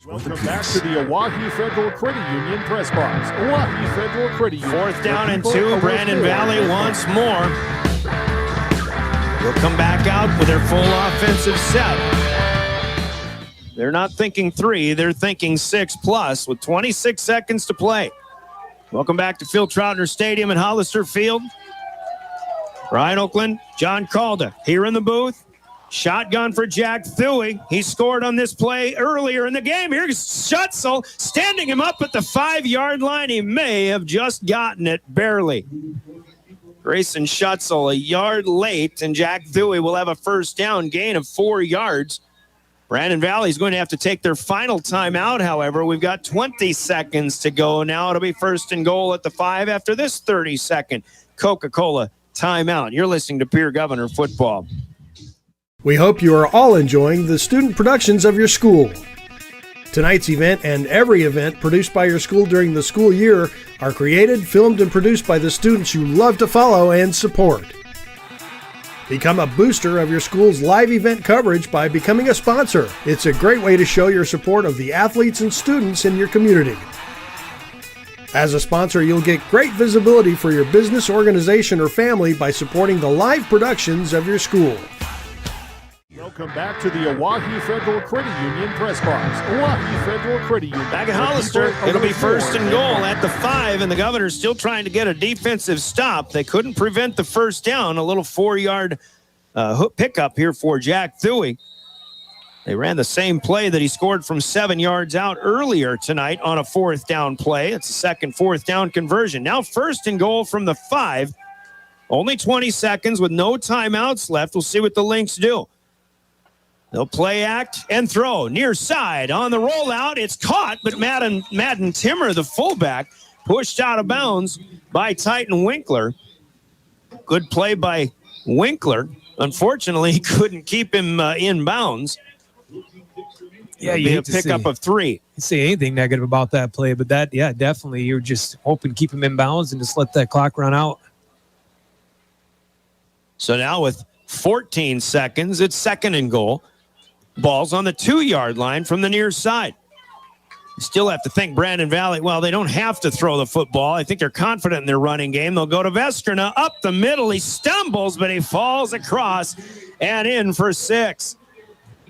Welcome back to the Oahe Federal Credit Union press box. Oahe Federal Credit Union. 4th down and 2. Brandon Valley once more. We'll come back out with their full offensive set. They're not thinking 3. They're thinking 6+ with 26 seconds to play. Welcome back to Phil Troutner Stadium at Hollister Field. Ryan Oakland, John Calda here in the booth. Shotgun for Jack Thuey. He scored on this play earlier in the game. Here's Schutzel standing him up at the 5-yard line. He may have just gotten it, barely. Grayson Schutzel a yard late, and Jack Thuey will have a first down gain of 4 yards. Brandon Valley is going to have to take their final timeout, however. We've got 20 seconds to go now. It'll be 1st and goal at the 5 after this 30-second Coca-Cola timeout. You're listening to Pierre Governor Football. We hope you are all enjoying the student productions of your school. Tonight's event and every event produced by your school during the school year are created, filmed, and produced by the students you love to follow and support. Become a booster of your school's live event coverage by becoming a sponsor. It's a great way to show your support of the athletes and students in your community. As a sponsor, you'll get great visibility for your business, organization, or family by supporting the live productions of your school. Welcome back to the Oahe Federal Credit Union press box. Oahe Federal Credit Union. Back at Hollister, it'll be 1st and goal at the 5, and the Governors still trying to get a defensive stop. They couldn't prevent the first down. A little 4-yard pickup here for Jack Thuey. They ran the same play that he scored from 7 yards out earlier tonight on a 4th down play. It's a second 4th down conversion. Now 1st and goal from the 5. Only 20 seconds with no timeouts left. We'll see what the Lynx do. They'll play act and throw near side on the rollout. It's caught, but Madden Timmer, the fullback, pushed out of bounds by Titan Winkler. Good play by Winkler. Unfortunately, he couldn't keep him in bounds. Yeah, you hate to pickup of 3. Say anything negative about that play, but that, yeah, definitely. You're just hoping to keep him in bounds and just let that clock run out. So now with 14 seconds, it's 2nd and goal. Ball's on the 2-yard line from the near side. You still have to think Brandon Valley, well, they don't have to throw the football. I think they're confident in their running game. They'll go to Vestrina up the middle. He stumbles, but he falls across and in for 6.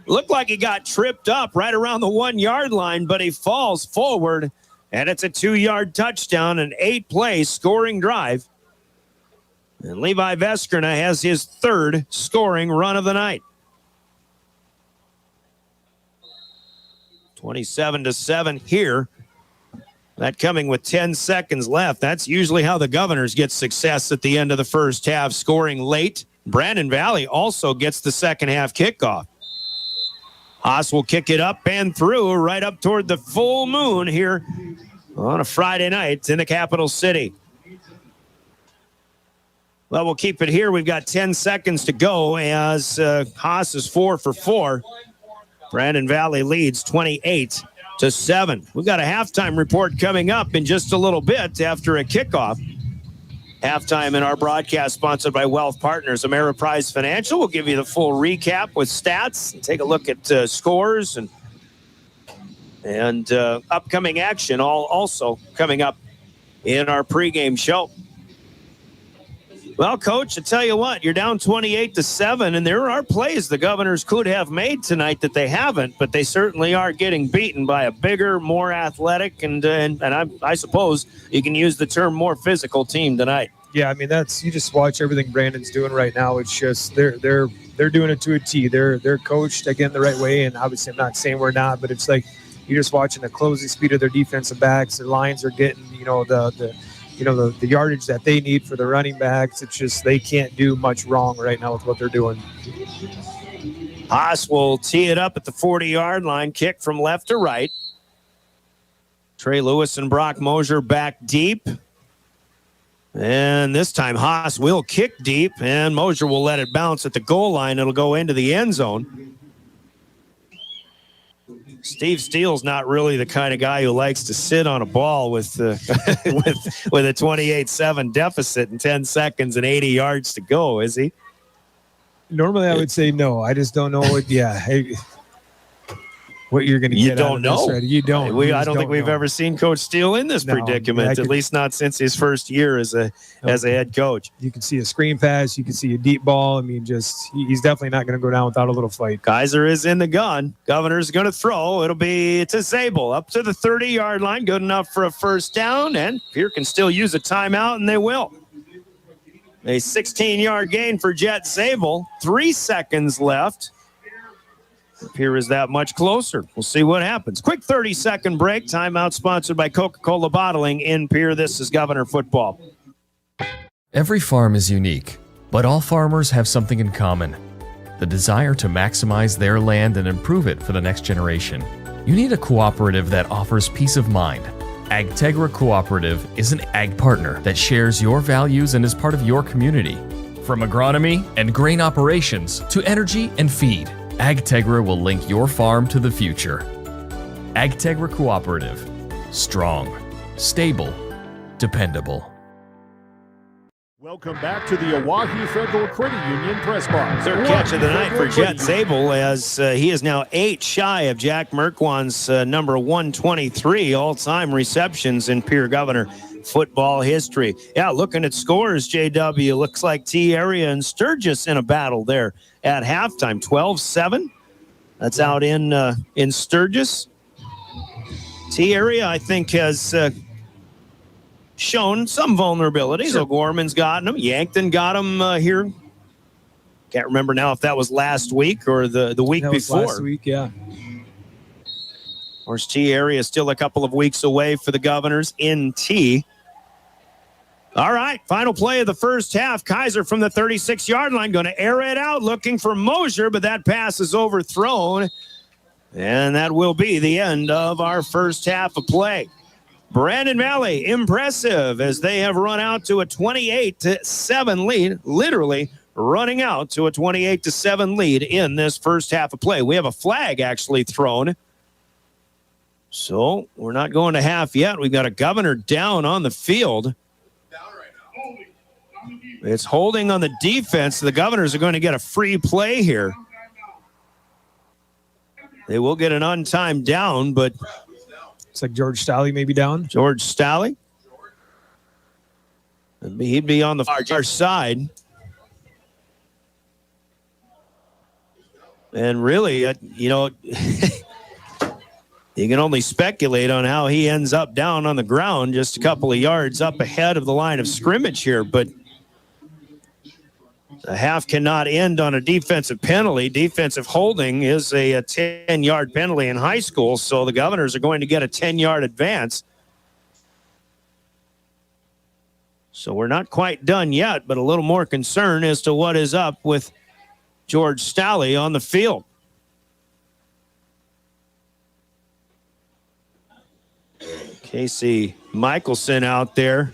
Looked like he got tripped up right around the 1-yard line, but he falls forward, and it's a 2-yard touchdown, an 8-play scoring drive. And Levi Vestrina has his 3rd scoring run of the night. 27-7 here. That coming with 10 seconds left. That's usually how the Governors get success at the end of the first half, scoring late. Brandon Valley also gets the second half kickoff. Haas will kick it up and through right up toward the full moon here on a Friday night in the capital city. Well, we'll keep it here. We've got 10 seconds to go as Haas is 4 for 4. Brandon Valley leads 28-7. We've got a halftime report coming up in just a little bit after a kickoff. Halftime in our broadcast sponsored by Wealth Partners. Ameriprise Financial will give you the full recap with stats and take a look at scores and upcoming action, all also coming up in our pregame show. Well, Coach, I tell you what, you're down 28-7, and there are plays the Governors could have made tonight that they haven't, but they certainly are getting beaten by a bigger, more athletic, and I suppose you can use the term more physical team tonight. Yeah, I mean, you just watch everything Brandon's doing right now. It's just they're doing it to a T. They're coached again the right way, and obviously I'm not saying we're not, but it's like you're just watching the closing speed of their defensive backs. Their lines are getting the yardage that they need for the running backs. It's just they can't do much wrong right now with what they're doing. Haas will tee it up at the 40-yard line, kick from left to right. Trey Lewis and Brock Mosier back deep. And this time Haas will kick deep, and Mosier will let it bounce at the goal line. It'll go into the end zone. Steve Steele's not really the kind of guy who likes to sit on a ball with with a 28-7 deficit and 10 seconds and 80 yards to go, is he? Normally I would say no. I just don't know what what you're going to get. You don't know. Right? You don't. I don't think we've ever seen Coach Steele in this predicament, at least not since his first year as a head coach. You can see a screen pass. You can see a deep ball. I mean, he's definitely not going to go down without a little fight. Kaiser is in the gun. Governor's going to throw. It'll be to Zabel up to the 30-yard line. Good enough for a first down, and Pierre can still use a timeout, and they will. A 16-yard gain for Jet Zabel. 3 seconds left. Pierre is that much closer. We'll see what happens. Quick 30-second break. Timeout sponsored by Coca-Cola Bottling in Pierre. This is Governor Football. Every farm is unique, but all farmers have something in common: the desire to maximize their land and improve it for the next generation. You need a cooperative that offers peace of mind. AgTegra Cooperative is an ag partner that shares your values and is part of your community. From agronomy and grain operations to energy and feed, AgTegra will link your farm to the future. AgTegra Cooperative. Strong, stable, dependable. Welcome back to the Oahe Federal Credit Union Press Box. Third catch of the night for Jet Zabel, as he is now 8 shy of Jack Merkwan's number 123 all-time receptions in Pierre Governor football history. Yeah, looking at scores, JW, looks like T-Area and Sturgis in a battle there at halftime. 12-7. That's out in Sturgis. T-Area, I think, has shown some vulnerabilities. Sure. O'Gorman's gotten them. Yankton got them here. Can't remember now if that was last week or the week before. Last week, yeah. Of course, T-Area is still a couple of weeks away for the Governors in T. All right, final play of the first half. Kaiser from the 36-yard line going to air it out, looking for Mosier, but that pass is overthrown. And that will be the end of our first half of play. Brandon Valley, impressive as they have run out to a 28-7 lead, literally running out to a 28-7 lead in this first half of play. We have a flag actually thrown. So we're not going to half yet. We've got a Governor down on the field. It's holding on the defense. The Governors are going to get a free play here. They will get an untimed down, but it's like George Staley maybe down. George Staley? He'd be on the far side. And really, you can only speculate on how he ends up down on the ground just a couple of yards up ahead of the line of scrimmage here. But the half cannot end on a defensive penalty. Defensive holding is a 10-yard penalty in high school, so the Governors are going to get a 10-yard advance. So we're not quite done yet, but a little more concern as to what is up with George Staley on the field. Casey Michelson out there.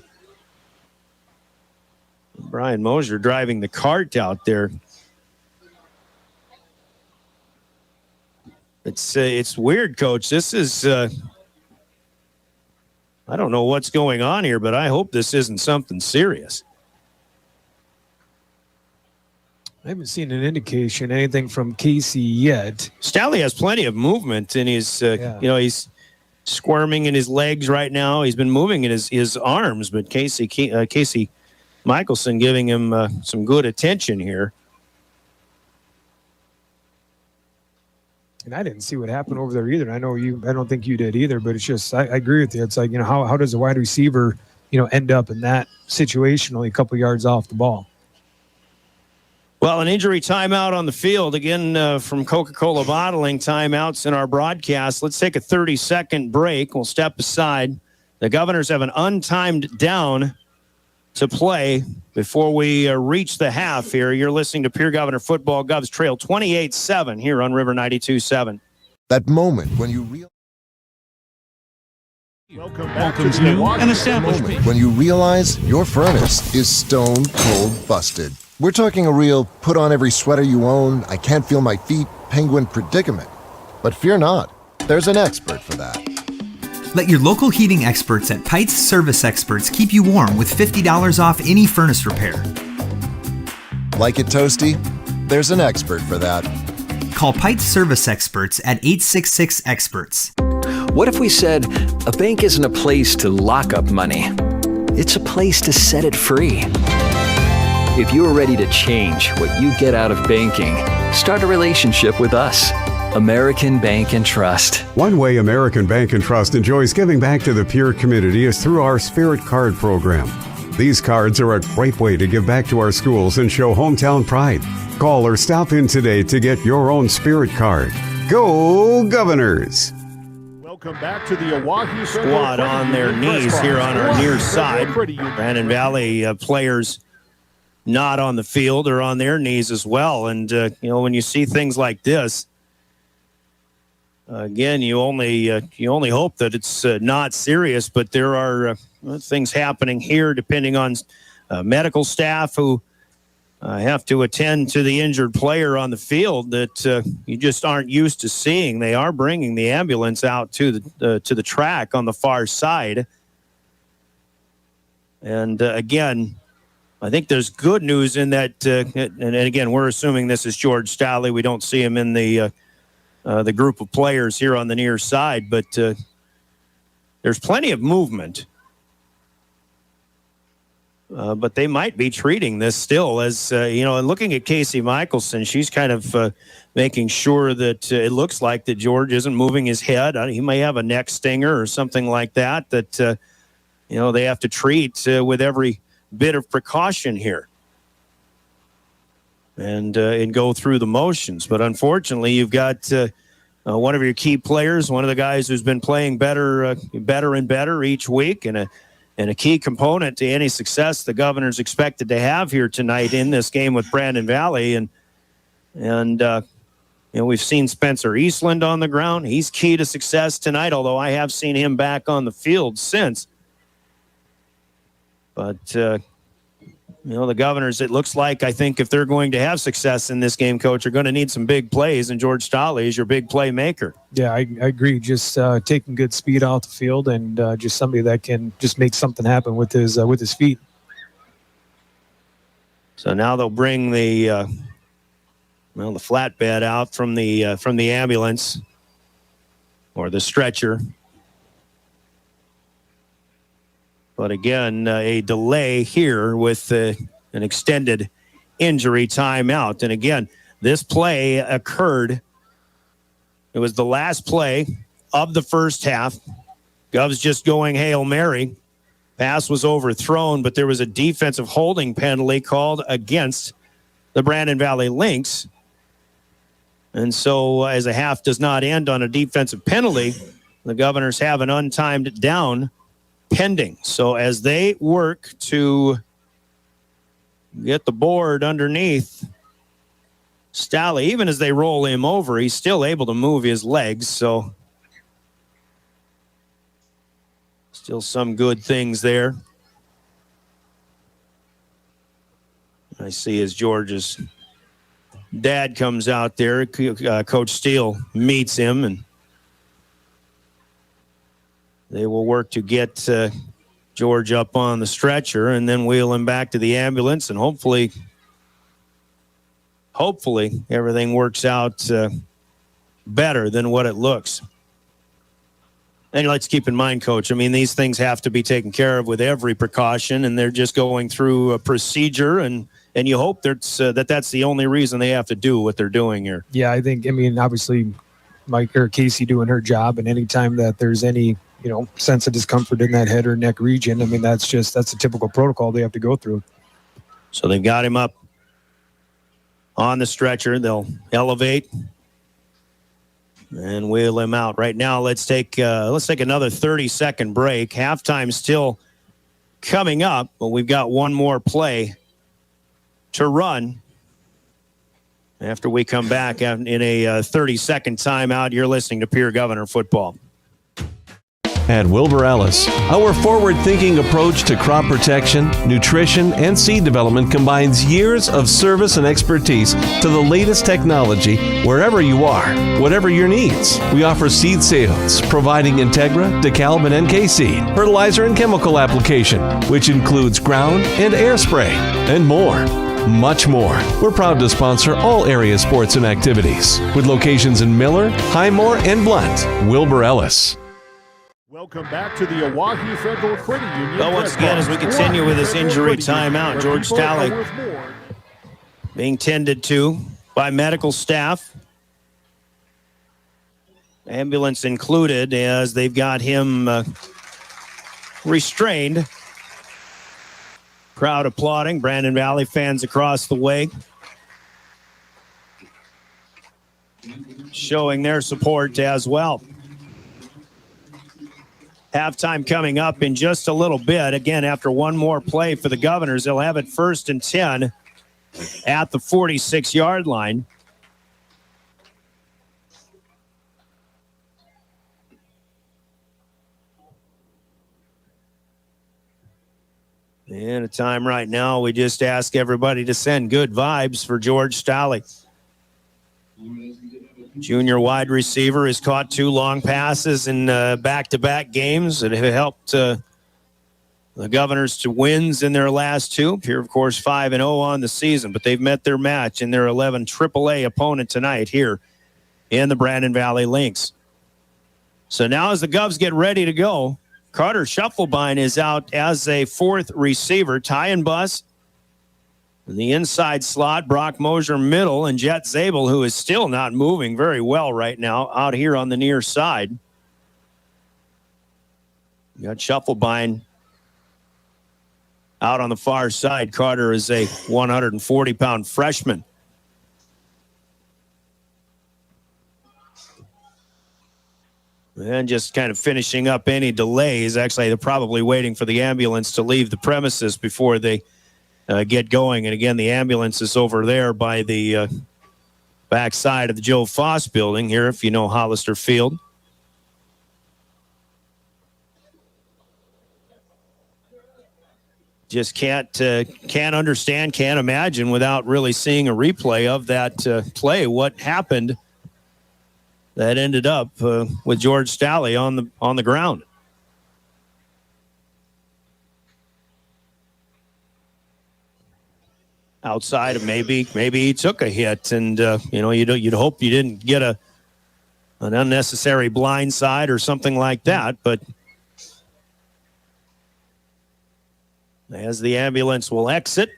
Brian Mosier driving the cart out there. It's weird, Coach. This is I don't know what's going on here, but I hope this isn't something serious. I haven't seen an indication, anything from Casey yet. Staley has plenty of movement in his, he's squirming in his legs right now. He's been moving in his arms, but Casey Michelson giving him some good attention here. And I didn't see what happened over there either. I don't think you did either, but it's just, I agree with you. It's like, how does a wide receiver, end up in that situation only a couple yards off the ball? Well, an injury timeout on the field, again, from Coca-Cola Bottling, timeouts in our broadcast. Let's take a 30-second break. We'll step aside. The Governors have an untimed down to play before we reach the half here. You're listening to Pierre Governor Football. Govs trail 28-7 here on River 92.7. That moment when you welcomes new and established people. When you realize your furnace is stone cold busted. We're talking a real put on every sweater you own, I can't feel my feet, penguin predicament. But fear not, there's an expert for that. Let your local heating experts at Pites Service Experts keep you warm with $50 off any furnace repair. Like it toasty? There's an expert for that. Call Pites Service Experts at 866-EXPERTS. What if we said a bank isn't a place to lock up money? It's a place to set it free. If you are ready to change what you get out of banking, start a relationship with us. American Bank and Trust. One way American Bank and Trust enjoys giving back to the Pierre community is through our Spirit Card program. These cards are a great way to give back to our schools and show hometown pride. Call or stop in today to get your own Spirit Card. Go Governors! Welcome back to the Oahu squad on their knees here on our near side. Brandon Valley players not on the field or on their knees as well. And, when you see things like this, again, you only hope that it's not serious, but there are things happening here depending on medical staff who have to attend to the injured player on the field that you just aren't used to seeing. They are bringing the ambulance out to the track on the far side. And again, I think there's good news in that, and again, we're assuming this is George Staley. We don't see him in the group of players here on the near side, but there's plenty of movement. But they might be treating this still as, and looking at Casey Michelson, she's kind of making sure that it looks like that George isn't moving his head. He may have a neck stinger or something like that, they have to treat with every bit of precaution here and go through the motions. But unfortunately, you've got one of your key players, one of the guys who's been playing better and better each week, and a key component to any success the Governors expected to have here tonight in this game with Brandon Valley. And We've seen Spencer Eastland on the ground. He's key to success tonight, although I have seen him back on the field since. But, the Governors, it looks like, I think, if they're going to have success in this game, Coach, are going to need some big plays, and George Stolle is your big playmaker. Yeah, I agree. Just taking good speed off the field and just somebody that can just make something happen with his feet. So now they'll bring the flatbed out from the ambulance or the stretcher. But again, a delay here with an extended injury timeout. And again, this play occurred. It was the last play of the first half. Govs just going Hail Mary. Pass was overthrown, but there was a defensive holding penalty called against the Brandon Valley Lynx. And so as a half does not end on a defensive penalty, the Governors have an untimed down pending. So as they work to get the board underneath Stolle, even as they roll him over, he's still able to move his legs. So still some good things there. I see as George's dad comes out there, Coach Steele meets him, and they will work to get George up on the stretcher and then wheel him back to the ambulance, and hopefully everything works out better than what it looks. And let's keep in mind, Coach, I mean, these things have to be taken care of with every precaution, and they're just going through a procedure, and you hope that's the only reason they have to do what they're doing here. Yeah, obviously Mike or Casey doing her job, and anytime that there's any, sense of discomfort in that head or neck region, that's a typical protocol they have to go through. So they've got him up on the stretcher. They'll elevate and wheel him out. Right now, let's take another 30-second break. Halftime still coming up, but we've got one more play to run after we come back in a 30-second timeout. You're listening to Pierre Governor Football. At Wilbur Ellis, our forward-thinking approach to crop protection, nutrition, and seed development combines years of service and expertise to the latest technology wherever you are, whatever your needs. We offer seed sales, providing Integra, DeKalb, and NK seed, fertilizer and chemical application, which includes ground and air spray, and more. Much more. We're proud to sponsor all area sports and activities. With locations in Miller, Highmore, and Blunt. Wilbur Ellis. Welcome back to the Oahe Federal Credit Union. Well, once again, as we continue with this injury timeout, George Stolle being tended to by medical staff, ambulance included, as they've got him restrained. Crowd applauding. Brandon Valley fans across the way showing their support as well. Halftime coming up in just a little bit. Again, after one more play for the Governors, they'll have it 1st and 10 at the 46-yard line. And a time right now, we just ask everybody to send good vibes for George Stolle. Junior wide receiver has caught 2 long passes in back-to-back games that have helped the Governors to wins in their last 2. Pierre, of course, 5-0 on the season, but they've met their match in their 11 AAA opponent tonight here in the Brandon Valley Lynx. So now as the Govs get ready to go, Carter Shufflebine is out as a 4th receiver. Ty and Bus in the inside slot, Brock Mosier middle, and Jet Zabel, who is still not moving very well right now, out here on the near side. You got Shufflebine out on the far side. Carter is a 140-pound freshman. And just kind of finishing up any delays. Actually, they're probably waiting for the ambulance to leave the premises before they get going. And again, the ambulance is over there by the backside of the Joe Foss building here, if you know Hollister Field. Just can't understand, can't imagine without really seeing a replay of that play what happened that ended up with George Staley on the ground. Outside of maybe he took a hit, and you'd hope you didn't get an unnecessary blind side or something like that, but as the ambulance will exit.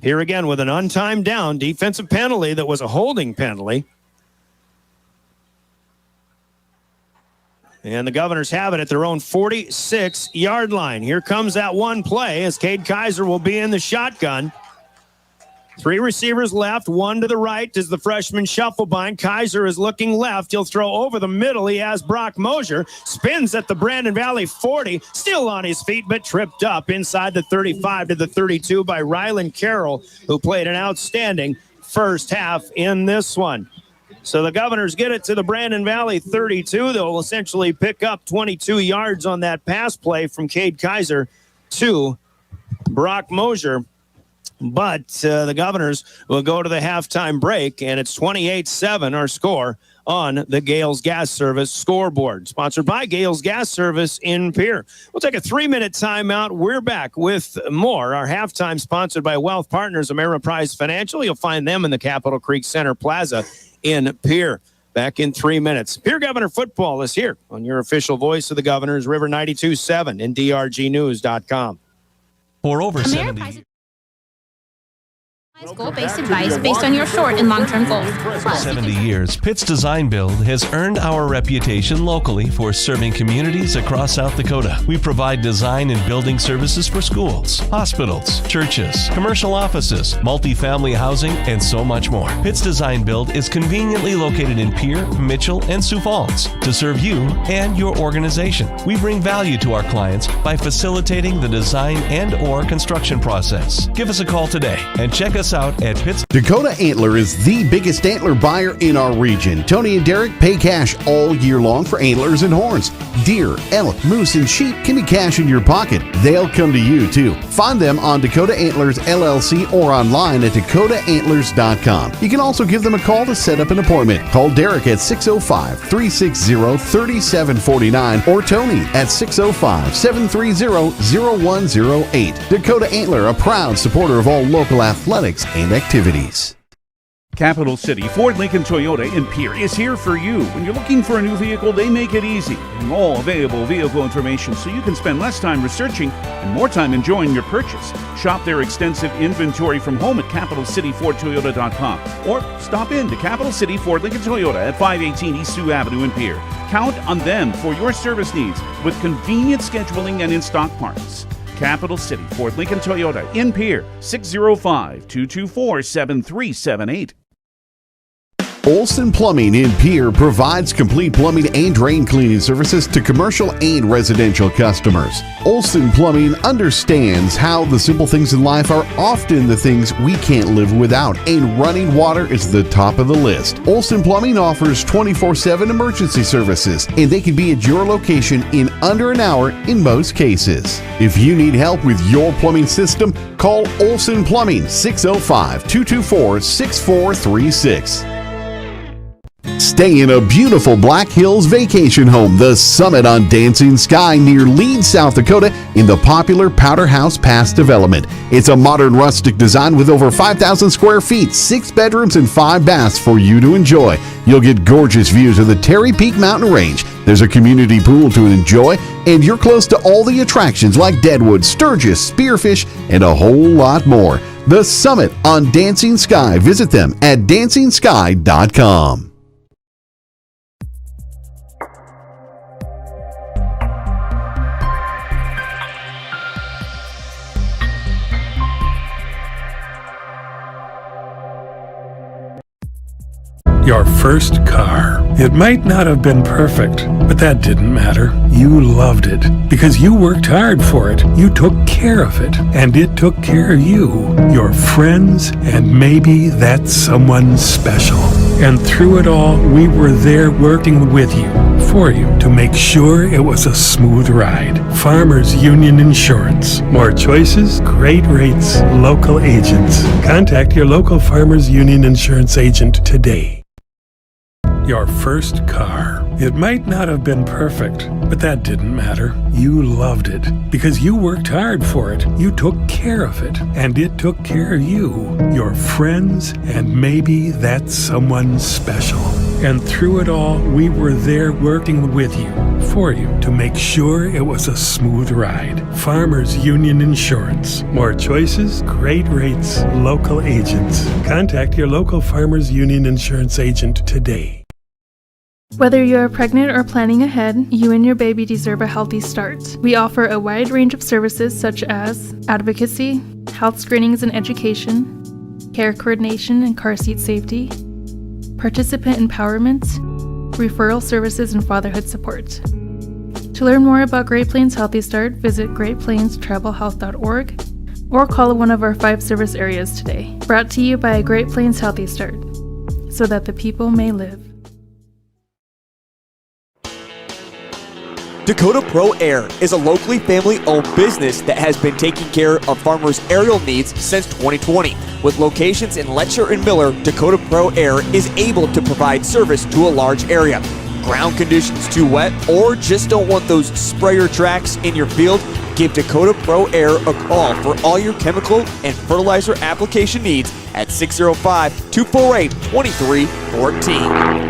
Here again with an untimed down, defensive penalty that was a holding penalty. And the Governors have it at their own 46-yard line. Here comes that one play as Cade Kaiser will be in the shotgun. 3 receivers left, 1 to the right as the freshman shuffle bind. Kaiser is looking left. He'll throw over the middle. He has Brock Mosier. Spins at the Brandon Valley 40. Still on his feet, but tripped up inside the 35 to the 32 by Rylan Carroll, who played an outstanding first half in this one. So the Governors get it to the Brandon Valley 32. They'll essentially pick up 22 yards on that pass play from Cade Kaiser to Brock Mosier. But the Governors will go to the halftime break, and it's 28-7, our score on the Gales Gas Service scoreboard. Sponsored by Gales Gas Service in Pierre. We'll take a 3-minute timeout. We're back with more. Our halftime sponsored by Wealth Partners, Ameriprise Financial. You'll find them in the Capitol Creek Center Plaza in Pierre. Back in 3 minutes. Pierre Governor football is here on your official voice of the Governors, River 92.7 and drgnews.com. For over 70 Goal-based advice based on your short and long-term goals. For 70 years, Pitt's Design Build has earned our reputation locally for serving communities across South Dakota. We provide design and building services for schools, hospitals, churches, commercial offices, multifamily housing, and so much more. Pitt's Design Build is conveniently located in Pierre, Mitchell, and Sioux Falls to serve you and your organization. We bring value to our clients by facilitating the design and/or construction process. Give us a call today and check us out at Pitts. Dakota Antler is the biggest antler buyer in our region. Tony and Derek pay cash all year long for antlers and horns. Deer, elk, moose, and sheep can be cash in your pocket. They'll come to you too. Find them on Dakota Antlers LLC or online at dakotaantlers.com. You can also give them a call to set up an appointment. Call Derek at 605-360-3749 or Tony at 605-730-0108. Dakota Antler, a proud supporter of all local athletics and activities. Capital City Ford Lincoln Toyota in Pierre is here for you. When you're looking for a new vehicle, they make it easy. And all available vehicle information so you can spend less time researching and more time enjoying your purchase. Shop their extensive inventory from home at CapitalCityFordToyota.com or stop in to Capital City Ford Lincoln Toyota at 518 East Sioux Avenue in Pierre. Count on them for your service needs with convenient scheduling and in-stock parts. Capital City Ford Lincoln Toyota in Pierre, 605-224-7378. Olson Plumbing in Pierre provides complete plumbing and drain cleaning services to commercial and residential customers. Olson Plumbing understands how the simple things in life are often the things we can't live without, and running water is the top of the list. Olson Plumbing offers 24/7 emergency services, and they can be at your location in under an hour in most cases. If you need help with your plumbing system, call Olson Plumbing 605-224-6436. Stay in a beautiful Black Hills vacation home, the Summit on Dancing Sky near Leeds, South Dakota, in the popular Powder House Pass development. It's a modern rustic design with over 5,000 square feet, 6 bedrooms, and 5 baths for you to enjoy. You'll get gorgeous views of the Terry Peak Mountain Range. There's a community pool to enjoy, and you're close to all the attractions like Deadwood, Sturgis, Spearfish, and a whole lot more. The Summit on Dancing Sky. Visit them at DancingSky.com. Your first car. It might not have been perfect, but that didn't matter. You loved it because you worked hard for it. You took care of it, and it took care of you, your friends, and maybe that someone special. And through it all, we were there working with you, for you, to make sure it was a smooth ride. Farmers Union Insurance. More choices, great rates, local agents. Contact your local Farmers Union Insurance agent today. Your first car. It might not have been perfect, but that didn't matter. You loved it because you worked hard for it. You took care of it, and it took care of you, your friends, and maybe that someone special. And through it all, we were there working with you, for you, to make sure it was a smooth ride. Farmers Union Insurance. More choices, great rates, local agents. Contact your local Farmers Union Insurance agent today. Whether you're pregnant or planning ahead, you and your baby deserve a healthy start. We offer a wide range of services such as advocacy, health screenings and education, care coordination and car seat safety, participant empowerment, referral services, and fatherhood support. To learn more about Great Plains Healthy Start, visit greatplainstravelhealth.org or call one of our 5 service areas today. Brought to you by Great Plains Healthy Start, so that the people may live. Dakota Pro Air is a locally family-owned business that has been taking care of farmers' aerial needs since 2020. With locations in Letcher and Miller, Dakota Pro Air is able to provide service to a large area. Ground conditions too wet, or just don't want those sprayer tracks in your field? Give Dakota Pro Air a call for all your chemical and fertilizer application needs at 605-248-2314.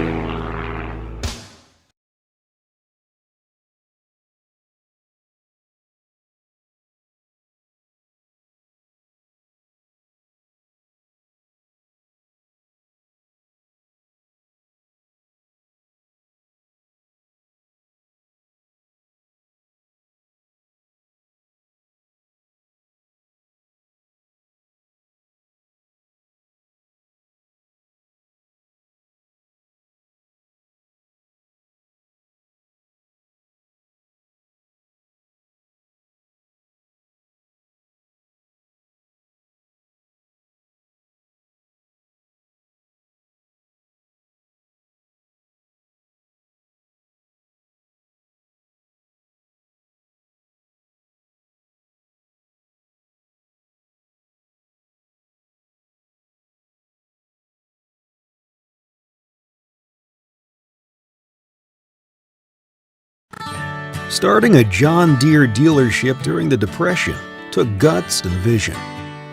Starting a John Deere dealership during the Depression took guts and vision,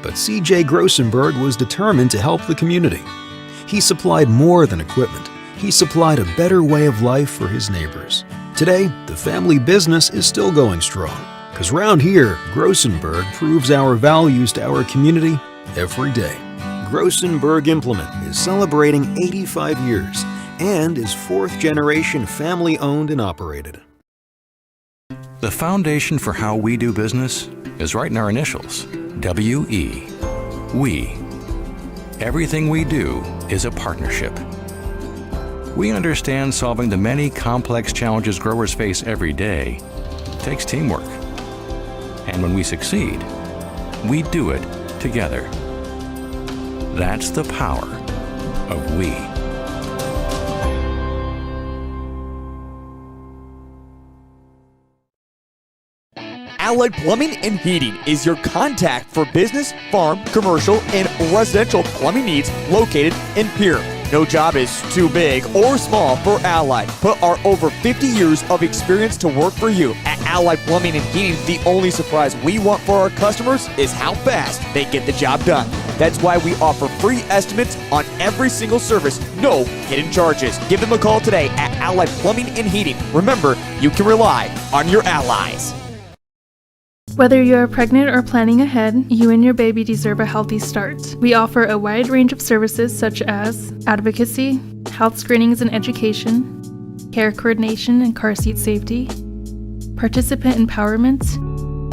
but C.J. Grossenberg was determined to help the community. He supplied more than equipment. He supplied a better way of life for his neighbors. Today, the family business is still going strong, because round here, Grossenberg proves our values to our community every day. Grossenberg Implement is celebrating 85 years and is 4th generation family-owned and operated. The foundation for how we do business is right in our initials, W-E. We. Everything we do is a partnership. We understand solving the many complex challenges growers face every day takes teamwork. And when we succeed, we do it together. That's the power of we. Allied Plumbing and Heating is your contact for business, farm, commercial, and residential plumbing needs located in Pierre. No job is too big or small for Allied. Put our over 50 years of experience to work for you. At Allied Plumbing and Heating, the only surprise we want for our customers is how fast they get the job done. That's why we offer free estimates on every single service, no hidden charges. Give them a call today at Allied Plumbing and Heating. Remember, you can rely on your allies. Whether you're pregnant or planning ahead, you and your baby deserve a healthy start. We offer a wide range of services such as advocacy, health screenings and education, care coordination and car seat safety, participant empowerment,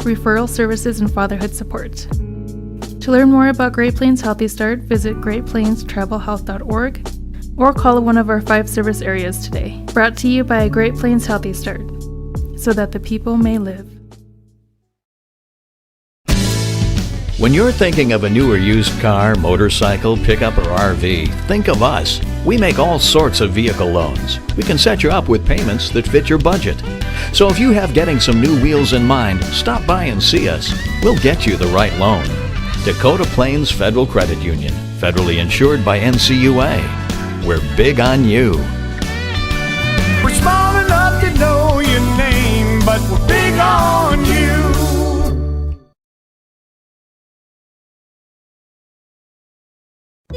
referral services, and fatherhood support. To learn more about Great Plains Healthy Start, visit greatplainstravelhealth.org or call one of our 5 service areas today. Brought to you by Great Plains Healthy Start, so that the people may live. When you're thinking of a new or used car, motorcycle, pickup, or RV, think of us. We make all sorts of vehicle loans. We can set you up with payments that fit your budget. So if you have getting some new wheels in mind, stop by and see us. We'll get you the right loan. Dakota Plains Federal Credit Union, federally insured by NCUA. We're big on you. We're small enough to know your name, but we're big on you.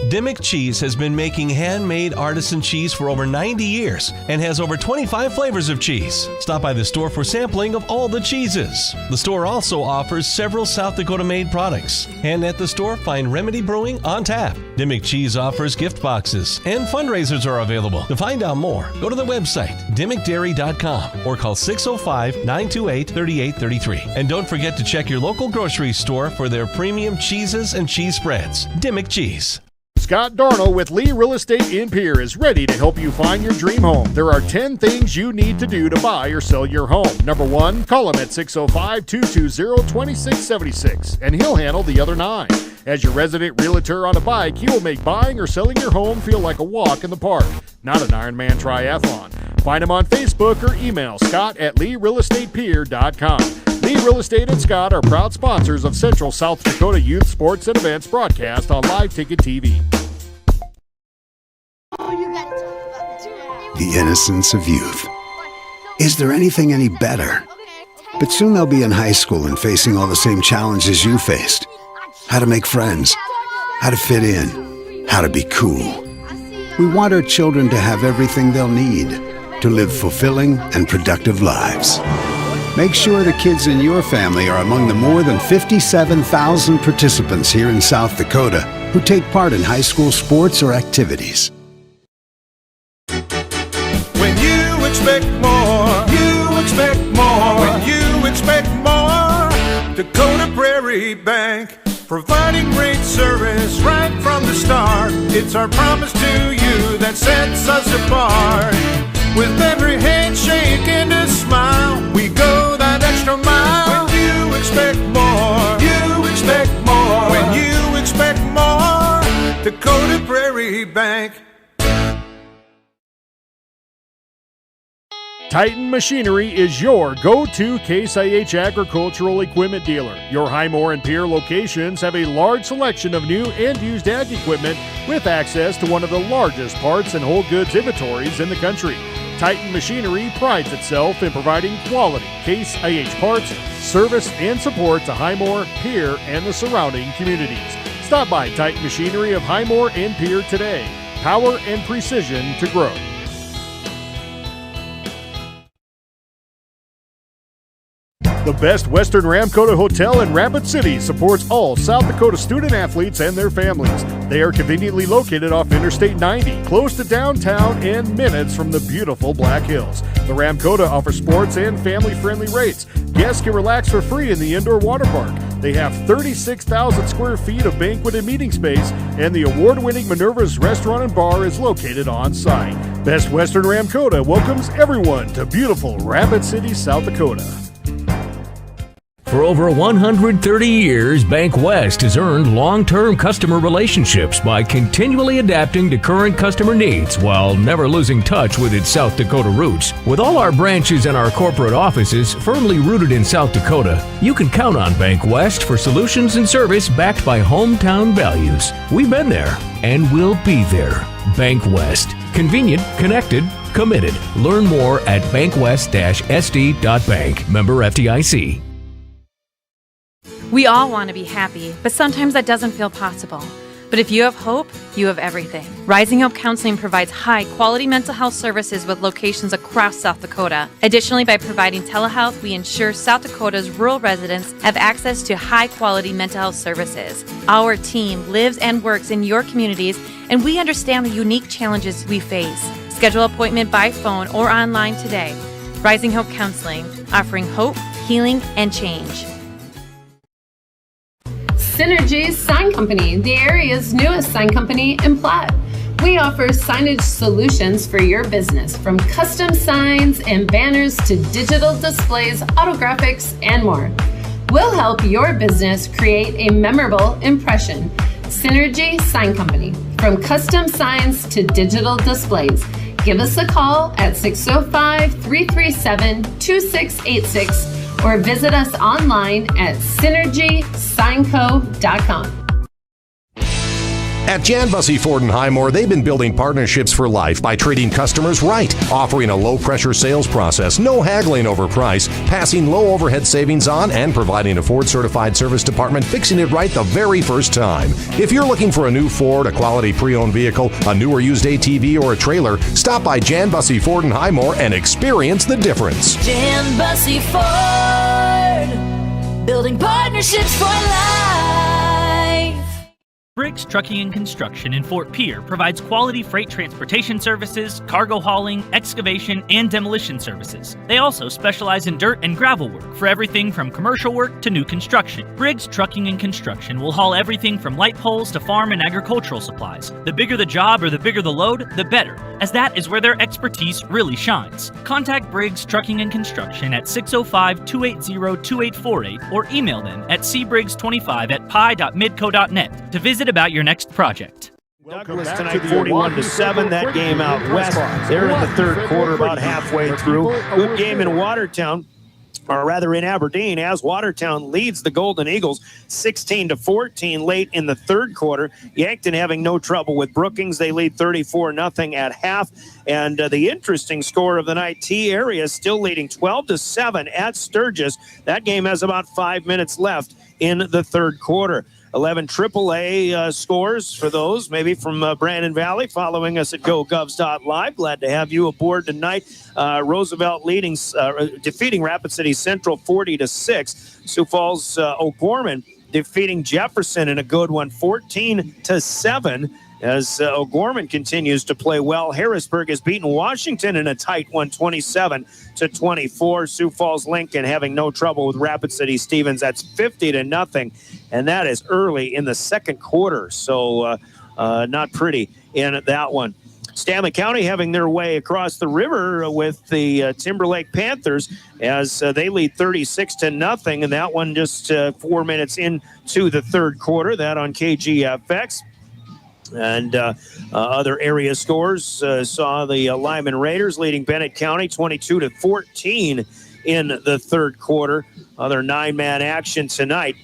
Dimmick Cheese has been making handmade artisan cheese for over 90 years and has over 25 flavors of cheese. Stop by the store for sampling of all the cheeses. The store also offers several South Dakota-made products. And at the store, find Remedy Brewing on tap. Dimmick Cheese offers gift boxes, and fundraisers are available. To find out more, go to the website, dimmickdairy.com, or call 605-928-3833. And don't forget to check your local grocery store for their premium cheeses and cheese spreads. Dimmick Cheese. Scott Darno with Lee Real Estate in Pierre is ready to help you find your dream home. There are 10 things you need to do to buy or sell your home. Number 1, call him at 605-220-2676, and he'll handle the other 9. As your resident realtor on a bike, he will make buying or selling your home feel like a walk in the park, not an Ironman triathlon. Find him on Facebook or email scott@LeeRealEstatePierre.com. Lee Real Estate and Scott are proud sponsors of Central South Dakota Youth Sports and Events broadcast on Live Ticket TV. The innocence of youth. Is there anything any better? But soon they'll be in high school and facing all the same challenges you faced. How to make friends, how to fit in, how to be cool. We want our children to have everything they'll need to live fulfilling and productive lives. Make sure the kids in your family are among the more than 57,000 participants here in South Dakota who take part in high school sports or activities. When you expect more, you expect more. When you expect more, Dakota Prairie Bank, providing great service right from the start. It's our promise to you that sets us apart. With every handshake and a smile, we go that extra mile. When you expect more, you expect more. When you expect more, Dakota Prairie Bank. Titan Machinery is your go-to Case IH agricultural equipment dealer. Your Highmore and Pierre locations have a large selection of new and used ag equipment with access to one of the largest parts and whole goods inventories in the country. Titan Machinery prides itself in providing quality Case IH parts, service, and support to Highmore, Pierre, and the surrounding communities. Stop by Titan Machinery of Highmore and Pierre today. Power and precision to grow. The Best Western Ramkota Hotel in Rapid City supports all South Dakota student athletes and their families. They are conveniently located off Interstate 90, close to downtown and minutes from the beautiful Black Hills. The Ramkota offers sports and family-friendly rates. Guests can relax for free in the indoor water park. They have 36,000 square feet of banquet and meeting space, and the award-winning Minerva's Restaurant and Bar is located on site. Best Western Ramkota welcomes everyone to beautiful Rapid City, South Dakota. For over 130 years, Bank West has earned long-term customer relationships by continually adapting to current customer needs while never losing touch with its South Dakota roots. With all our branches and our corporate offices firmly rooted in South Dakota, you can count on Bank West for solutions and service backed by hometown values. We've been there and we'll be there. Bank West. Convenient, connected, committed. Learn more at bankwest-sd.bank. Member FDIC. We all want to be happy, but sometimes that doesn't feel possible. But if you have hope, you have everything. Rising Hope Counseling provides high-quality mental health services with locations across South Dakota. Additionally, by providing telehealth, we ensure South Dakota's rural residents have access to high-quality mental health services. Our team lives and works in your communities, and we understand the unique challenges we face. Schedule an appointment by phone or online today. Rising Hope Counseling, offering hope, healing, and change. Synergy's Sign Company, the area's newest sign company in Platte. We offer signage solutions for your business, from custom signs and banners to digital displays, autographics, and more. We'll help your business create a memorable impression. Synergy Sign Company. From custom signs to digital displays. Give us a call at 605-337-2686 or visit us online at synergysignco.com. At Jan Bussey Ford and Highmore, they've been building partnerships for life by treating customers right, offering a low-pressure sales process, no haggling over price, passing low overhead savings on, and providing a Ford-certified service department fixing it right the very first time. If you're looking for a new Ford, a quality pre-owned vehicle, a new or used ATV, or a trailer, stop by Jan Bussey Ford and Highmore and experience the difference. Jan Bussey Ford, building partnerships for life. Briggs Trucking and Construction in Fort Pierre provides quality freight transportation services, cargo hauling, excavation, and demolition services. They also specialize in dirt and gravel work for everything from commercial work to new construction. Briggs Trucking and Construction will haul everything from light poles to farm and agricultural supplies. The bigger the job or the bigger the load, the better, as that is where their expertise really shines. Contact Briggs Trucking and Construction at 605-280-2848 or email them at cbriggs25@pi.midco.net to visit about your next project. Douglas tonight 41-7, that game out west. They're in the third quarter, about halfway through. Good game in Watertown, or rather in Aberdeen, as Watertown leads the Golden Eagles 16-14 late in the third quarter. Yankton having no trouble with Brookings. They lead 34-0 at half. And the interesting score of the night, T Area still leading 12-7 at Sturgis. That game has about 5 minutes left in the third quarter. 11 AAA scores for those, maybe from Brandon Valley, following us at GoGovs.live. Glad to have you aboard tonight. Roosevelt defeating Rapid City Central 40-6. Sioux Falls O'Gorman defeating Jefferson in a good one, 14-7. As O'Gorman continues to play well. Harrisburg has beaten Washington in a tight one, 27-24. Sioux Falls Lincoln having no trouble with Rapid City Stevens. That's 50-0, and that is early in the second quarter. So not pretty in that one. Stanley County having their way across the river with the Timberlake Panthers as they lead 36-0, and that one just 4 minutes into the third quarter. That on KGFX. And other area scores saw the Lyman Raiders leading Bennett County 22-14 in the third quarter. Other nine-man action tonight.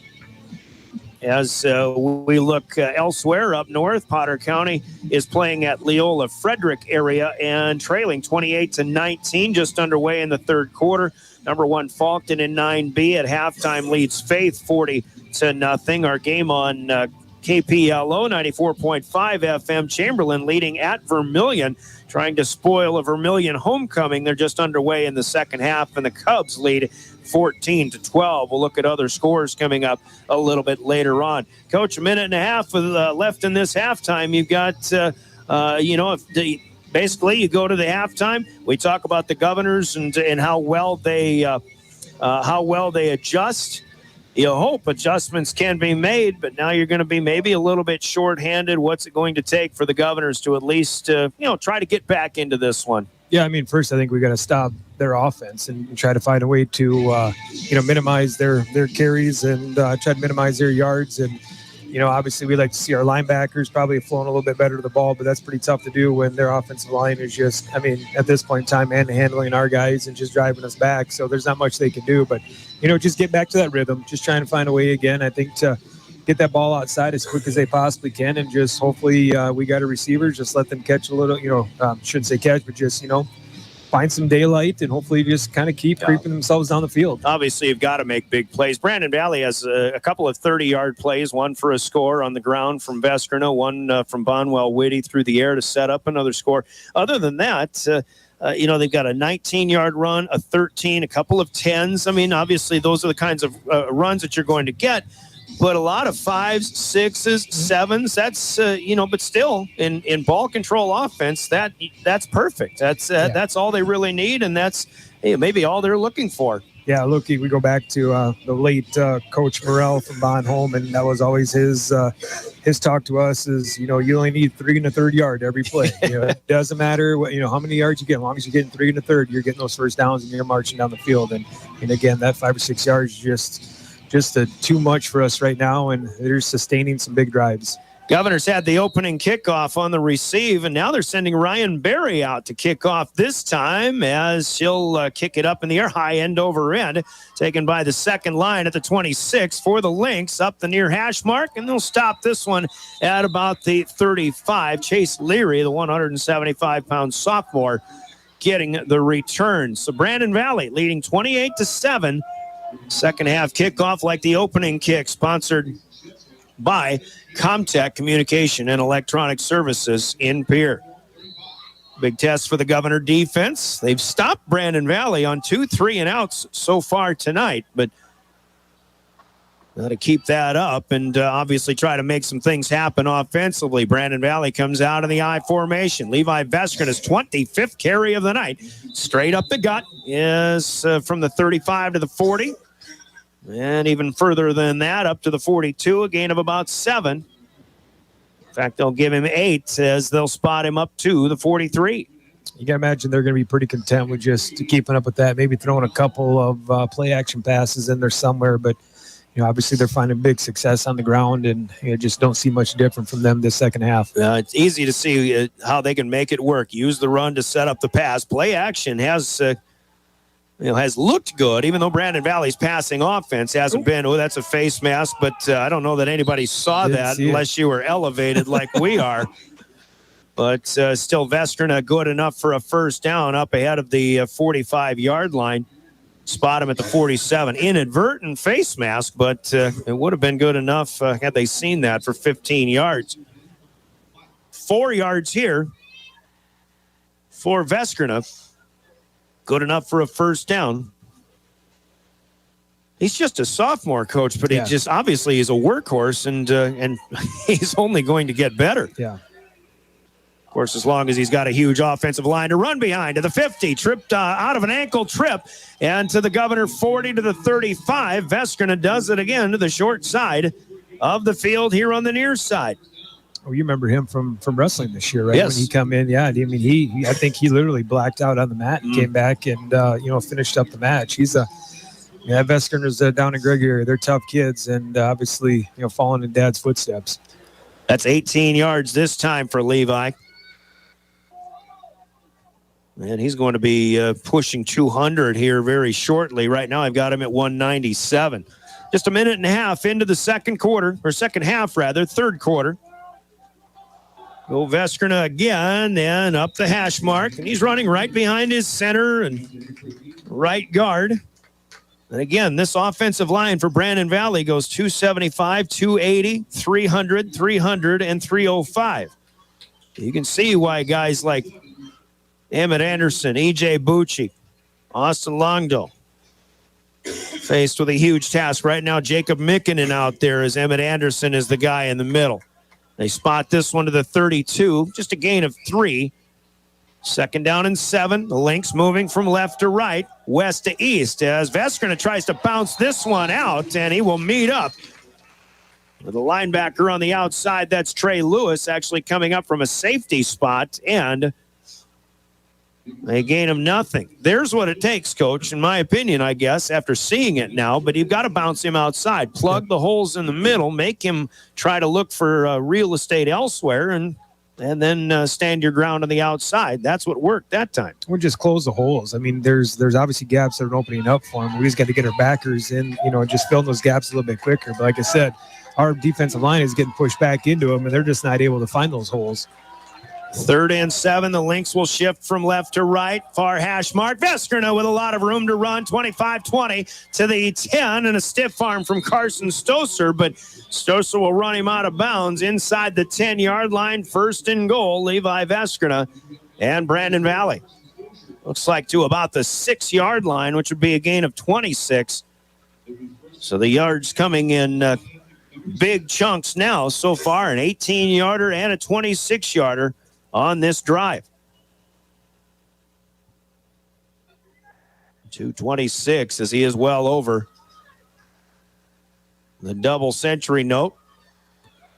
As we look elsewhere up north, Potter County is playing at Leola Frederick area and trailing 28-19, just underway in the third quarter. Number one Faulkton in 9B at halftime leads Faith 40-0. Our game on KPLO 94.5 FM. Chamberlain leading at Vermilion, trying to spoil a Vermilion homecoming. They're just underway in the second half, and the Cubs lead 14-12. We'll look at other scores coming up a little bit later on. Coach, a minute and a half left in this halftime. You've got, basically you go to the halftime. We talk about the Governors and how well they adjust. You hope adjustments can be made, but now you're going to be maybe a little bit short-handed. What's it going to take for the Governors to at least, try to get back into this one? Yeah, I mean, first I think we got to stop their offense and try to find a way to, minimize their carries and try to minimize their yards. And, obviously we like to see our linebackers probably flowing a little bit better to the ball, but that's pretty tough to do when their offensive line is just, at this point in time, handling our guys and just driving us back. So there's not much they can do, but, just get back to that rhythm, just trying to find a way again, I think, to get that ball outside as quick as they possibly can. And just hopefully we got a receiver, just let them catch a little, shouldn't say catch, but just, find some daylight and hopefully just kind of keep creeping themselves down the field. Obviously, you've got to make big plays. Brandon Valley has a couple of 30-yard plays, one for a score on the ground from Vestrano, one from Bonwell Whitty through the air to set up another score. Other than that, they've got a 19-yard run, a 13, a couple of 10s. Obviously, those are the kinds of runs that you're going to get. But a lot of 5s, 6s, 7s, that's, but still in ball control offense, that's perfect. That's all they really need, and that's maybe all they're looking for. Yeah, look, we go back to the late Coach Morrell from Bond Home, and that was always his talk to us is, you only need 3 1/3 yard every play. It doesn't matter how many yards you get. As long as you're getting 3 1/3, you're getting those first downs and you're marching down the field. And again, that 5 or 6 yards is just too much for us right now, and they're sustaining some big drives. Governors had the opening kickoff on the receive, and now they're sending Ryan Berry out to kick off this time as she'll kick it up in the air, high end over end, taken by the second line at the 26 for the Lynx, up the near hash mark, and they'll stop this one at about the 35. Chase Leary, the 175-pound sophomore, getting the return. So Brandon Valley leading 28-7. Second half kickoff like the opening kick, sponsored by Comtech Communication and Electronic Services in Pierre. Big test for the Governor defense. They've stopped Brandon Valley on 2 3-and-outs so far tonight, but got to keep that up and obviously try to make some things happen offensively. Brandon Valley comes out in the I formation. Levi Veskerna's 25th carry of the night. Straight up the gut is from the 35 to the 40. And even further than that, up to the 42, a gain of about 7. In fact, they'll give him 8 as they'll spot him up to the 43. You got to imagine they're going to be pretty content with just keeping up with that, maybe throwing a couple of play-action passes in there somewhere. But, obviously they're finding big success on the ground, and just don't see much different from them this second half. It's easy to see how they can make it work. Use the run to set up the pass. Play-action has looked good, even though Brandon Valley's passing offense hasn't been, that's a face mask, but I don't know that anybody saw that unless you were elevated like we are. But still, Veskerna good enough for a first down up ahead of the 45-yard line. Spot him at the 47. Inadvertent face mask, but it would have been good enough had they seen that for 15 yards. 4 yards here for Veskerna. Good enough for a first down. He's just a sophomore, coach, but he just obviously is a workhorse, and he's only going to get better. Yeah. Of course, as long as he's got a huge offensive line to run behind to the 50, tripped out of an ankle trip, and to the Governor 40 to the 35. Veskerna does it again to the short side of the field here on the near side. Oh, you remember him from wrestling this year, right? Yes. When he come in, I mean, I think he literally blacked out on the mat and came back and finished up the match. He's Veskerna's down in Gregory. They're tough kids, and obviously, following in Dad's footsteps. That's 18 yards this time for Levi. And he's going to be pushing 200 here very shortly. Right now, I've got him at 197. Just a minute and a half into the third quarter. Go Veskerna again, and up the hash mark. And he's running right behind his center and right guard. And again, this offensive line for Brandon Valley goes 275, 280, 300, 300, and 305. You can see why guys like Emmett Anderson, E.J. Bucci, Austin Longdo faced with a huge task. Right now, Jacob Mikkinen out there as Emmett Anderson is the guy in the middle. They spot this one to the 32, just a gain of 3. Second down and 7. The Lynx moving from left to right, west to east, as Veskerna tries to bounce this one out, and he will meet up with a linebacker on the outside. That's Trey Lewis, actually coming up from a safety spot, and they gain him nothing. There's what it takes, Coach, in my opinion, I guess, after seeing it now. But you've got to bounce him outside, plug the holes in the middle, make him try to look for real estate elsewhere, and then stand your ground on the outside. That's what worked that time. We'll just close the holes. I mean, there's obviously gaps that are opening up for him. We just got to get our backers in, just fill those gaps a little bit quicker. But like I said, our defensive line is getting pushed back into them, and they're just not able to find those holes. 3rd and 7. The Lynx will shift from left to right. Far hash mark. Veskerna with a lot of room to run. 25-20 to the 10, and a stiff arm from Carson Stoser. But Stoser will run him out of bounds inside the 10-yard line. 1st and goal. Levi Veskerna and Brandon Valley. Looks like to about the 6-yard line, which would be a gain of 26. So the yards coming in big chunks now so far. An 18-yarder and a 26-yarder. On this drive. 226 as he is well over the double century note.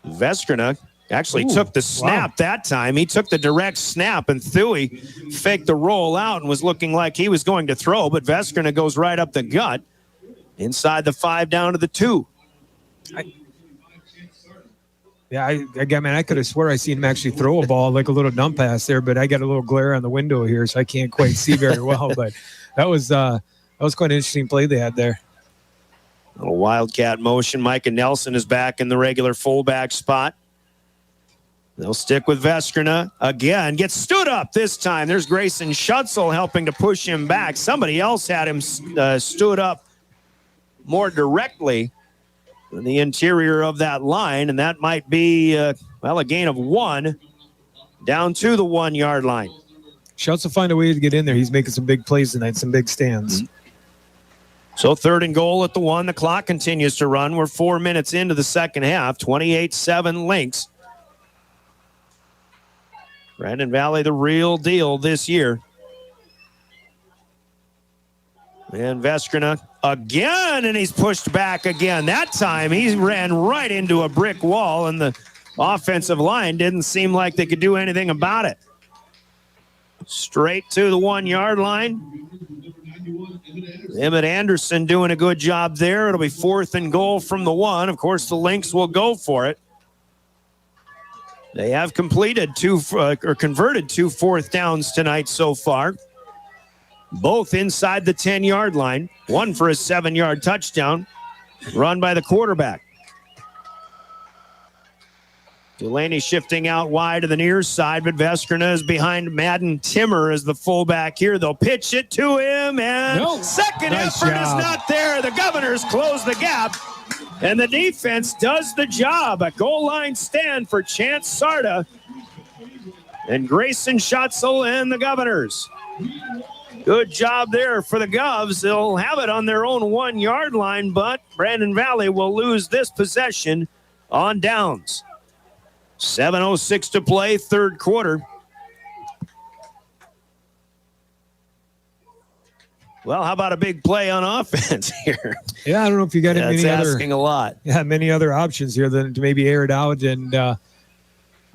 Veskrina actually took the snap that time. He took the direct snap, and Thuy faked the roll out and was looking like he was going to throw, but Veskrina goes right up the gut inside the 5 down to the 2. I could have swore I seen him actually throw a ball like a little dump pass there, but I got a little glare on the window here, so I can't quite see very well. But that was quite an interesting play they had there. A little wildcat motion. Micah Nelson is back in the regular fullback spot. They'll stick with Veskrina again. Gets stood up this time. There's Grayson Schutzel helping to push him back. Somebody else had him stood up more directly in the interior of that line, and that might be, a gain of 1 down to the 1 yard line. Schutz will find a way to get in there. He's making some big plays tonight, some big stands. So 3rd and goal at the 1. The clock continues to run. We're 4 minutes into the second half. 28-7 Lynx. Brandon Valley, the real deal this year. And Veskrina again, and he's pushed back again. That time he ran right into a brick wall, and the offensive line didn't seem like they could do anything about it. Straight to the 1 yard line. Emmett Anderson doing a good job there. It'll be 4th and goal from the 1. Of course, the Lynx will go for it. They have converted 2 4th downs tonight so far. Both inside the 10-yard line. One for a 7-yard touchdown run by the quarterback. Delaney shifting out wide to the near side, but Veskrina is behind Madden Timmer as the fullback here. They'll pitch it to him, and second effort is not there. The Governors close the gap, and the defense does the job. A goal line stand for Chance Sarda and Grayson Schutzel and the Governors. Good job there for the Govs. They'll have it on their own 1 yard line, but Brandon Valley will lose this possession on downs. 7:06 to play, 3rd quarter. Well, how about a big play on offense here? Yeah, I don't know if you got asking a lot. Yeah, many other options here than to maybe air it out and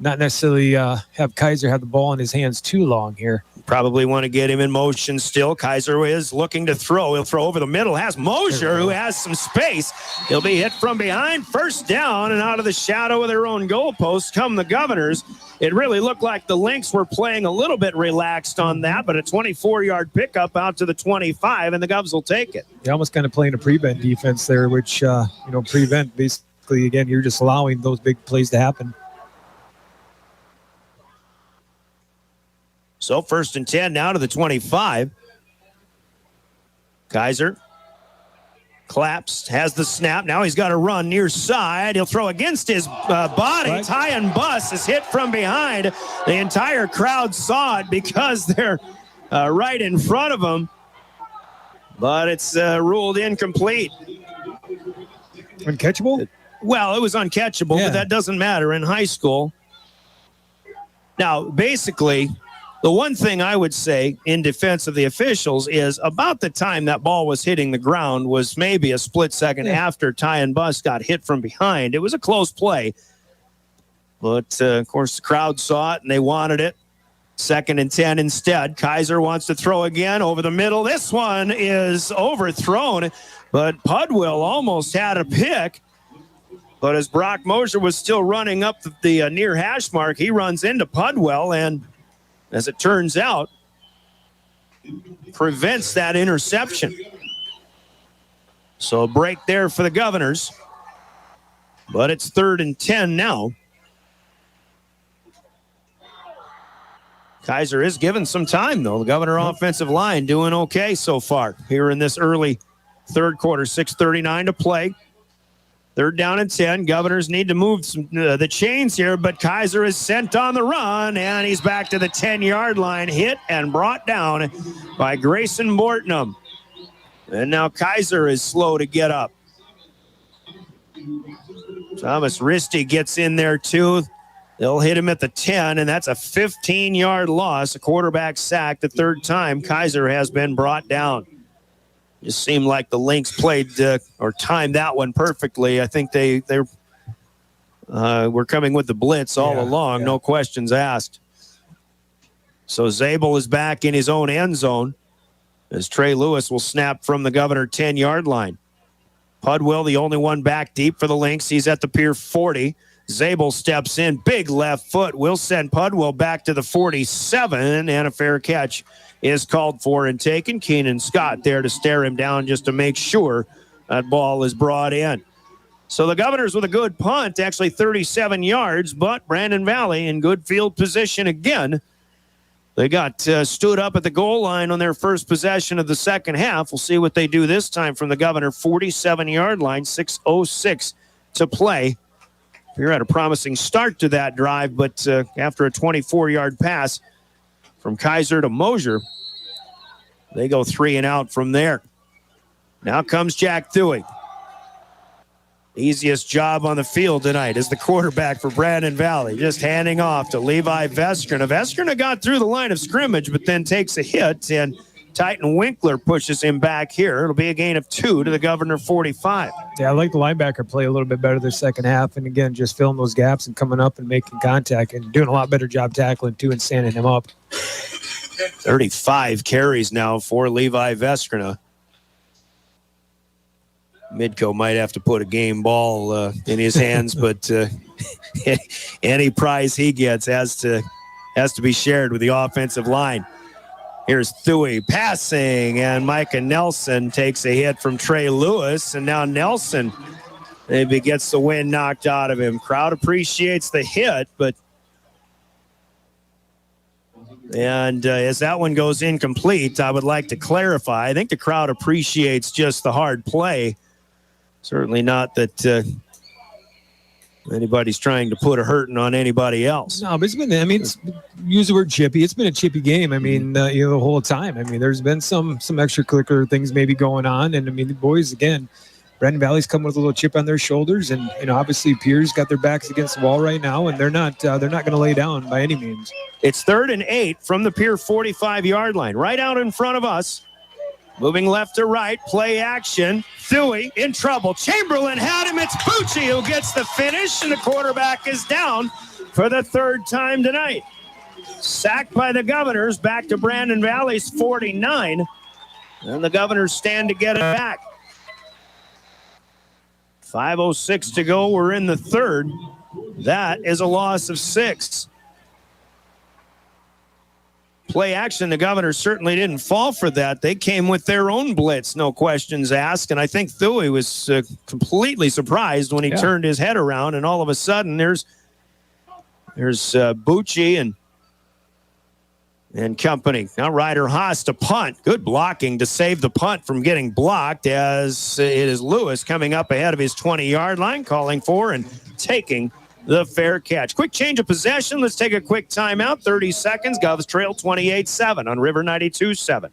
not necessarily have Kaiser have the ball in his hands too long here. Probably want to get him in motion still. Kaiser is looking to throw. He'll throw over the middle. Has Mosier, who has some space. He'll be hit from behind. 1st down, and out of the shadow of their own goalpost come the Governors. It really looked like the Lynx were playing a little bit relaxed on that, but a 24-yard pickup out to the 25, and the Govs will take it. You're almost kind of playing a prevent defense there, which, prevent basically, again, you're just allowing those big plays to happen. So 1st and 10 now to the 25. Kaiser collapsed, has the snap. Now he's got to run near side. He'll throw against his body. Right. Tyan Buss is hit from behind. The entire crowd saw it because they're right in front of him. But it's ruled incomplete. Uncatchable? Well, it was uncatchable, Yeah. but that doesn't matter in high school. Now, basically, the one thing I would say in defense of the officials is about the time that ball was hitting the ground was maybe a split second after Tyan Buss got hit from behind. It was a close play. But, of course, the crowd saw it and they wanted it. 2nd and 10 instead. Kaiser wants to throw again over the middle. This one is overthrown, but Pudwill almost had a pick. But as Brock Mosier was still running up the near hash mark, he runs into Pudwill and, as it turns out, prevents that interception. So a break there for the Governors. But it's 3rd and 10 now. Kaiser is given some time, though. The Governor offensive line doing okay so far here in this early 3rd quarter. 6:39 to play. 3rd down and 10. Governors need to move the chains here, but Kaiser is sent on the run, and he's back to the 10-yard line, hit and brought down by Grayson Bortnam. And now Kaiser is slow to get up. Thomas Risty gets in there, too. They'll hit him at the 10, and that's a 15-yard loss, a quarterback sack, the 3rd time Kaiser has been brought down. Just seemed like the Lynx played or timed that one perfectly. I think they were coming with the blitz all along, no questions asked. So Zabel is back in his own end zone as Trey Lewis will snap from the Governor 10-yard line. Pudwill, the only one back deep for the Lynx. He's at the Pier 40. Zabel steps in, big left foot. Will send Pudwill back to the 47, and a fair catch is called for and taken. Keenan Scott there to stare him down just to make sure that ball is brought in. So the Governors with a good punt, actually 37 yards, but Brandon Valley in good field position again. They got stood up at the goal line on their first possession of the second half. We'll see what they do this time from the Governor 47-yard line, 6:06 to play. We had a promising start to that drive, but after a 24-yard pass from Kaiser to Mosier, they go 3 and out from there. Now comes Jack Thuy. Easiest job on the field tonight is the quarterback for Brandon Valley, just handing off to Levi Veskrina. Veskrina got through the line of scrimmage, but then takes a hit, and Titan Winkler pushes him back here. It'll be a gain of 2 to the Governor 45. Yeah, I like the linebacker play a little bit better this second half, and again, just filling those gaps and coming up and making contact and doing a lot better job tackling, too, and standing him up. 35 carries now for Levi Veskrina. Midco might have to put a game ball in his hands, but any prize he gets has to be shared with the offensive line. Here's Thuy passing, and Micah Nelson takes a hit from Trey Lewis, and now Nelson maybe gets the wind knocked out of him. Crowd appreciates the hit, but as that one goes incomplete, I would like to clarify. I think the crowd appreciates just the hard play. Certainly not that anybody's trying to put a hurting on anybody else. No, but it's been, use the word chippy. It's been a chippy game. The whole time. There's been some extracurricular things maybe going on. And, the boys, again, Brandon Valley's come with a little chip on their shoulders. And, obviously Pierre's got their backs against the wall right now, and they're not going to lay down by any means. It's 3rd and 8 from the Pierre 45-yard line, right out in front of us. Moving left to right, play action. Thuy in trouble. Chamberlain had him. It's Bucci who gets the finish, and the quarterback is down for the 3rd time tonight. Sacked by the Governors, back to Brandon Valley's 49, and the Governors stand to get it back. 5:06 to go. We're in the 3rd. That is a loss of 6. Play action, the Governors certainly didn't fall for that. They came with their own blitz, no questions asked. And I think Thuy was completely surprised when he turned his head around, and all of a sudden there's Bucci and company. Now Ryder Haas to punt. Good blocking to save the punt from getting blocked, as it is Lewis coming up ahead of his 20-yard line, calling for and taking the fair catch. Quick change of possession. Let's take a quick timeout. 30 seconds. Govs trail 28-7 on River 92.7.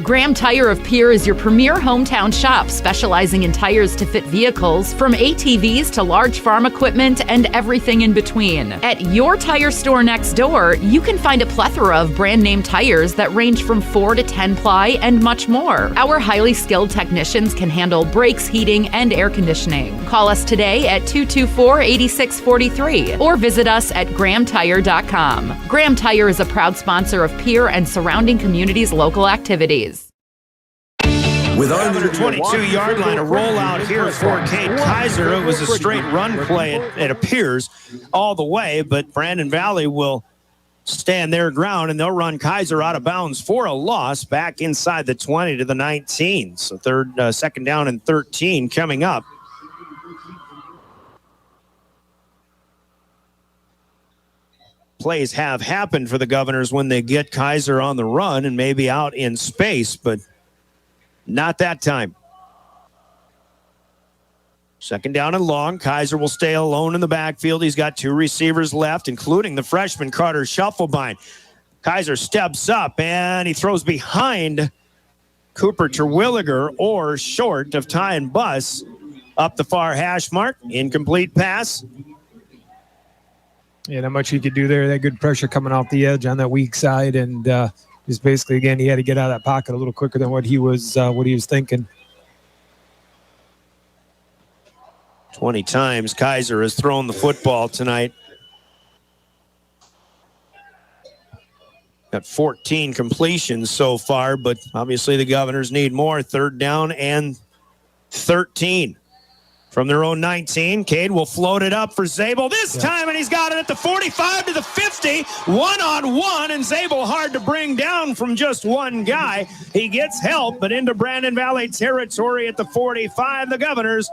Graham Tire of Pierre is your premier hometown shop, specializing in tires to fit vehicles, from ATVs to large farm equipment and everything in between. At your tire store next door, you can find a plethora of brand name tires that range from 4 to 10 ply and much more. Our highly skilled technicians can handle brakes, heating, and air conditioning. Call us today at 224-8643 or visit us at grahamtire.com. Graham Tire is a proud sponsor of Pierre and surrounding communities' local activities. With under 22-yard line, a rollout here for Kate Kaiser. It was a straight run play, it appears, all the way, but Brandon Valley will stand their ground, and they'll run Kaiser out of bounds for a loss back inside the 20 to the 19. So second down and 13 coming up. Plays have happened for the Governors when they get Kaiser on the run and maybe out in space, but not that time. Second down and long. Kaiser will stay alone in the backfield. He's got 2 receivers left, including the freshman Carter Shufflebein. Kaiser steps up, and he throws behind Cooper Terwilliger, or short of Ty and Bus, up the far hash mark. Incomplete pass. Yeah, not much he could do there. That good pressure coming off the edge on that weak side, and just basically, again, he had to get out of that pocket a little quicker than what he was thinking. 20 times Kaiser has thrown the football tonight. Got 14 completions so far, but obviously the Governors need more. 3rd down and 13. From their own 19, Cade will float it up for Zabel this time, and he's got it at the 45 to the 50. One-on-one, and Zabel hard to bring down from just one guy. He gets help, but into Brandon Valley territory at the 45. The Governors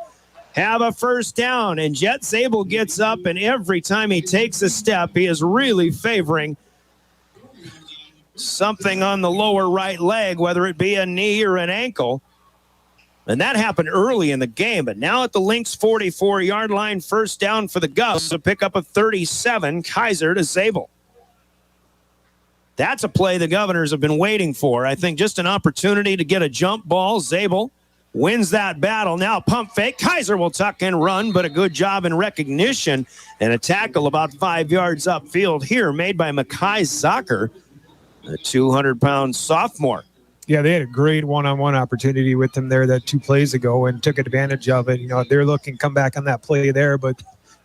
have a 1st down, and Jet Zabel gets up, and every time he takes a step, he is really favoring something on the lower right leg, whether it be a knee or an ankle. And that happened early in the game, but now at the Lynx 44-yard line, 1st down for the Govs, a pickup of 37, Kaiser to Zabel. That's a play the Governors have been waiting for. I think just an opportunity to get a jump ball. Zabel wins that battle. Now pump fake. Kaiser will tuck and run, but a good job in recognition and a tackle about 5 yards upfield here made by Mackay Zucker, a 200-pound sophomore. Yeah, they had a great one-on-one opportunity with him there that 2 plays ago and took advantage of it. You know, they're looking to come back on that play there, but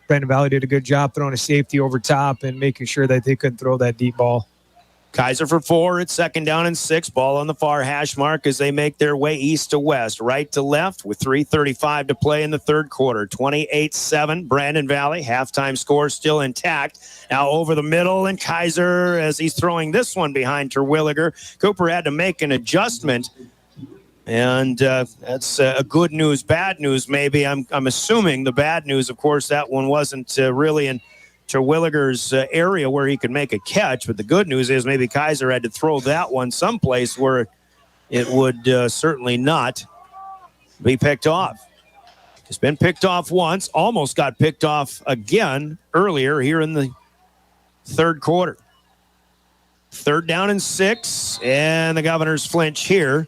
Brandon Valley did a good job throwing a safety over top and making sure that they couldn't throw that deep ball. Kaiser for 4. It's 2nd down and 6. Ball on the far hash mark as they make their way east to west, right to left with 3:35 to play in the 3rd quarter. 28-7, Brandon Valley. Halftime score still intact. Now over the middle, and Kaiser, as he's throwing this one behind Terwilliger. Cooper had to make an adjustment, and that's a good news, bad news maybe. I'm assuming the bad news, of course, that one wasn't really in Terwilliger's area where he could make a catch, but the good news is maybe Kaiser had to throw that one someplace where it would certainly not be picked off. It's been picked off once, almost got picked off again earlier here in the 3rd quarter. 3rd down and 6, and the Governors flinch here.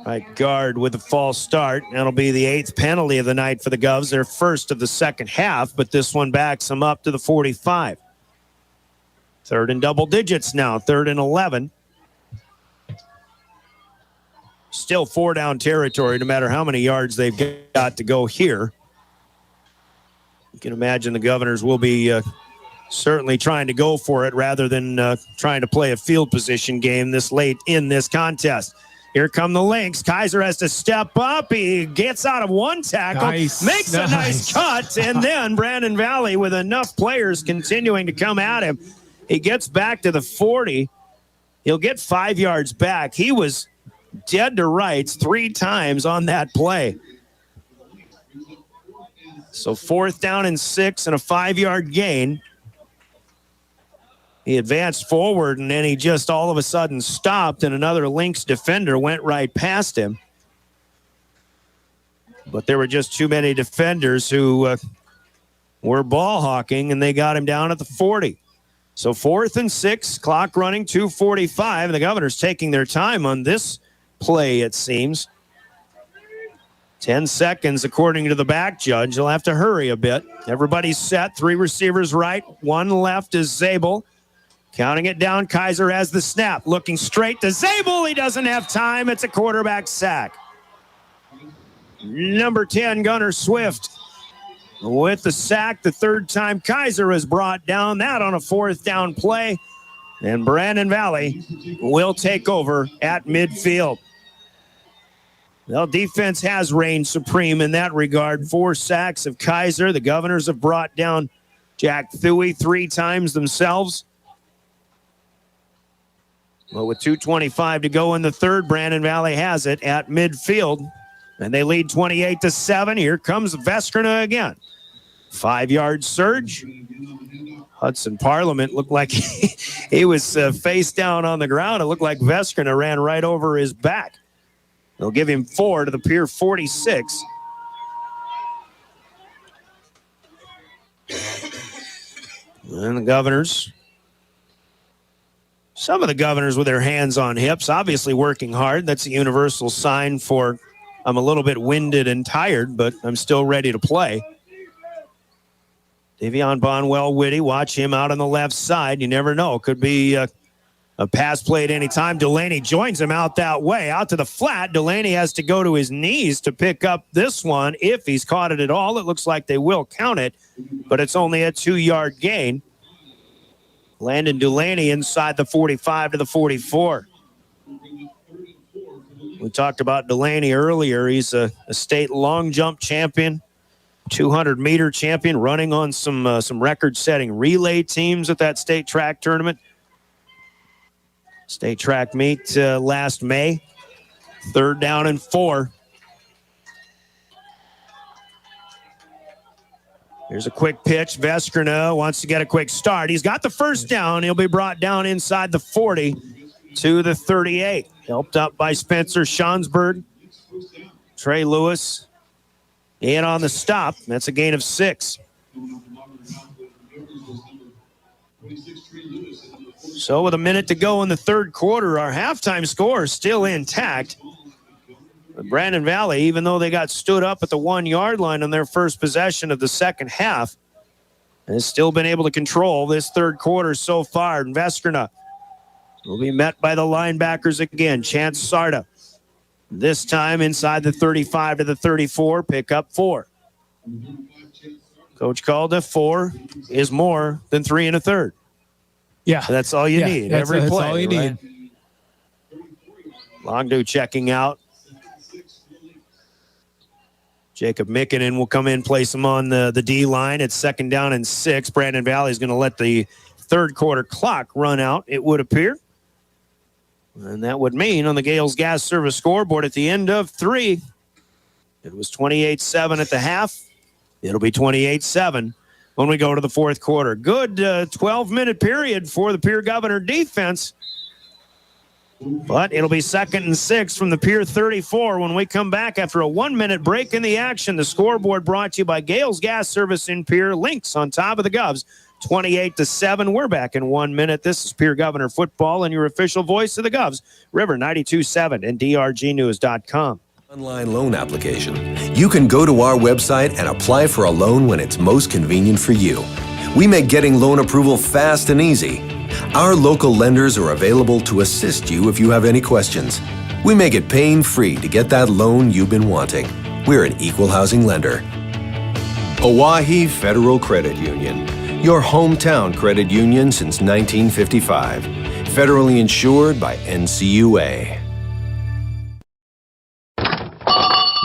Right guard with a false start. That'll be the 8th penalty of the night for the Govs. Their 1st of the 2nd half, but this one backs them up to the 45. 3rd and double digits now, 3rd and 11. Still 4-down territory, no matter how many yards they've got to go here. You can imagine the Governors will be certainly trying to go for it rather than trying to play a field position game this late in this contest. Here come the Lynx. Kaiser has to step up. He gets out of one tackle, makes a nice cut, and then Brandon Valley with enough players continuing to come at him. He gets back to the 40. He'll get 5 yards back. He was dead to rights 3 times on that play. So 4th down and 6 and a 5-yard gain. He advanced forward, and then he just all of a sudden stopped, and another Lynx defender went right past him. But there were just too many defenders who were ball hawking, and they got him down at the 40. So 4th and 6, clock running, 2:45, and the Governors taking their time on this play, it seems. 10 seconds, according to the back judge. He'll have to hurry a bit. Everybody's set. 3 receivers right. 1 left is Zabel. Counting it down, Kaiser has the snap. Looking straight to Zabel. He doesn't have time. It's a quarterback sack. Number 10, Gunnar Swift, with the sack. The 3rd time Kaiser is brought down. That on a 4th down play. And Brandon Valley will take over at midfield. Well, defense has reigned supreme in that regard. 4 sacks of Kaiser. The Governors have brought down Jack Thuey 3 times themselves. Well, with 2:25 to go in the 3rd, Brandon Valley has it at midfield. And they lead 28-7. Here comes Veskrina again. 5-yard surge. Hudson Parliament looked like he was face down on the ground. It looked like Veskrina ran right over his back. They'll give him 4 to the Pier 46. And the Governors. Some of the Governors with their hands on hips, obviously working hard. That's a universal sign for I'm a little bit winded and tired, but I'm still ready to play. Davion Bonwell-Whitty, watch him out on the left side. You never know. Could be a pass play at any time. Delaney joins him out that way, out to the flat. Delaney has to go to his knees to pick up this one. If he's caught it at all, it looks like they will count it, but it's only a 2-yard gain. Landon Delaney inside the 45 to the 44. We talked about Delaney earlier. He's a state long jump champion, 200-meter champion, running on some record-setting relay teams at that state track tournament. State track meet last May. 3rd down and 4. Here's a quick pitch. Veskerna wants to get a quick start. He's got the first down. He'll be brought down inside the 40 to the 38. Helped up by Spencer Schonsberg. Trey Lewis in on the stop. That's a gain of 6. So with a minute to go in the 3rd quarter, our halftime score is still intact. But Brandon Valley, even though they got stood up at the 1-yard line on their first possession of the second half, has still been able to control this 3rd quarter so far. And Veskerna will be met by the linebackers again. Chance Sarda. This time inside the 35 to the 34, pick up 4. Coach called it 4 is more than 3 1/3. Yeah. That's all you need. Every play. That's all you need. Longdo checking out. Jacob Mikkinen will come in, place him on the D line. It's 2nd down and 6. Brandon Valley is going to let the 3rd quarter clock run out, it would appear. And that would mean on the Gales Gas Service scoreboard at the end of 3, it was 28-7 at the half. It'll be 28-7 when we go to the 4th quarter. Good 12-minute period for the Pierre Governor defense. But it'll be 2nd and 6 from the Pierre 34 when we come back after a 1-minute break in the action. The scoreboard brought to you by Gales Gas Service in Pierre. Lynx on top of the Govs. 28-7. We're back in 1 minute. This is Pierre Governor Football and your official voice of the Govs. River 92.7 and drgnews.com. Online loan application. You can go to our website and apply for a loan when it's most convenient for you. We make getting loan approval fast and easy. Our local lenders are available to assist you if you have any questions. We make it pain-free to get that loan you've been wanting. We're an equal housing lender. Oahe Federal Credit Union. Your hometown credit union since 1955. Federally insured by NCUA.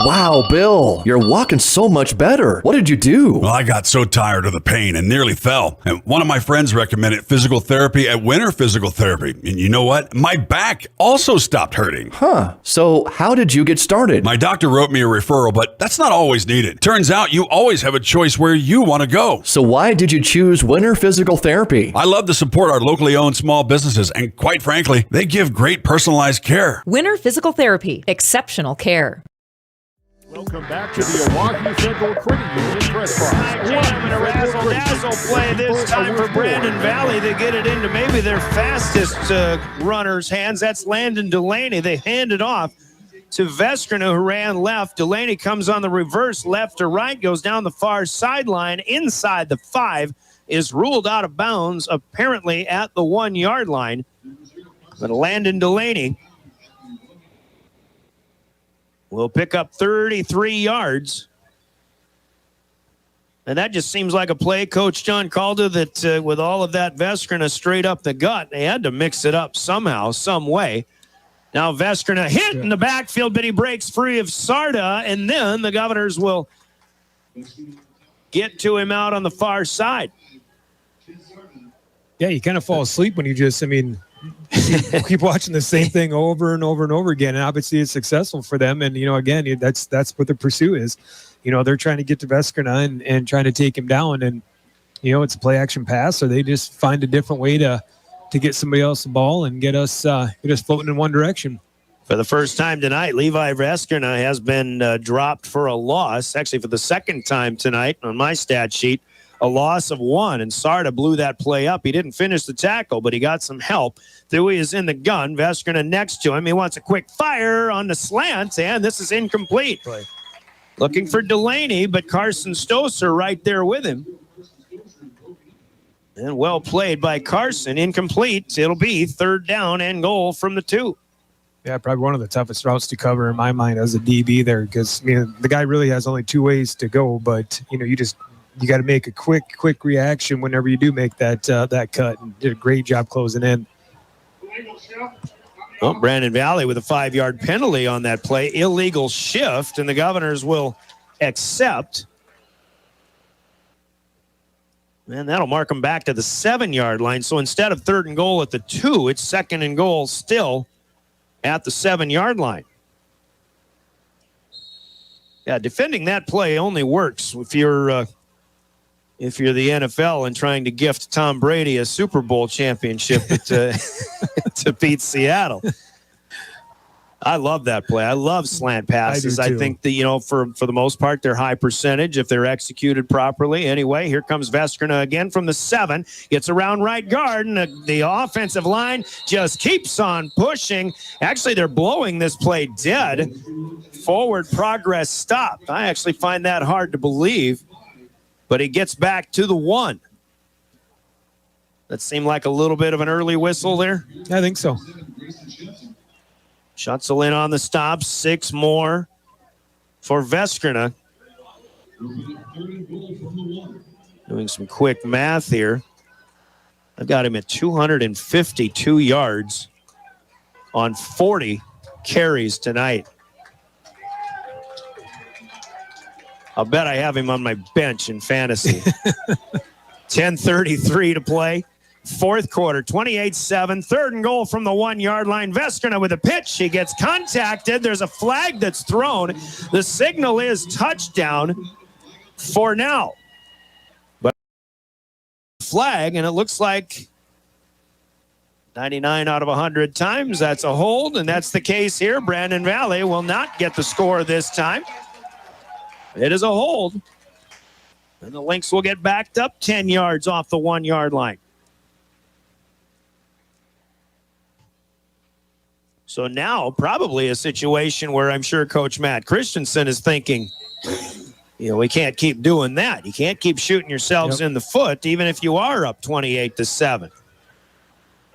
Wow, Bill, you're walking so much better. What did you do? Well, I got so tired of the pain and nearly fell. And one of my friends recommended physical therapy at Winter Physical Therapy. And you know what? My back also stopped hurting. Huh. So how did you get started? My doctor wrote me a referral, but that's not always needed. Turns out you always have a choice where you want to go. So why did you choose Winter Physical Therapy? I love to support our locally owned small businesses. And quite frankly, they give great personalized care. Winter Physical Therapy. Exceptional care. Welcome back to the Oahe Federal Credit Union press box. And a razzle-dazzle play this time for Brandon Valley. They get it into maybe their fastest runner's hands. That's Landon Delaney. They hand it off to Veskerna, who ran left. Delaney comes on the reverse, left to right, goes down the far sideline, inside the 5, is ruled out of bounds, apparently at the 1-yard line. But Landon Delaney will pick up 33 yards. And that just seems like a play, Coach John Calder, that with all of that Veskerna straight up the gut, they had to mix it up somehow, some way. Now Veskerna hit in the backfield, but he breaks free of Sarda, and then the Governors will get to him out on the far side. Yeah, you kind of fall asleep when you just, keep watching the same thing over and over and over again, and obviously it's successful for them. And again, that's what the pursuit is. They're trying to get to Veskerna and trying to take him down, and it's a play action pass, or they just find a different way to get somebody else the ball and get us floating in one direction. For the first time tonight, Levi Veskerna has been dropped for a loss. Actually, for the second time tonight on my stat sheet, a loss of 1, and Sarda blew that play up. He didn't finish the tackle, but he got some help. Dewey is in the gun. Veskerna next to him. He wants a quick fire on the slant, and this is incomplete. Looking for Delaney, but Carson Stoser right there with him. And well played by Carson. Incomplete. It'll be 3rd down and goal from the 2. Yeah, probably one of the toughest routes to cover in my mind as a DB there, because the guy really has only 2 ways to go, but you got to make a quick reaction whenever you do make that cut. And did a great job closing in. Well, Brandon Valley with a 5-yard penalty on that play. Illegal shift, and the Governors will accept. And that'll mark them back to the 7-yard line. So instead of 3rd and goal at the 2, it's 2nd and goal still at the 7-yard line. Yeah, defending that play only works if you're the NFL and trying to gift Tom Brady a Super Bowl championship to beat Seattle. I love that play. I love slant passes. I think that, for the most part, they're high percentage if they're executed properly. Anyway, here comes Veskrina again from the 7. Gets around right guard, and the offensive line just keeps on pushing. Actually, they're blowing this play dead. Forward progress stopped. I actually find that hard to believe, but he gets back to the 1. That seemed like a little bit of an early whistle there. I think so. Schutzel in on the stop. 6 more for Veskrina. Doing some quick math here. I've got him at 252 yards on 40 carries tonight. I'll bet I have him on my bench in fantasy. 10:33 to play. 4th quarter, 28-7, 3rd and goal from the 1-yard line. Veskrina with a pitch. He gets contacted. There's a flag that's thrown. The signal is touchdown for now. But flag, and it looks like 99 out of 100 times that's a hold, and that's the case here. Brandon Valley will not get the score this time. It is a hold. And the Lynx will get backed up 10 yards off the 1-yard line. So now probably a situation where I'm sure Coach Matt Christensen is thinking, we can't keep doing that. You can't keep shooting yourselves in the foot, even if you are up 28-7.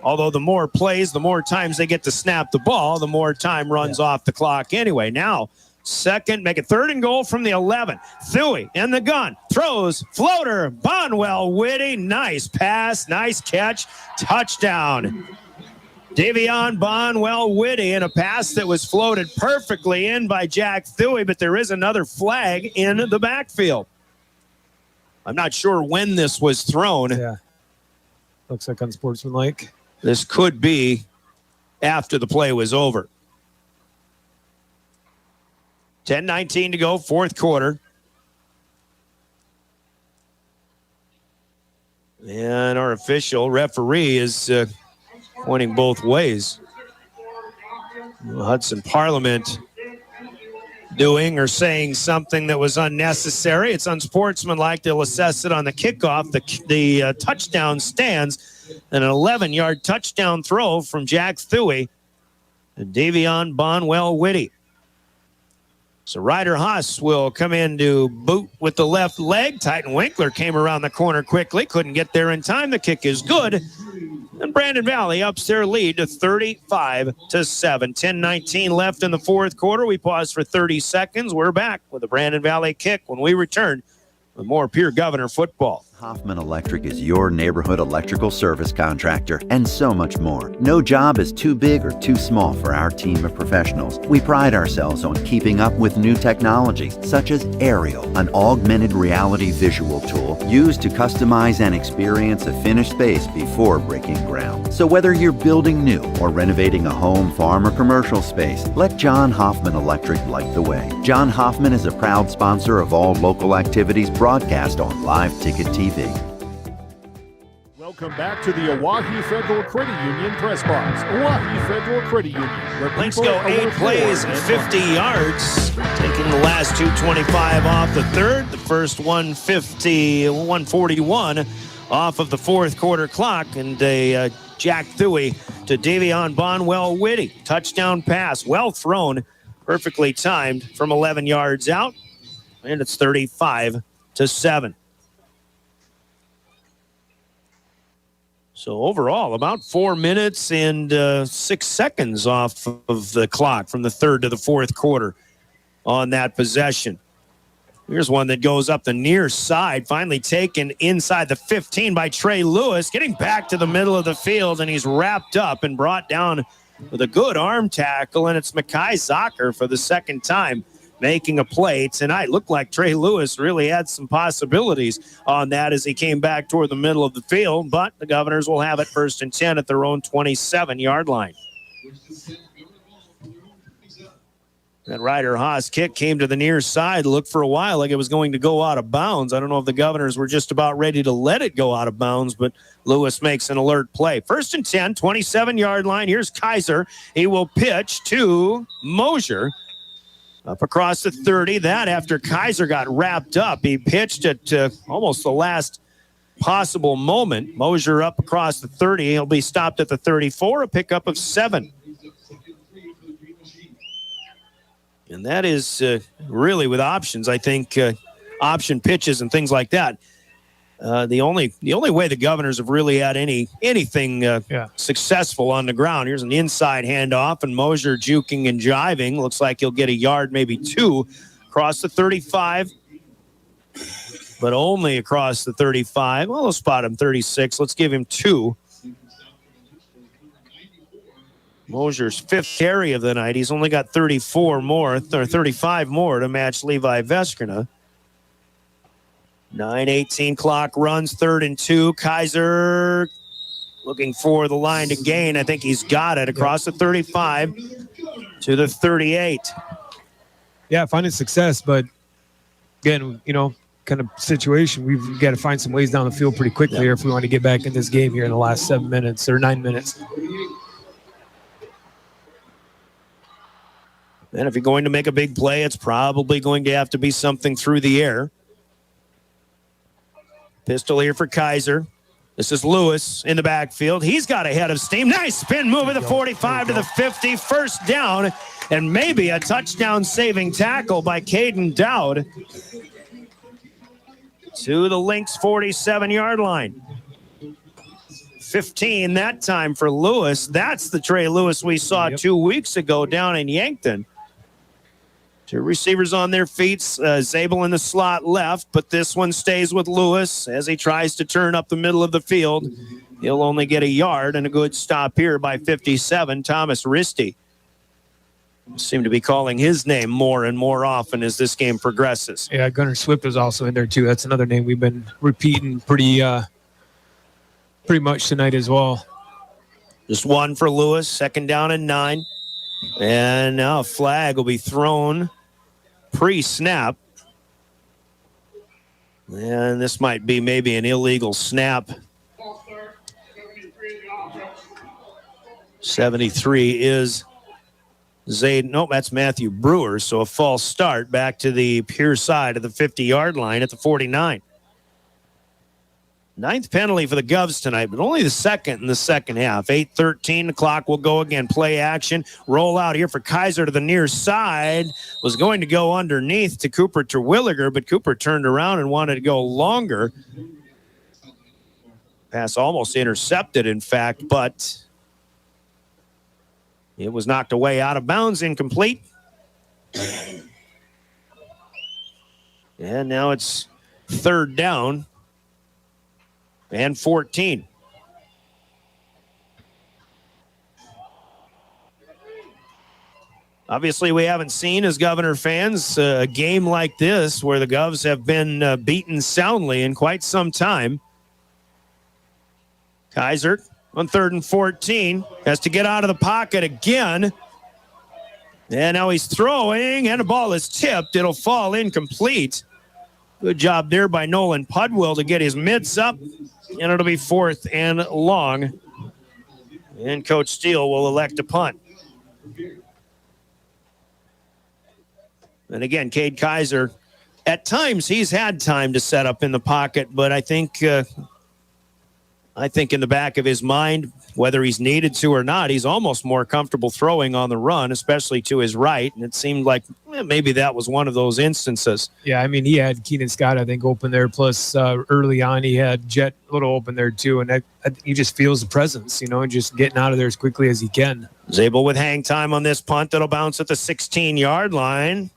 Although the more plays, the more times they get to snap the ball, the more time runs off the clock anyway. Now, 2nd, make it 3rd and goal from the 11. Thuy in the gun, throws, floater, Bonwell, Whitty, nice pass, nice catch, touchdown. Davion Bonwell Whitty in a pass that was floated perfectly in by Jack Thuy, but there is another flag in the backfield. I'm not sure when this was thrown. Yeah. Looks like unsportsmanlike. This could be after the play was over. 10:19 to go, 4th quarter. And our official referee is pointing both ways. Hudson Parliament doing or saying something that was unnecessary. It's unsportsmanlike. They'll assess it on the kickoff. The touchdown stands. An 11-yard touchdown throw from Jack Thuy and Davion Bonwell Whitty. So Ryder Haas will come in to boot with the left leg. Titan Winkler came around the corner quickly. Couldn't get there in time. The kick is good. And Brandon Valley ups their lead to 35-7. 10:19 left in the 4th quarter. We pause for 30 seconds. We're back with the Brandon Valley kick when we return with more Pierre Governor football. Hoffman Electric is your neighborhood electrical service contractor, and so much more. No job is too big or too small for our team of professionals. We pride ourselves on keeping up with new technologies, such as Aerial, an augmented reality visual tool used to customize and experience a finished space before breaking ground. So whether you're building new or renovating a home, farm, or commercial space, let John Hoffman Electric light the way. John Hoffman is a proud sponsor of all local activities broadcast on Live Ticket TV. Welcome back to the Oahe Federal Credit Union Press Box. Oahe Federal Credit Union. Lynx go 8 plays and 50 yards. Taking the last 225 off the 3rd. The first 141 off of the 4th quarter clock. And a Jack Thuy to Davion Bonwell Whitty. Touchdown pass. Well thrown. Perfectly timed from 11 yards out. And it's 35-7. So overall, about 4 minutes and 6 seconds off of the clock from the third to the fourth quarter on that possession. Here's one that goes up the near side, finally taken inside the 15 by Trey Lewis, getting back to the middle of the field, and he's wrapped up and brought down with a good arm tackle, and it's Mekhi Zocker for the second time making a play tonight. Looked like Trey Lewis really had some possibilities on that as he came back toward the middle of the field, but the Governors will have it 1st and 10 at their own 27-yard line. That Ryder Haas kick came to the near side, looked for a while like it was going to go out of bounds. I don't know if the Governors were just about ready to let it go out of bounds, but Lewis makes an alert play. 1st and 10, 27-yard line. Here's Kaiser. He will pitch to Mosier. Up across the 30. That after Kaiser got wrapped up. He pitched it almost the last possible moment. Mosier up across the 30. He'll be stopped at the 34, a pickup of 7. And that is really with options, I think, option pitches and things like that. The only way the Governors have really had anything successful on the ground. Here's an inside handoff, and Mosier juking and jiving. Looks like he'll get a yard, maybe 2, across the 35. But only across the 35. Well, we'll spot him 36. Let's give him 2. Mosier's 5th carry of the night. He's only got 35 more to match Levi Veskrina. 9:18 clock runs, 3rd and 2. Kaiser looking for the line to gain. I think he's got it across the 35 to the 38. Yeah, finding success, but again, kind of situation, we've got to find some ways down the field pretty quickly here if we want to get back in this game here in the last 7 minutes or 9 minutes. And if you're going to make a big play, it's probably going to have to be something through the air. Pistol here for Kaiser. This is Lewis in the backfield. He's got a head of steam. Nice spin move at the 45 to the 50. First down, and maybe a touchdown-saving tackle by Caden Dowd to the Lynx 47-yard line. 15 that time for Lewis. That's the Trey Lewis we saw 2 weeks ago down in Yankton. 2 receivers on their feet. Zabel in the slot left, but this one stays with Lewis as he tries to turn up the middle of the field. He'll only get a yard, and a good stop here by 57, Thomas Risty. Seem to be calling his name more and more often as this game progresses. Yeah, Gunnar Swift is also in there too. That's another name we've been repeating pretty much tonight as well. Just 1 for Lewis, 2nd down and 9. And now a flag will be thrown pre-snap. And this might be maybe an illegal snap. 73 is Zayd. Nope, that's Matthew Brewer. So a false start back to the Pierre side of the 50-yard line at the 49. 9th penalty for the Govs tonight, but only the 2nd in the second half. 8:13, the clock will go again. Play action. Roll out here for Kaiser to the near side. Was going to go underneath to Cooper Terwilliger, but Cooper turned around and wanted to go longer. Pass almost intercepted, in fact, but it was knocked away out of bounds, incomplete. And now it's 3rd down and 14. Obviously, we haven't seen, as Governor fans, a game like this where the Govs have been beaten soundly in quite some time. Kaiser on 3rd and 14 has to get out of the pocket again. And now he's throwing, and the ball is tipped. It'll fall incomplete. Good job there by Nolan Pudwill to get his mitts up. And it'll be 4th and long. And Coach Steele will elect a punt. And again, Cade Kaiser, at times he's had time to set up in the pocket, but I think I think in the back of his mind, whether he's needed to or not, he's almost more comfortable throwing on the run, especially to his right. And it seemed like maybe that was one of those instances. Yeah, I mean, he had Keenan Scott, I think, open there. Plus, early on, he had Jet a little open there, too. And he just feels the presence, and just getting out of there as quickly as he can. Zabel with hang time on this punt that'll bounce at the 16-yard line.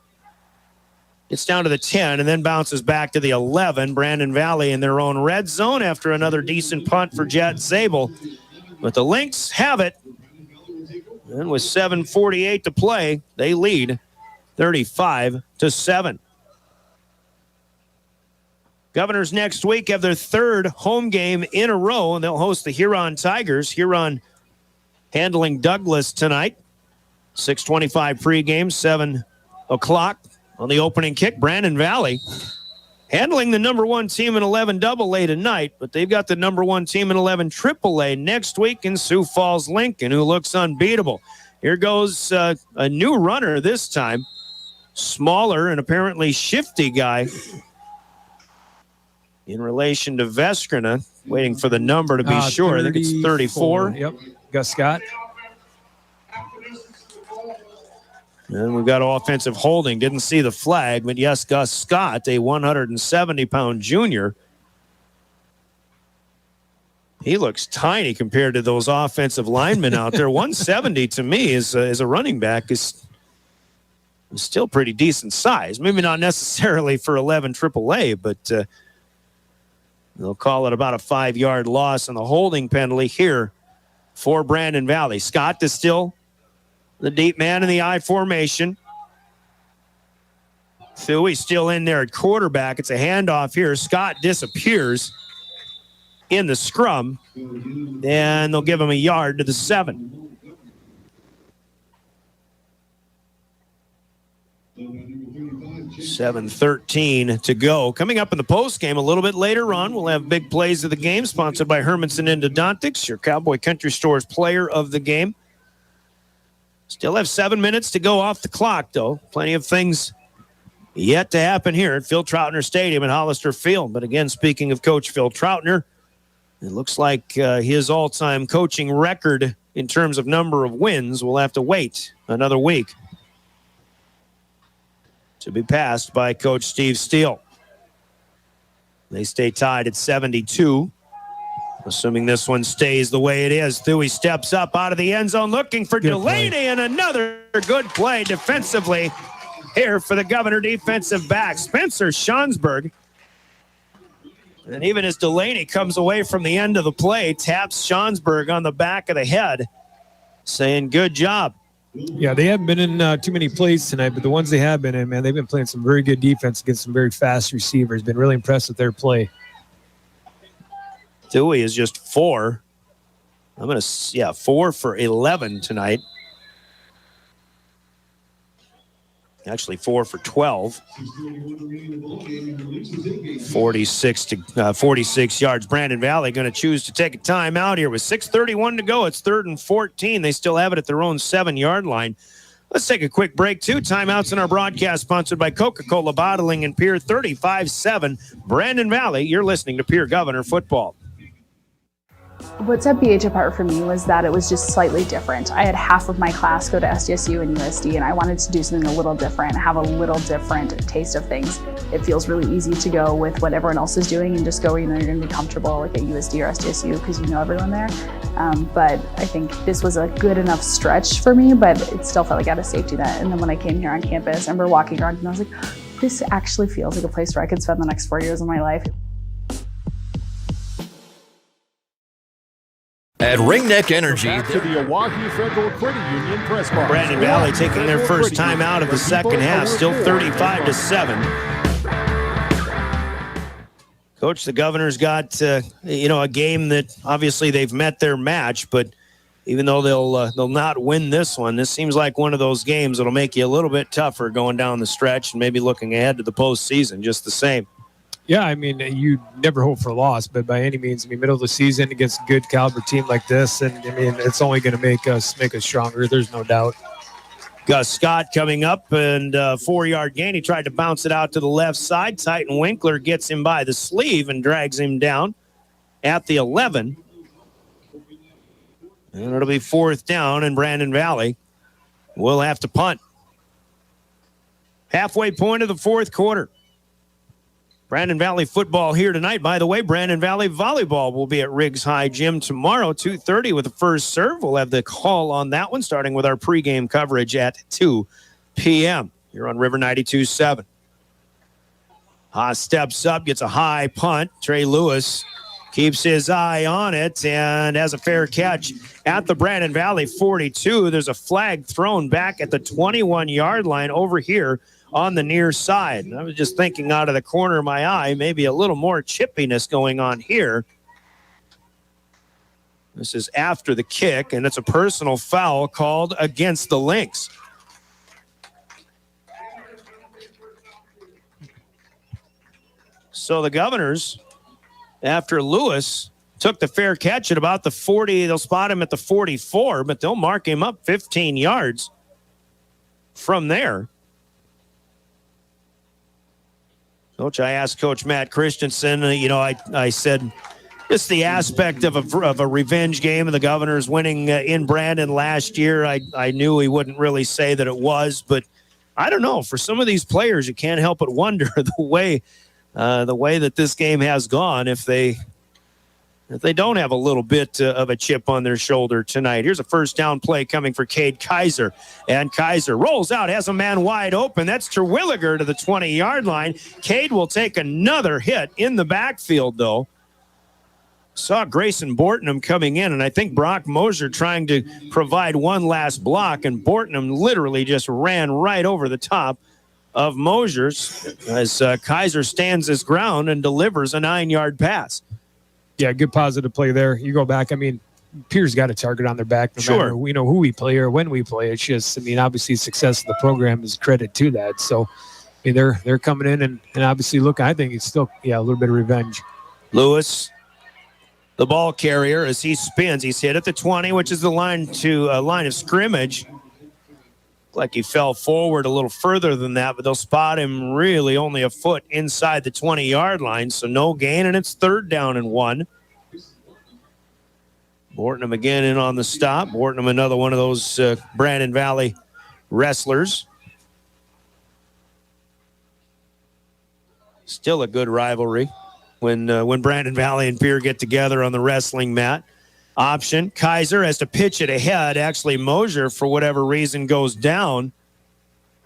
Gets down to the 10 and then bounces back to the 11. Brandon Valley in their own red zone after another decent punt for Jet Zabel. But the Lynx have it. And with 7:48 to play, they lead 35-7. Governors next week have their third home game in a row, and they'll host the Huron Tigers. Huron handling Douglas tonight. 6:25 pregame, 7 o'clock. On the opening kick, Brandon Valley handling the number 1 team in 11 AA tonight, but they've got the number 1 team in 11 AAA next week in Sioux Falls Lincoln, who looks unbeatable. Here goes a new runner this time, smaller and apparently shifty guy in relation to Veskrina, waiting for the number to be sure. I think it's 34. Yep, Gus Scott. And we've got offensive holding. Didn't see the flag, but yes, Gus Scott, a 170-pound junior. He looks tiny compared to those offensive linemen out there. 170 to me as a running back is still pretty decent size. Maybe not necessarily for 11 AAA, but they'll call it about a 5-yard loss on the holding penalty here for Brandon Valley. Scott is still the deep man in the I formation. Thuey's still in there at quarterback. It's a handoff here. Scott disappears in the scrum, and they'll give him a yard to the 7. $7:13 to go. Coming up in the post game a little bit later on, we'll have big plays of the game, sponsored by Hermanson Endodontics, your Cowboy Country Store's player of the game. Still have 7 minutes to go off the clock, though. Plenty of things yet to happen here at Phil Troutner Stadium in Hollister Field. But again, speaking of Coach Phil Troutner, it looks like his all-time coaching record in terms of number of wins will have to wait another week to be passed by Coach Steve Steele. They stay tied at 72. Assuming this one stays the way it is. Thuey steps up out of the end zone looking for Delaney, and another good play defensively here for the Governor defensive back, Spencer Schonsberg. And even as Delaney comes away from the end of the play, taps Schonsberg on the back of the head, saying, good job. Yeah, they haven't been in too many plays tonight, but the ones they have been in, man, they've been playing some very good defense against some very fast receivers. Been really impressed with their play. Thuey is just 4. 4 for 11 tonight. Actually, 4 for 12. 46 yards. Brandon Valley going to choose to take a timeout here with 6:31 to go. It's 3rd and 14. They still have it at their own 7-yard line. Let's take a quick break, too. Timeouts in our broadcast, sponsored by Coca-Cola Bottling and Pierre. 35-7. Brandon Valley, you're listening to Pierre Governor Football. What set BH apart for me was that it was just slightly different. I had half of my class go to SDSU and USD, and I wanted to do something a little different, have a little different taste of things. It feels really easy to go with what everyone else is doing and just go where you know you're going to be comfortable, like at USD or SDSU, because you know everyone there. But I think this was a good enough stretch for me, but it still felt like I had a safety net. And then when I came here on campus, I remember walking around and I was like, this actually feels like a place where I could spend the next 4 years of my life. At Ringneck Energy, Back to the Oahu Federal Credit Union press box. Brandon Valley taking their first time out of the second half, still 35-7. Coach, the Governors got a game that obviously they've met their match, but even though they'll not win this one, this seems like one of those games that'll make you a little bit tougher going down the stretch and maybe looking ahead to the postseason just the same. Yeah, I mean, you never hope for a loss, but by any means, middle of the season against a good caliber team like this, and it's only going to make us stronger. There's no doubt. Gus Scott coming up and 4-yard gain. He tried to bounce it out to the left side. Titan Winkler gets him by the sleeve and drags him down at the 11. And it'll be 4th down, and Brandon Valley will have to punt. Halfway point of the 4th quarter. Brandon Valley football here tonight. By the way, Brandon Valley volleyball will be at Riggs High Gym tomorrow, 2:30 with the first serve. We'll have the call on that one, starting with our pregame coverage at 2 p.m. Here on River 92.7. Haas steps up, gets a high punt. Trey Lewis keeps his eye on it and has a fair catch at the Brandon Valley 42. There's a flag thrown back at the 21-yard line over here on the near side. And I was just thinking out of the corner of my eye, maybe a little more chippiness going on here. This is after the kick, and it's a personal foul called against the Lynx. So the Governors, after Lewis took the fair catch at about the 40, they'll spot him at the 44, but they'll mark him up 15 yards from there. Coach, I asked Coach Matt Christensen, I said, just the aspect of a revenge game, and the Governors winning in Brandon last year, I knew he wouldn't really say that it was, but I don't know. For some of these players, you can't help but wonder the way that this game has gone if they don't have a little bit of a chip on their shoulder tonight. Here's a first down play coming for Cade Kaiser. And Kaiser rolls out, has a man wide open. That's Terwilliger to the 20-yard line. Cade will take another hit in the backfield, though. Saw Grayson Bortnam coming in, and I think Brock Mosier trying to provide one last block, and Bortnam literally just ran right over the top of Mosier's as Kaiser stands his ground and delivers a 9-yard pass. Yeah, good positive play there. You go back, Pierre's got a target on their back no matter who we play or when we play. It's just, obviously success of the program is credit to that. So, they're coming in and obviously look, I think it's still, a little bit of revenge. Lewis, the ball carrier, as he spins, he's hit at the 20, which is the line of scrimmage. Like he fell forward a little further than that, but they'll spot him really only a foot inside the 20-yard line, so no gain, and it's 3rd down and 1. Bortnam again in on the stop. Bortnam, another one of those Brandon Valley wrestlers. Still a good rivalry when Brandon Valley and Pierre get together on the wrestling mat. Option. Kaiser has to pitch it ahead. Actually, Mosier, for whatever reason, goes down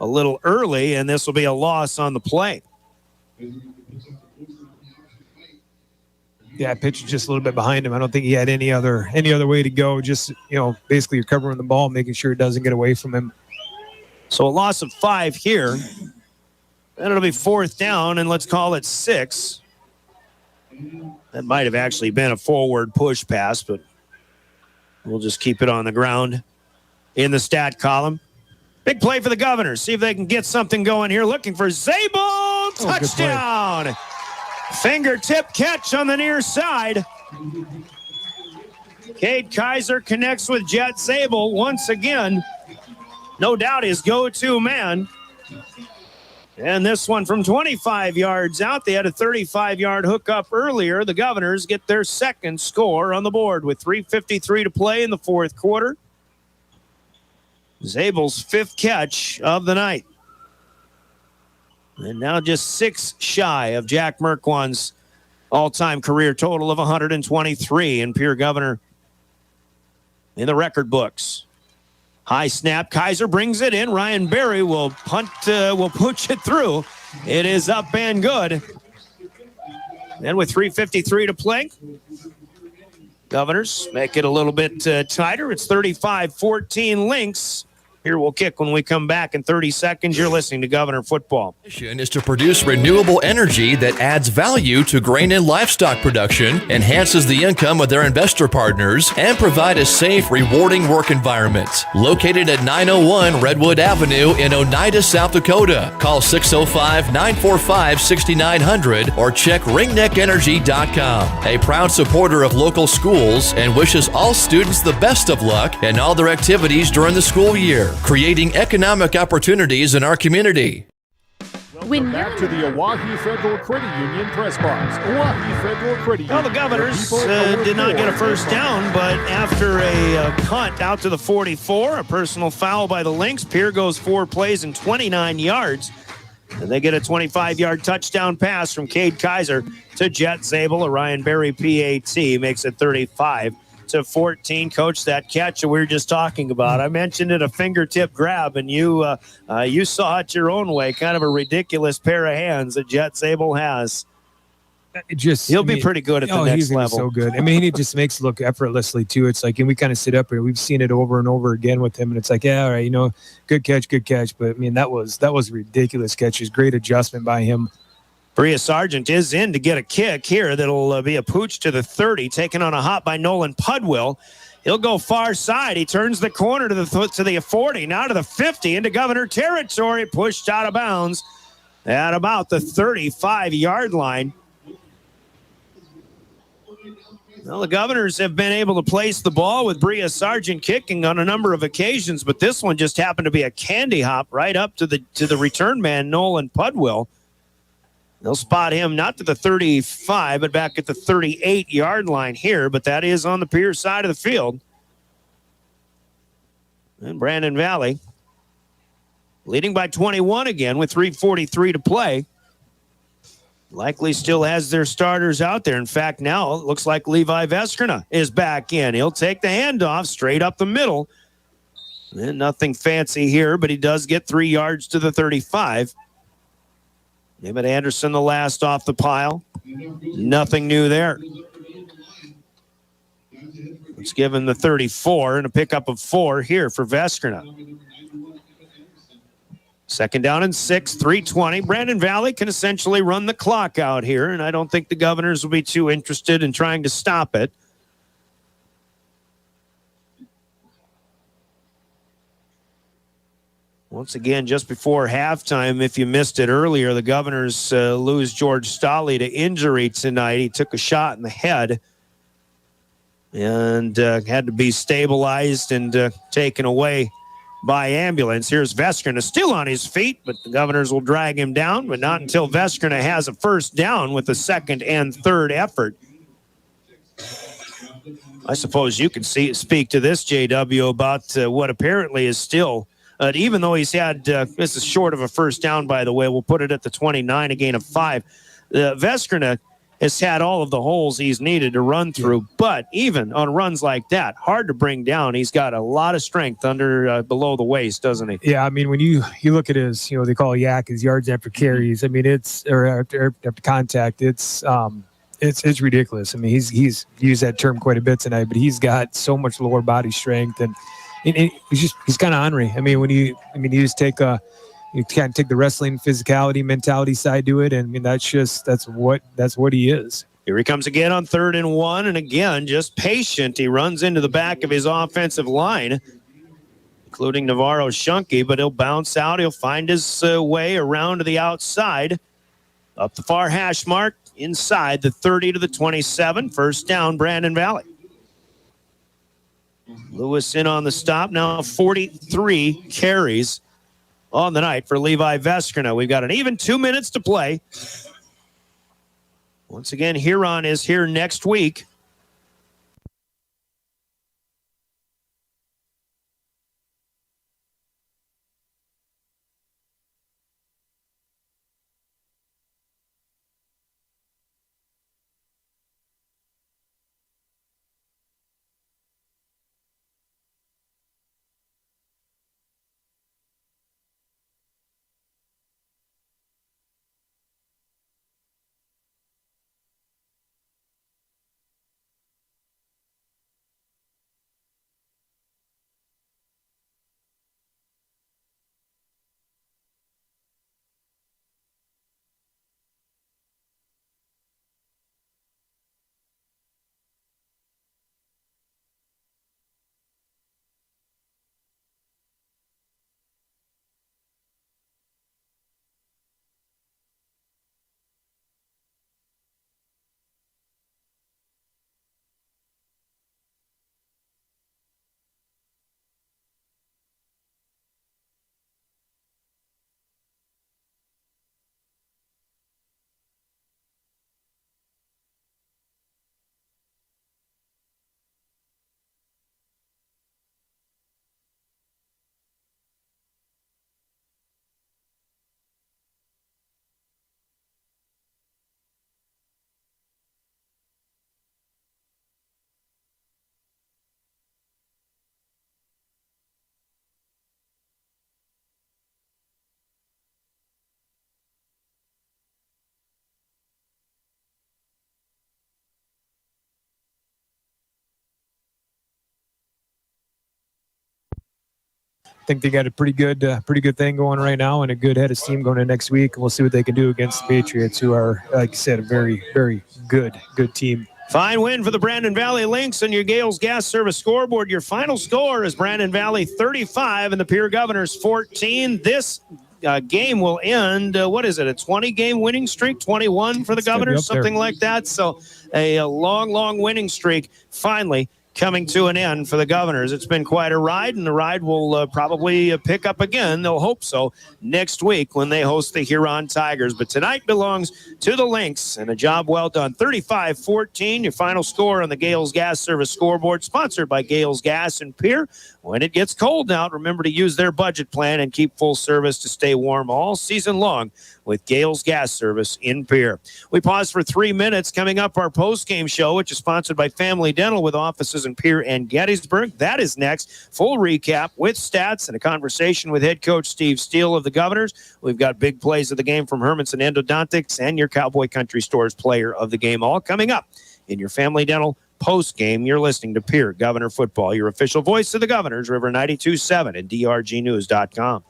a little early, and this will be a loss on the play. Yeah, pitch just a little bit behind him. I don't think he had any other way to go. Just, basically you're covering the ball, making sure it doesn't get away from him. So a loss of 5 here. Then it'll be 4th down, and let's call it 6. That might have actually been a forward push pass, but we'll just keep it on the ground in the stat column. Big play for the Governors. See if they can get something going here. Looking for Zabel. Touchdown. Fingertip catch on the near side. Cade Kaiser connects with Jet Zabel once again. No doubt his go-to man. And this one from 25 yards out. They had a 35-yard hookup earlier. The Governors get their second score on the board with 3:53 to play in the 4th quarter. Zabel's 5th catch of the night. And now just 6 shy of Jack Merquan's all-time career total of 123. And Pierre Governor in the record books. High snap. Kaiser brings it in. Ryan Berry will push it through. It is up and good. And with 3:53 to play, Governors make it a little bit tighter. It's 35-14 Lynx. Here we'll kick when we come back in 30 seconds. You're listening to Governor Football. Mission is to produce renewable energy that adds value to grain and livestock production, enhances the income of their investor partners, and provide a safe, rewarding work environment. Located at 901 Redwood Avenue in Oneida, South Dakota. Call 605-945-6900 or check ringneckenergy.com. A proud supporter of local schools and wishes all students the best of luck in all their activities during the school year, creating economic opportunities in our community. When Back to the Oahe Federal Credit Union press box. Oahe Federal Credit Union. Well, the Governors did not get a first down, but after a punt out to the 44, a personal foul by the Lynx, Pierre goes 4 plays and 29 yards. And they get a 25-yard touchdown pass from Cade Kaiser to Jet Zabel. A Ryan Berry PAT makes it 35-14. Coach, that catch that we were just talking about, I mentioned it, a fingertip grab, and you saw it your own way. Kind of a ridiculous pair of hands that Jet Zabel has. He'll be pretty good at the next he's level. So good. I mean, he just makes it look effortlessly too. It's like, and we kind of sit up here. We've seen it over and over again with him, and it's like, yeah, all right, good catch. But I mean, that was a ridiculous catch. It's great adjustment by him. Bria Sargent is in to get a kick here. That'll be a pooch to the 30, taken on a hop by Nolan Pudwill. He'll go far side. He turns the corner to the 40, now to the 50, into Governor territory, pushed out of bounds at about the 35-yard line. Well, the Governors have been able to place the ball with Bria Sargent kicking on a number of occasions, but this one just happened to be a candy hop right up to the return man, Nolan Pudwill. They'll spot him not to the 35, but back at the 38-yard line here, but that is on the Pierre side of the field. And Brandon Valley leading by 21 again with 3:43 to play. Likely still has their starters out there. In fact, now it looks like Levi Veskerna is back in. He'll take the handoff straight up the middle. And nothing fancy here, but he does get 3 yards to the 35. David Anderson, the last off the pile. Nothing new there. It's given the 34 and a pickup of 4 here for Veskerna. Second down and 6, 3:20. Brandon Valley can essentially run the clock out here, and I don't think the Governors will be too interested in trying to stop it. Once again, just before halftime, if you missed it earlier, the Governors lose George Stolley to injury tonight. He took a shot in the head and had to be stabilized and taken away by ambulance. Here's Veskerna still on his feet, but the Governors will drag him down, but not until Veskerna has a first down with the second and third effort. I suppose you can speak to this, JW, about what apparently is still, even though he's had, this is short of a first down, by the way, we'll put it at the 29, a gain of 5. Veskerna has had all of the holes he's needed to run through, but even on runs like that, hard to bring down. He's got a lot of strength below the waist, doesn't he? Yeah, I mean, when you look at his, they call YAC his yards after carries. I mean, after contact, it's ridiculous. I mean, he's used that term quite a bit tonight, but he's got so much lower body strength, and he's kind of ornery. I mean, you just you can't take the wrestling physicality, mentality side to it. And I mean, that's what he is. Here he comes again on 3rd and 1. And again, just patient. He runs into the back of his offensive line, including Navarro Shunke, but he'll bounce out. He'll find his way around to the outside, up the far hash mark, inside the 30 to the 27. First down, Brandon Valley. Lewis in on the stop. Now 43 carries on the night for Levi Veskerna. We've got an even 2 minutes to play. Once again, Huron is here next week. think they got a pretty good thing going right now and a good head of steam going into next week. We'll see what they can do against the Patriots, who are, like I said, a very, very good team. Fine win for the Brandon Valley Lynx on your Gales Gas Service scoreboard. Your final score is Brandon Valley 35 and the Pierre Governors 14. This game will end, a 20-game winning streak, 21 for the Governors, something like that. So a long winning streak finally coming to an end for the Governors. It's been quite a ride, and the ride will probably pick up again, they'll hope so, next week when they host the Huron Tigers. But tonight belongs to the Lynx, and a job well done. 35-14, your final score on the Gales Gas Service scoreboard, sponsored by Gales Gas and Pierre. When it gets cold out, remember to use their budget plan and keep full service to stay warm all season long with Gales Gas Service in Pierre. We pause for 3 minutes. Coming up, our post-game show, which is sponsored by Family Dental with offices in Pierre and Gettysburg. That is next. Full recap with stats and a conversation with head coach Steve Steele of the Governors. We've got big plays of the game from Hermanson Endodontics and your Cowboy Country Stores player of the game, all coming up in your Family Dental post-game. You're listening to Pierre Governor Football, your official voice of the Governors, River 92.7 and drgnews.com.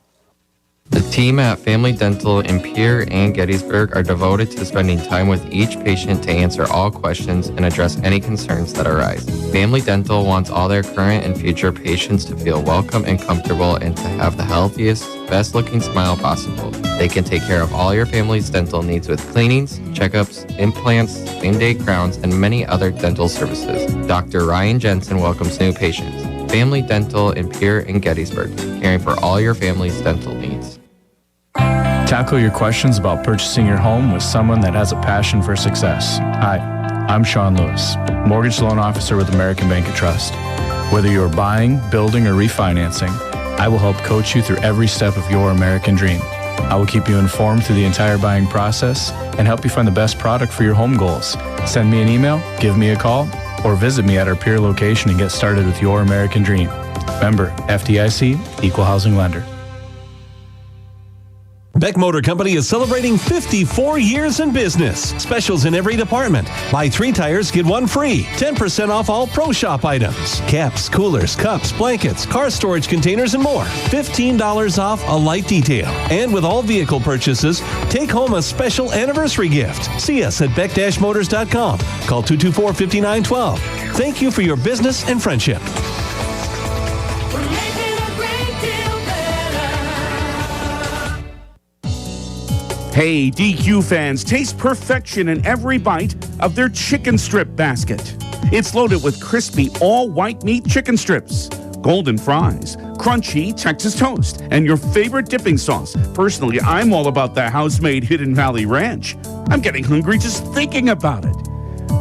The team at Family Dental in Pierre and Gettysburg are devoted to spending time with each patient to answer all questions and address any concerns that arise. Family Dental wants all their current and future patients to feel welcome and comfortable and to have the healthiest, best-looking smile possible. They can take care of all your family's dental needs with cleanings, checkups, implants, same-day crowns, and many other dental services. Dr. Ryan Jensen welcomes new patients. Family Dental in Pierre and Gettysburg, caring for all your family's dental needs. Tackle your questions about purchasing your home with someone that has a passion for success. Hi, I'm Sean Lewis, Mortgage Loan Officer with American Bank and Trust. Whether you're buying, building, or refinancing, I will help coach you through every step of your American dream. I will keep you informed through the entire buying process and help you find the best product for your home goals. Send me an email, give me a call, or visit me at our Pierre location and get started with your American dream. Member FDIC, Equal Housing Lender. Beck Motor Company is celebrating 54 years in business. Specials in every department. Buy 3 tires, get 1 free. 10% off all Pro Shop items. Caps, coolers, cups, blankets, car storage containers, and more. $15 off a light detail. And with all vehicle purchases, take home a special anniversary gift. See us at beck-motors.com. Call 224-5912. Thank you for your business and friendship. Hey, DQ fans, taste perfection in every bite of their chicken strip basket. It's loaded with crispy, all-white meat chicken strips, golden fries, crunchy Texas toast, and your favorite dipping sauce. Personally, I'm all about the house-made Hidden Valley Ranch. I'm getting hungry just thinking about it.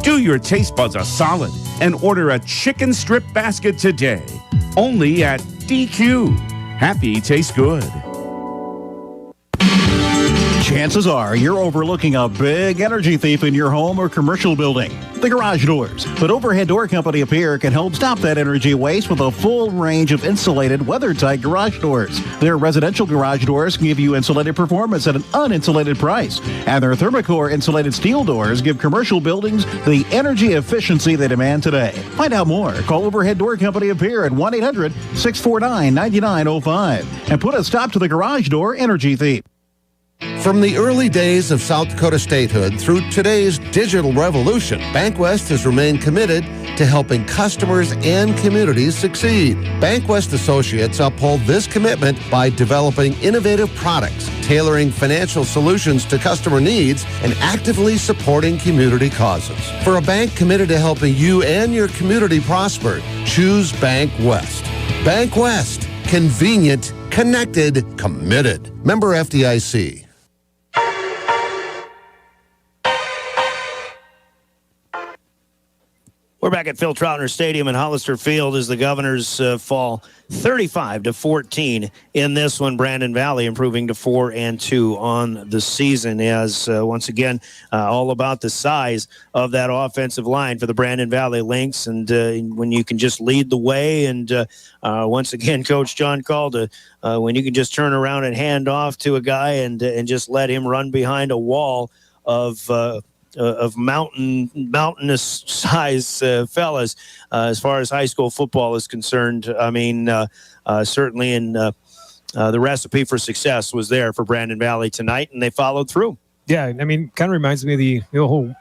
Do your taste buds a solid and order a chicken strip basket today. Only at DQ. Happy tastes good. Chances are you're overlooking a big energy thief in your home or commercial building. The garage doors. But Overhead Door Company of Pierre can help stop that energy waste with a full range of insulated, weather-tight garage doors. Their residential garage doors can give you insulated performance at an uninsulated price. And their Thermocore insulated steel doors give commercial buildings the energy efficiency they demand today. Find out more. Call Overhead Door Company of Pierre at 1-800-649-9905 and put a stop to the garage door energy thief. From the early days of South Dakota statehood through today's digital revolution, BankWest has remained committed to helping customers and communities succeed. BankWest Associates uphold this commitment by developing innovative products, tailoring financial solutions to customer needs, and actively supporting community causes. For a bank committed to helping you and your community prosper, choose BankWest. BankWest. Convenient, connected, committed. Member FDIC. We're back at Phil Troutner Stadium in Hollister Field as the Governors fall 35-14 in this one. Brandon Valley improving to 4-2 on the season as once again all about the size of that offensive line for the Brandon Valley Lynx, and when you can just lead the way, and once again Coach John called when you can just turn around and hand off to a guy and just let him run behind a wall of mountainous size fellas as far as high school football is concerned. I mean, certainly in the recipe for success was there for Brandon Valley tonight, and they followed through. Yeah, I mean, kind of reminds me of the whole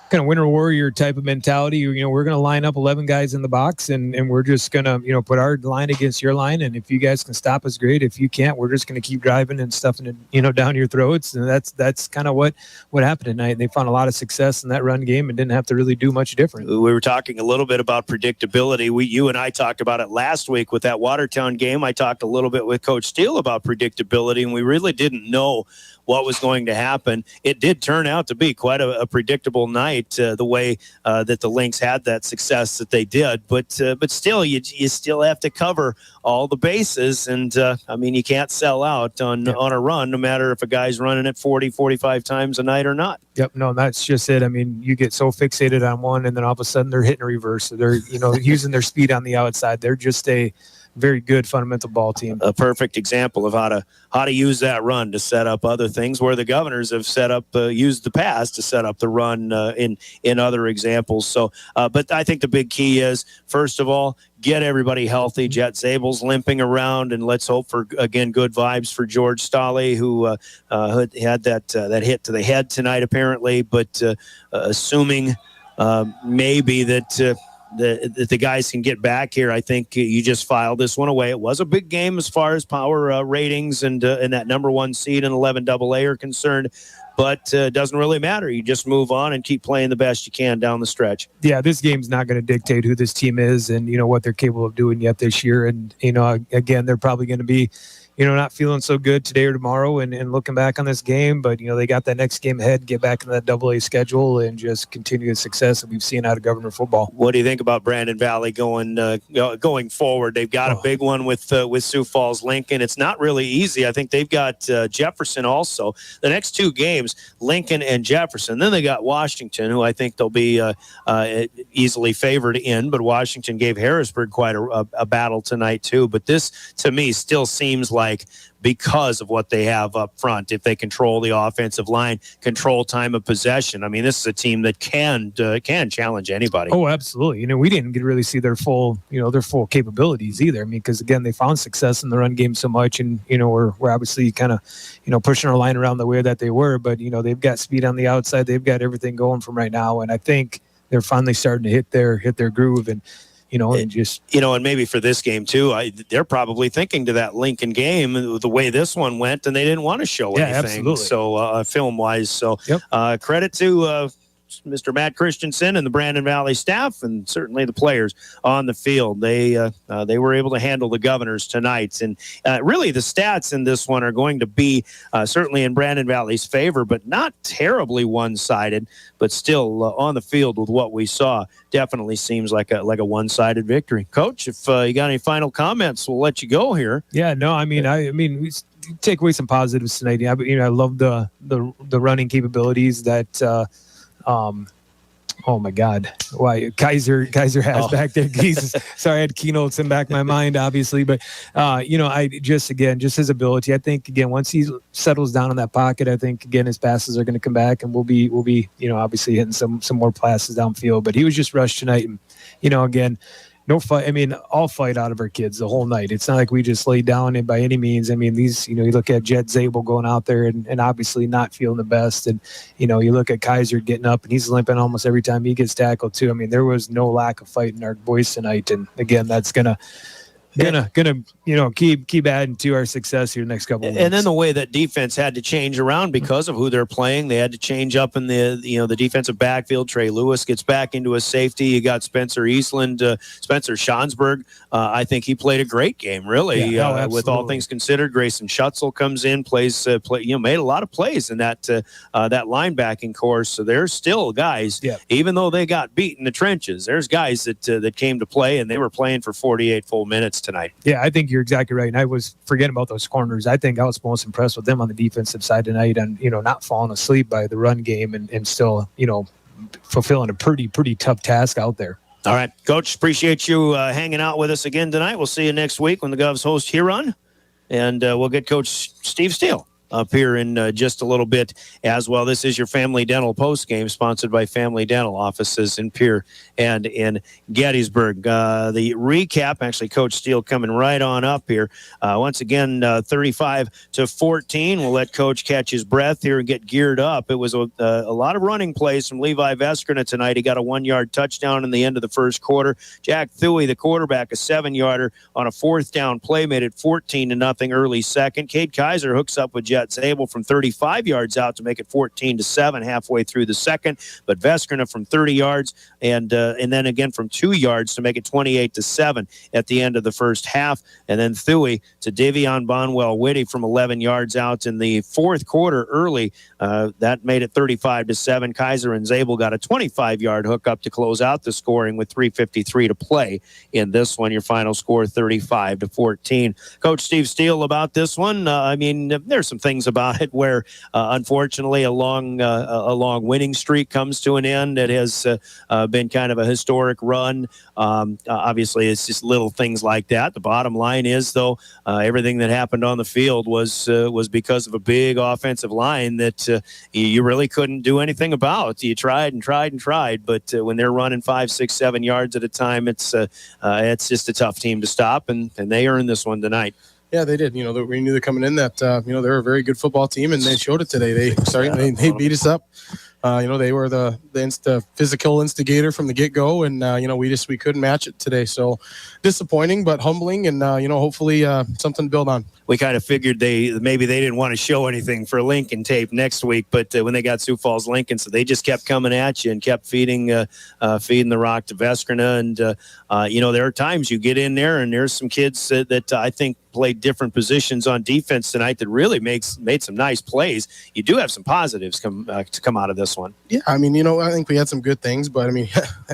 kind of winter warrior type of mentality. We're going to line up 11 guys in the box, and we're just going to, put our line against your line. And if you guys can stop us, great. If you can't, we're just going to keep driving and stuffing it, down your throats. And that's kind of what happened tonight. They found a lot of success in that run game and didn't have to really do much different. We were talking a little bit about predictability. You and I talked about it last week with that Watertown game. I talked a little bit with Coach Steele about predictability, and we really didn't know what was going to happen. It did turn out to be quite a predictable night, the way that the Lynx had that success that they did. But still, you still have to cover all the bases. And, you can't sell out on a run, no matter if a guy's running it 40, 45 times a night or not. Yep, no, that's just it. I mean, you get so fixated on one, and then all of a sudden they're hitting reverse. So they're, using their speed on the outside. They're just a very good fundamental ball team. A perfect example of how to use that run to set up other things, where the Governors have set up, used the pass to set up the run in other examples. So, but I think the big key is, first of all, get everybody healthy. Jet Zabel's limping around, and let's hope for, again, good vibes for George Stolle, who had that hit to the head tonight, apparently. But assuming maybe that the guys can get back here, I think you just filed this one away. It was a big game as far as power ratings and that number one seed in 11 AA are concerned, but it doesn't really matter. You just move on and keep playing the best you can down the stretch. Yeah, this game's not going to dictate who this team is and, what they're capable of doing yet this year. And, again, they're probably going to be, not feeling so good today or tomorrow and looking back on this game. But, they got that next game ahead, get back into that AA schedule and just continue the success that we've seen out of Governor football. What do you think about Brandon Valley going forward? They've got a big one with Sioux Falls Lincoln. It's not really easy. I think they've got Jefferson also. The next two games, Lincoln and Jefferson. Then they got Washington, who I think they'll be easily favored in. But Washington gave Harrisburg quite a battle tonight too. But this, to me, still seems like, because of what they have up front, if they control the offensive line, control time of possession. I mean, this is a team that can challenge anybody. Oh, absolutely. We didn't really see their full capabilities either. I mean, because again, they found success in the run game so much, and we're obviously kind of pushing our line around the way that they were. But they've got speed on the outside. They've got everything going from right now, and I think they're finally starting to hit their groove and. And maybe for this game too, they're probably thinking to that Lincoln game, the way this one went, and they didn't want to show anything. Absolutely. So film wise, credit to Mr. Matt Christensen and the Brandon Valley staff, and certainly the players on the field. They were able to handle the Governors tonight, and really the stats in this one are going to be certainly in Brandon Valley's favor, but not terribly one-sided. But still on the field with what we saw, definitely seems like a one-sided victory. Coach, if you got any final comments, we'll let you go here. Yeah, no, I mean we take away some positives tonight. I love the running capabilities that. Oh my God! Why Kaiser has back there? Jesus, sorry, I had keynotes in back of my mind, obviously, but I just his ability. I think again, once he settles down in that pocket, I think again his passes are going to come back, and we'll be obviously hitting some more passes downfield. But he was just rushed tonight, and again. No fight. I mean, all fight out of our kids the whole night. It's not like we just laid down and by any means. I mean, these, you look at Jet Zabel going out there and obviously not feeling the best. And, you look at Kaiser getting up and he's limping almost every time he gets tackled too. I mean, there was no lack of fight in our boys tonight. And again, that's gonna keep adding to our success here the next couple of weeks. And then the way that defense had to change around because of who they're playing, they had to change up in the defensive backfield. Trey Lewis gets back into a safety. You got Spencer Eastland, Spencer Schonsberg. I think he played a great game, really. With all things considered, Grayson Schutzel comes in, made a lot of plays in that linebacking course. So there's still guys, even though they got beat in the trenches, there's guys that came to play, and they were playing for 48 full minutes tonight. Yeah, I think you're exactly right. And I was forgetting about those corners. I think I was most impressed with them on the defensive side tonight and, not falling asleep by the run game and still, fulfilling a pretty tough task out there. All right, Coach, appreciate you hanging out with us again tonight. We'll see you next week when the Govs host Huron, and we'll get Coach Steve Steele up here in just a little bit as well. This is your Family Dental postgame, sponsored by Family Dental offices in Pierre and in Gettysburg. The recap, actually, Coach Steele coming right on up here. Once again, 35-14. We'll let Coach catch his breath here and get geared up. It was a lot of running plays from Levi Veskrina tonight. He got a 1-yard touchdown in the end of the first quarter. Jack Thuey, the quarterback, a 7-yarder on a 4th down play, made it 14-0 early second. Cade Kaiser hooks up with Jet Zabel from 35 yards out to make it 14-7 halfway through the second. But Veskrina from 30 yards and then again from 2 yards to make it 28-7 at the end of the first half. And then Thuey to Davion Bonwell-Whitty from 11 yards out in the fourth quarter early. That made it 35-7. Kaiser and Zabel got a 25-yard hookup to close out the scoring with 3:53 to play in this one. Your final score 35-14. Coach Steve Steele, about this one, I mean, there's some things about it where unfortunately a long winning streak comes to an end. It has been kind of a historic run. Obviously, it's just little things like that. The bottom line is, though, everything that happened on the field was because of a big offensive line that you really couldn't do anything about. You tried and tried and tried, but when they're running 5, 6, 7 yards at a time, it's just a tough team to stop, and they earned this one tonight. Yeah, they did. We knew they're coming in that they're a very good football team, and they showed it today. They beat us up. They were the physical instigator from the get-go, and we couldn't match it today. So disappointing, but humbling, and hopefully something to build on. We kind of figured maybe they didn't want to show anything for Lincoln tape next week, but when they got Sioux Falls Lincoln, so they just kept coming at you and kept feeding the rock to Veskrina. And there are times you get in there, and there's some kids that I think played different positions on defense tonight that really made some nice plays. You do have some positives to come out of this one. Yeah, I mean, I think we had some good things, but I mean,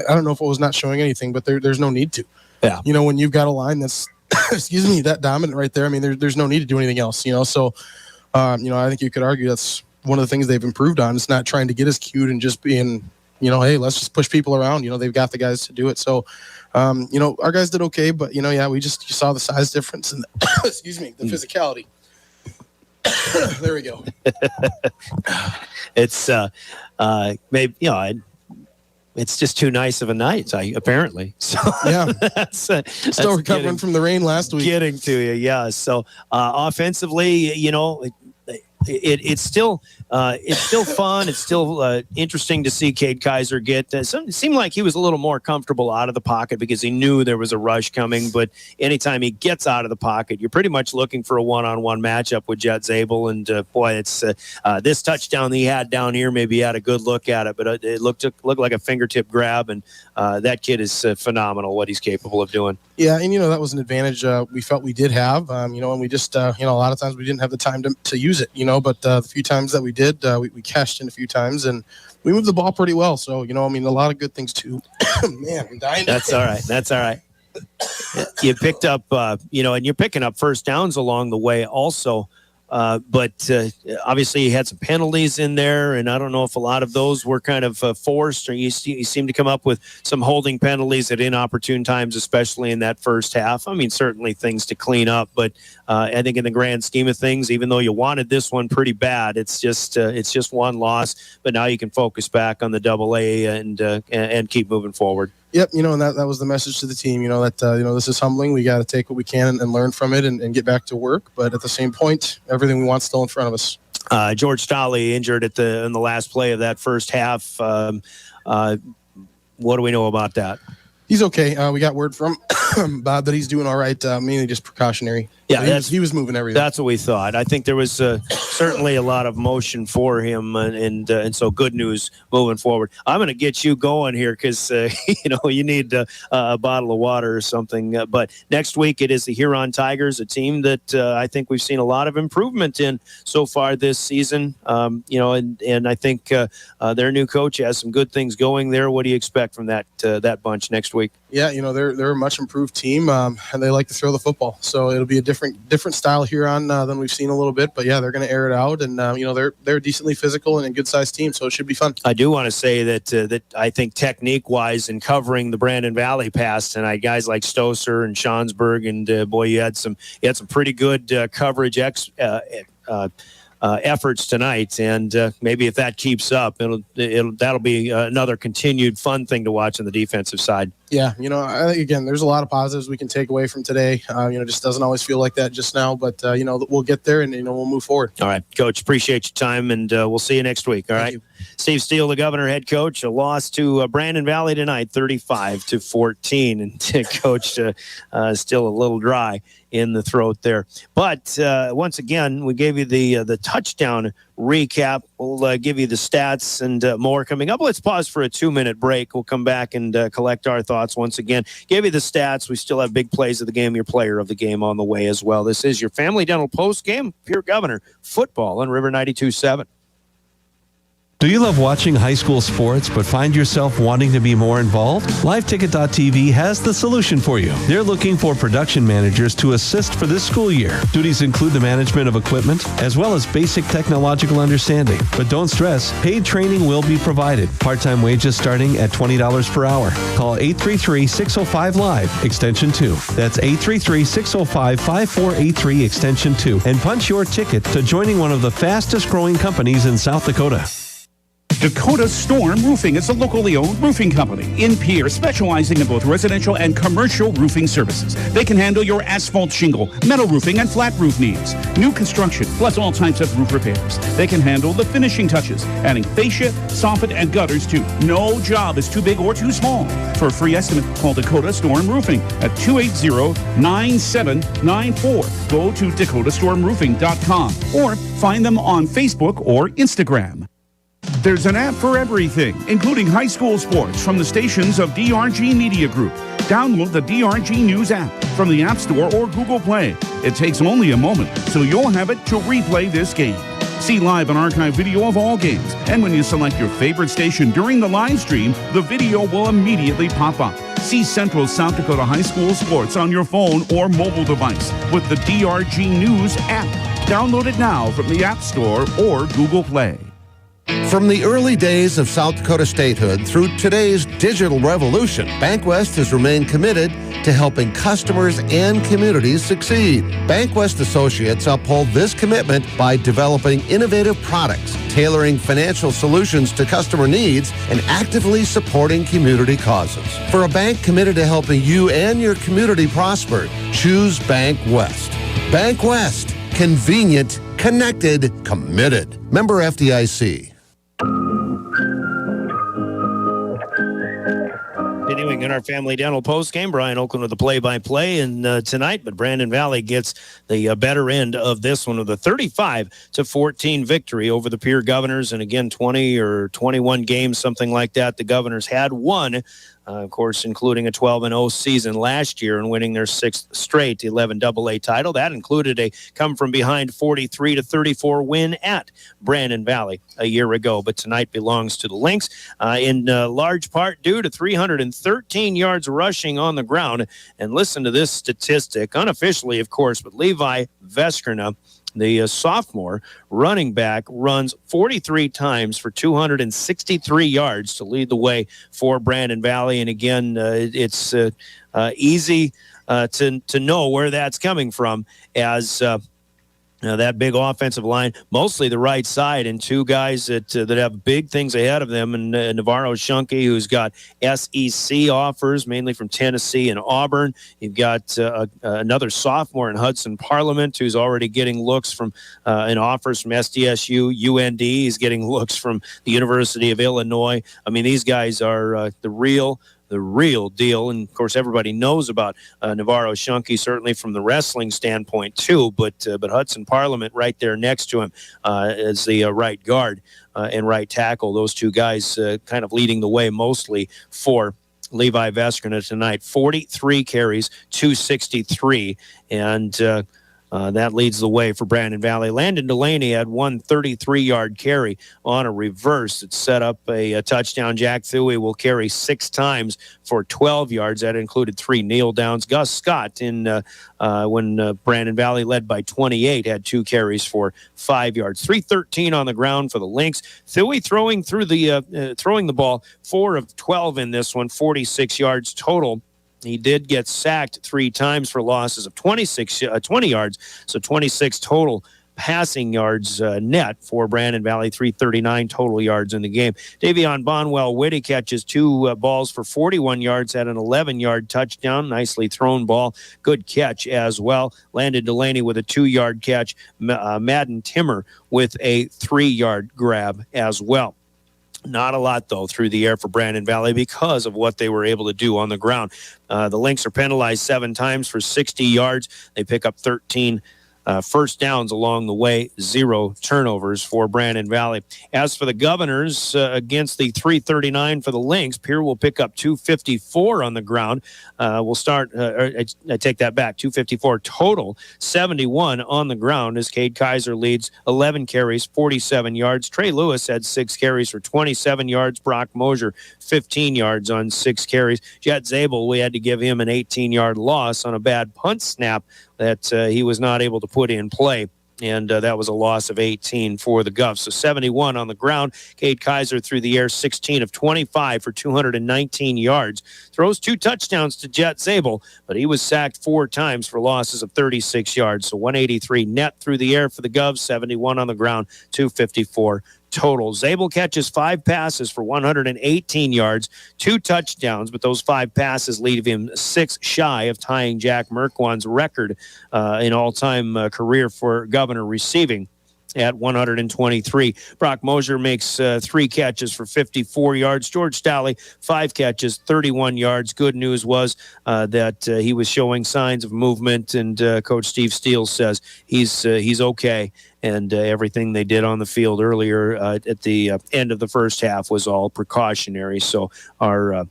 I don't know if it was not showing anything, but there's no need to. Yeah. When you've got a line that's that dominant right there, I mean, there's no need to do anything else, So, I think you could argue that's one of the things they've improved on. It's not trying to get us cute and just being, hey, let's just push people around. They've got the guys to do it. So, our guys did okay, but, we just saw the size difference and, the physicality. There we go. It's maybe it's just too nice of a night, apparently. So yeah, that's still recovering from the rain last week. Getting to you, yeah. So offensively, it's still fun. It's still interesting to see Cade Kaiser get. It seemed like he was a little more comfortable out of the pocket because he knew there was a rush coming. But anytime he gets out of the pocket, you're pretty much looking for a one-on-one matchup with Jet Zabel. And boy, it's this touchdown he had down here. Maybe he had a good look at it, but it looked like a fingertip grab. And that kid is phenomenal. What he's capable of doing. Yeah, and that was an advantage we felt we did have. And we just a lot of times we didn't have the time to use it. But the few times that we did, we cashed in a few times, and we moved the ball pretty well. So, a lot of good things too. Man, I'm dying. That's all right. That's all right. You picked up, and you're picking up first downs along the way also. But obviously you had some penalties in there, and I don't know if a lot of those were kind of forced, or you seem to come up with some holding penalties at inopportune times, especially in that first half. I mean, certainly things to clean up, but I think in the grand scheme of things, even though you wanted this one pretty bad, it's just one loss. But now you can focus back on the AA and keep moving forward. Yep, and that was the message to the team, that, this is humbling. We got to take what we can and learn from it and get back to work. But at the same point, everything we want still in front of us. George Stolley injured in the last play of that first half. What do we know about that? He's okay. We got word from Bob that he's doing all right, mainly just precautionary. Yeah, he was moving everything. That's what we thought. I think there was certainly a lot of motion for him, and so good news moving forward. I'm going to get you going here because you need a bottle of water or something. But next week it is the Huron Tigers, a team that I think we've seen a lot of improvement in so far this season. And I think their new coach has some good things going there. What do you expect from that bunch next week? Yeah, they're a much improved team, and they like to throw the football. So it'll be a different style Huron than we've seen a little bit. But yeah, they're going to air it out, and they're decently physical and a good sized team, so it should be fun. I do want to say that I think technique wise in covering the Brandon Valley pass tonight, guys like Stoser and Schonsberg, and boy, you had some pretty good coverage efforts tonight, and maybe if that keeps up, that'll be another continued fun thing to watch on the defensive side. Yeah, I think, again, there's a lot of positives we can take away from today. Just doesn't always feel like that just now, but we'll get there and we'll move forward. All right, Coach, appreciate your time, and we'll see you next week. All right, you. Steve Steele, the Governor head coach, a loss to Brandon Valley tonight, 35-14, and Coach still a little dry in the throat there. But once again, we gave you the touchdown recap. We'll give you the stats and more coming up. Let's pause for a 2-minute break. We'll come back and collect our thoughts once again. Give you the stats. We still have big plays of the game, your player of the game on the way as well. This is your Family Dental Post Game, Pierre Governor football on River 92.7. Do you love watching high school sports but find yourself wanting to be more involved? LiveTicket.tv has the solution for you. They're looking for production managers to assist for this school year. Duties include the management of equipment as well as basic technological understanding. But don't stress, paid training will be provided. Part-time wages starting at $20 per hour. Call 833-605-LIVE, extension 2. That's 833-605-5483, extension 2. And punch your ticket to joining one of the fastest growing companies in South Dakota. Dakota Storm Roofing is a locally owned roofing company in Pierre, specializing in both residential and commercial roofing services. They can handle your asphalt shingle, metal roofing, and flat roof needs. New construction, plus all types of roof repairs. They can handle the finishing touches, adding fascia, soffit, and gutters too. No job is too big or too small. For a free estimate, call Dakota Storm Roofing at 280-9794. Go to dakotastormroofing.com or find them on Facebook or Instagram. There's an app for everything, including high school sports from the stations of DRG Media Group. Download the DRG News app from the App Store or Google Play. It takes only a moment, so you'll have it to replay this game. See live and archive video of all games, and when you select your favorite station during the live stream, the video will immediately pop up. See Central South Dakota High School sports on your phone or mobile device with the DRG News app. Download it now from the App Store or Google Play. From the early days of South Dakota statehood through today's digital revolution, BankWest has remained committed to helping customers and communities succeed. BankWest Associates uphold this commitment by developing innovative products, tailoring financial solutions to customer needs, and actively supporting community causes. For a bank committed to helping you and your community prosper, choose BankWest. BankWest. Convenient, connected, committed. Member FDIC. Continuing in our Family Dental post game, Brian Oakland with the play-by-play and tonight, but Brandon Valley gets the better end of this one with a 35-14 victory over the Pierre Governors, and again 20 or 21 games, something like that. The Governors had won. Of course, including a 12-0 season last year and winning their 6th straight 11 AA title. That included a come-from-behind 43-34 win at Brandon Valley a year ago. But tonight belongs to the Lynx, in large part due to 313 yards rushing on the ground. And listen to this statistic, unofficially, of course, but Levi Veskerna, the sophomore running back, runs 43 times for 263 yards to lead the way for Brandon Valley. And again, it's easy to know where that's coming from, as that big offensive line, mostly the right side, and two guys that have big things ahead of them. And Navarro Shunke, who's got SEC offers, mainly from Tennessee and Auburn. You've got another sophomore in Hudson Parliament, who's already getting looks from and offers from SDSU, UND. He's getting looks from the University of Illinois. I mean, these guys are the real deal. And of course, everybody knows about Navarro Shunke, certainly from the wrestling standpoint too, but Hudson Parliament right there next to him as the right guard and right tackle. Those two guys kind of leading the way mostly for Levi Veskerna tonight. 43 carries, 263, and that leads the way for Brandon Valley. Landon Delaney had one 33-yard carry on a reverse that set up a touchdown. Jack Thuey will carry 6 times for 12 yards. That included 3 kneel downs. Gus Scott, when Brandon Valley led by 28, had 2 carries for 5 yards. 313 on the ground for the Lynx. Thuey throwing the ball 4 of 12 in this one, 46 yards total. He did get sacked 3 times for losses of 20 yards, so 26 total passing yards net for Brandon Valley, 339 total yards in the game. Davion Bonwell-Whitty catches 2 balls for 41 yards, had an 11-yard touchdown. Nicely thrown ball. Good catch as well. Landon Delaney with a 2-yard catch. Madden Timmer with a 3-yard grab as well. Not a lot, though, through the air for Brandon Valley because of what they were able to do on the ground. The Lynx are penalized 7 times for 60 yards. They pick up 13 first downs along the way, 0 turnovers for Brandon Valley. As for the Governors, against the 339 for the Lynx, Pierre will pick up 254 on the ground. We'll start, I take that back, 254 total, 71 on the ground as Cade Kaiser leads 11 carries, 47 yards. Trey Lewis had 6 carries for 27 yards. Brock Mosier, 15 yards on 6 carries. Jet Zabel, we had to give him an 18-yard loss on a bad punt snap that he was not able to put in play. And that was a loss of 18 for the Govs. So 71 on the ground. Cade Kaiser through the air, 16 of 25 for 219 yards. Throws 2 touchdowns to Jet Zabel, but he was sacked 4 times for losses of 36 yards. So 183 net through the air for the Govs, 71 on the ground, 254 total. Zabel catches 5 passes for 118 yards, 2 touchdowns, but those 5 passes leave him 6 shy of tying Jack Merkwan's record in all-time career for Governor receiving at 123. Brock Mosier makes 3 catches for 54 yards. George Stalley, 5 catches, 31 yards. Good news was that he was showing signs of movement, and Coach Steve Steele says he's okay. And everything they did on the field earlier at the end of the first half was all precautionary. So our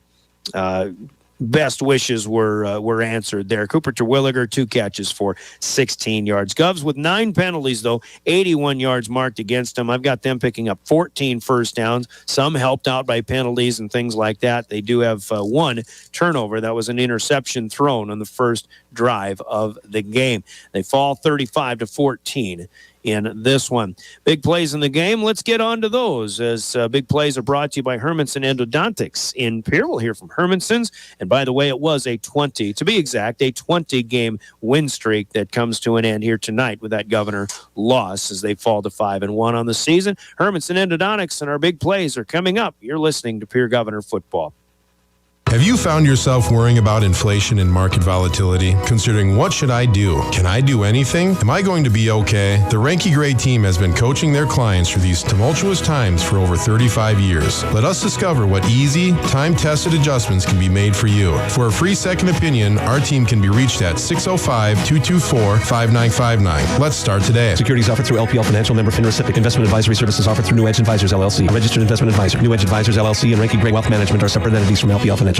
best wishes were answered there. Cooper Terwilliger, 2 catches for 16 yards. Govs with 9 penalties, though, 81 yards marked against them. I've got them picking up 14 first downs, some helped out by penalties and things like that. They do have 1 turnover. That was an interception thrown on the first drive of the game. They fall 35-14 in this one. Big plays in the game. Let's get on to those, as big plays are brought to you by Hermanson Endodontics in Pierre. We'll hear from Hermanson's. And by the way, it was a 20, to be exact, a 20-game win streak that comes to an end here tonight with that Governor loss as they fall to 5-1 on the season. Hermanson Endodontics and our big plays are coming up. You're listening to Pierre Governor Football. Have you found yourself worrying about inflation and market volatility? Considering, what should I do? Can I do anything? Am I going to be okay? The Ranky Gray team has been coaching their clients through these tumultuous times for over 35 years. Let us discover what easy, time-tested adjustments can be made for you. For a free second opinion, our team can be reached at 605-224-5959. Let's start today. Securities offered through LPL Financial, member FINRA SIPC. Investment advisory services offered through New Edge Advisors LLC. A registered investment advisor. New Edge Advisors LLC and Ranky Gray Wealth Management are separate entities from LPL Financial.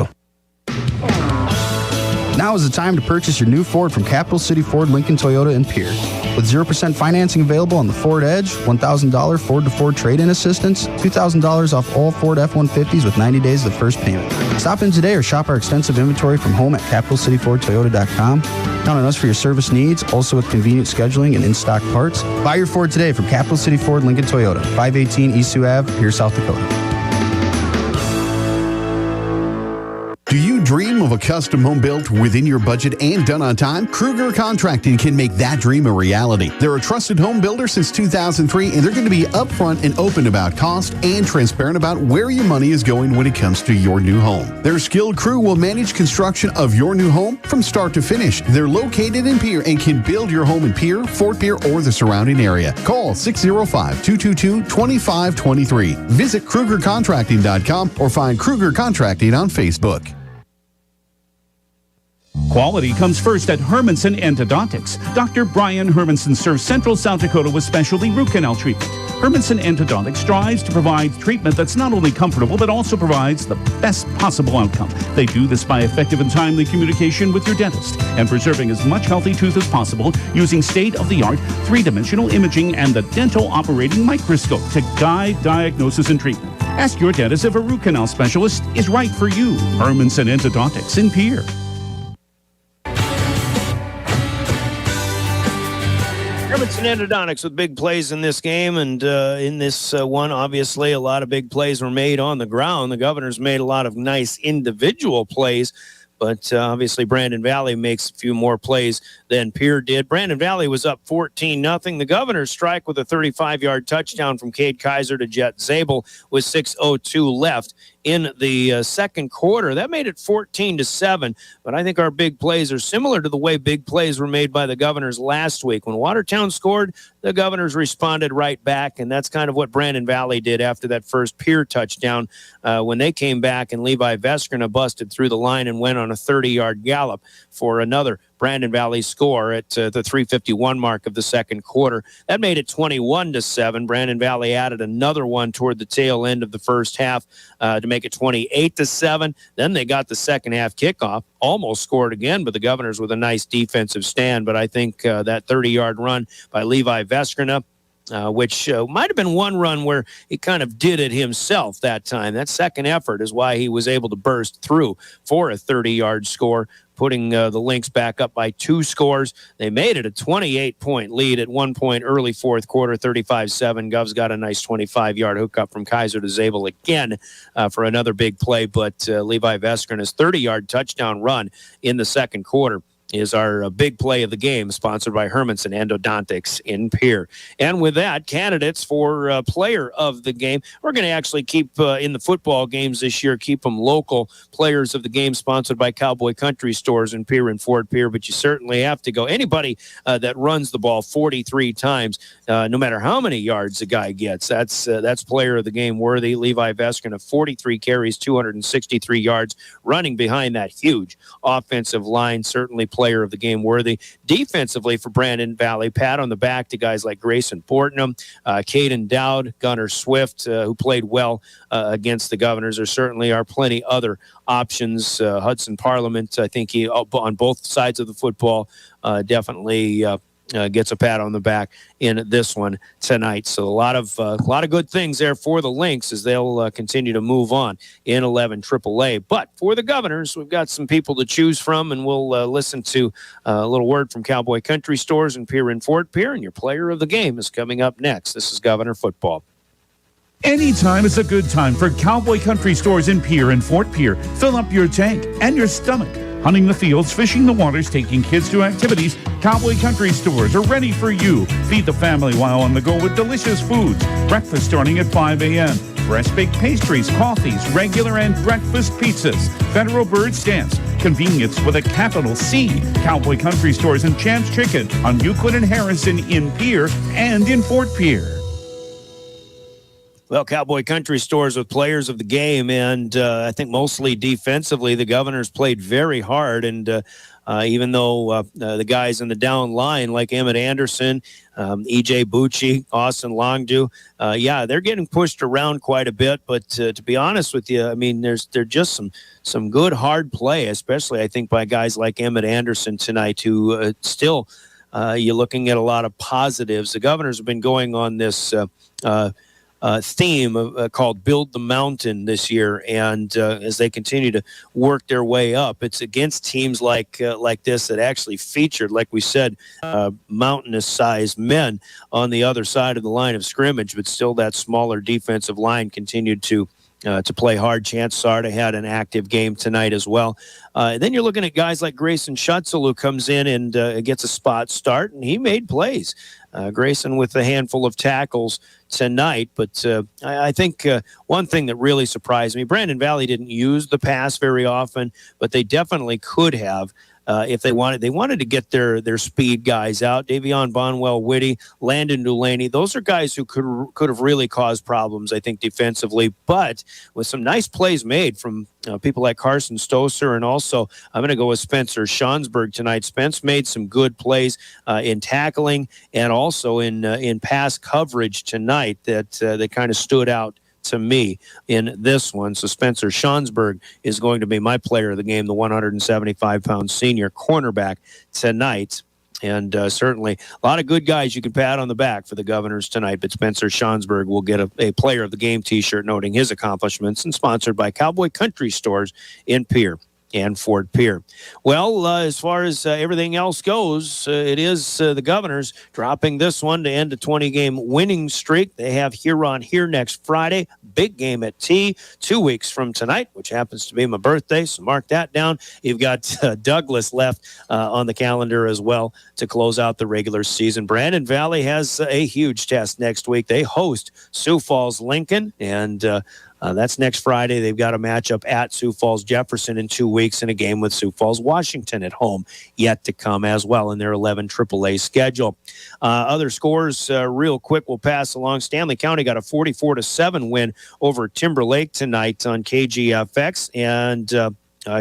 Now is the time to purchase your new Ford from Capital City Ford Lincoln Toyota in Pierre. With 0% financing available on the Ford Edge, $1,000 Ford-to-Ford trade-in assistance, $2,000 off all Ford F-150s with 90 days of the first payment. Stop in today or shop our extensive inventory from home at CapitalCityFordToyota.com. Count on us for your service needs, also with convenient scheduling and in-stock parts. Buy your Ford today from Capital City Ford Lincoln Toyota, 518 East Sioux Ave, Pierre, South Dakota. Do you dream of a custom home built within your budget and done on time? Kruger Contracting can make that dream a reality. They're a trusted home builder since 2003, and they're going to be upfront and open about cost and transparent about where your money is going when it comes to your new home. Their skilled crew will manage construction of your new home from start to finish. They're located in Pierre and can build your home in Pierre, Fort Pierre, or the surrounding area. Call 605-222-2523. Visit KrugerContracting.com or find Kruger Contracting on Facebook. Quality comes first at Hermanson Endodontics. Dr. Brian Hermanson serves Central South Dakota with specialty root canal treatment. Hermanson Endodontics strives to provide treatment that's not only comfortable, but also provides the best possible outcome. They do this by effective and timely communication with your dentist and preserving as much healthy tooth as possible using state-of-the-art three-dimensional imaging and the dental operating microscope to guide diagnosis and treatment. Ask your dentist if a root canal specialist is right for you. Hermanson Endodontics in Pierre. Hermanson Endodontics with big plays in this game, and in this one, obviously, a lot of big plays were made on the ground. The Governors made a lot of nice individual plays, but obviously Brandon Valley makes a few more plays than Pierre did. Brandon Valley was up 14-0. The Governors strike with a 35-yard touchdown from Cade Kaiser to Jet Zabel with 6:02 left in the second quarter. That made it 14-7, but I think our big plays are similar to the way big plays were made by the Governors last week. When Watertown scored, the Governors responded right back, and that's kind of what Brandon Valley did after that first Pierre touchdown when they came back, and Levi Veskrina busted through the line and went on a 30-yard gallop for another Brandon Valley score at the 3:51 mark of the second quarter. That made it 21-7. Brandon Valley added another one toward the tail end of the first half to make it 28-7. Then they got the second half kickoff, almost scored again, but the Governors with a nice defensive stand. But I think that 30-yard run by Levi Veskrina, which might have been one run where he kind of did it himself that time. That second effort is why he was able to burst through for a 30-yard score, putting the Lynx back up by 2 scores. They made it a 28-point lead at one point early fourth quarter, 35-7. Govs got a nice 25-yard hookup from Kaiser to Zabel again for another big play, but Levi Veskrina's 30-yard touchdown run in the second quarter is our big play of the game, sponsored by Hermanson Endodontics in Pierre. And with that, candidates for player of the game, we're going to actually keep in the football games this year, keep them local players of the game, sponsored by Cowboy Country Stores in Pierre and Fort Pierre. But you certainly have to go. Anybody that runs the ball 43 times, no matter how many yards the guy gets, that's player of the game worthy. Levi Veskrina, 43 carries, 263 yards, running behind that huge offensive line, certainly player of the game worthy. Defensively for Brandon Valley, pat on the back to guys like Grayson Bortnam, Caden Dowd, Gunnar Swift, who played well against the Governors. There certainly are plenty other options. Hudson Parliament, I think he on both sides of the football definitely gets a pat on the back in this one tonight. So a lot of good things there for the Lynx as they'll continue to move on in 11 AAA. But for the Governors, we've got some people to choose from, and we'll listen to a little word from Cowboy Country Stores in Pierre and Fort Pierre, and your player of the game is coming up next. This is Governor Football. Anytime is a good time for Cowboy Country Stores in Pierre and Fort Pierre. Fill up your tank and your stomach. Hunting the fields, fishing the waters, taking kids to activities, Cowboy Country Stores are ready for you. Feed the family while on the go with delicious foods. Breakfast starting at 5 a.m. Fresh baked pastries, coffees, regular and breakfast pizzas. Federal Bird Stamps. Convenience with a capital C. Cowboy Country Stores and Champs Chicken on Euclid and Harrison in Pierre and in Fort Pierre. Well, Cowboy Country Stores with players of the game, and I think mostly defensively, the Governors played very hard. And even though the guys in the down line, like Emmett Anderson, E.J. Bucci, Austin Longdew, they're getting pushed around quite a bit. But to be honest with you, I mean, there's just some good hard play, especially I think by guys like Emmett Anderson tonight, who still you're looking at a lot of positives. The Governors have been going on this theme called Build the Mountain this year, and as they continue to work their way up, it's against teams like this that actually featured, like we said, mountainous-sized men on the other side of the line of scrimmage, but still that smaller defensive line continued to play hard. Chance Sarda had an active game tonight as well. Then you're looking at guys like Grayson Schutzel, who comes in and gets a spot start, and he made plays. Grayson with a handful of tackles tonight, but I think one thing that really surprised me, Brandon Valley didn't use the pass very often, but they definitely could have. If they wanted to get their speed guys out. Davion Bonwell-Whitty, Landon Dulaney, those are guys who could have really caused problems, I think, defensively. But with some nice plays made from people like Carson Stoser, and also I'm going to go with Spencer Schonsberg tonight. Spence made some good plays in tackling and also in pass coverage tonight that kind of stood out to me in this one. So Spencer Schonsberg is going to be my player of the game, the 175-pound senior cornerback tonight. And certainly a lot of good guys you can pat on the back for the Governors tonight, but Spencer Schonsberg will get a player of the game t-shirt noting his accomplishments, and sponsored by Cowboy Country Stores in Pierre and Fort Pierre. Well, as far as everything else goes, it is the Governors dropping this one to end a 20-game winning streak. They have Huron here next Friday. Big game at T 2 weeks from tonight, which happens to be my birthday, so mark that down. You've got Douglas left on the calendar as well to close out the regular season. Brandon Valley has a huge test next week. They host Sioux Falls Lincoln, and that's next Friday. They've got a matchup at Sioux Falls Jefferson in 2 weeks and a game with Sioux Falls Washington at home yet to come as well in their 11 AAA schedule. Other scores real quick we'll pass along. Stanley County got a 44-7 win over Timber Lake tonight on KGFX, and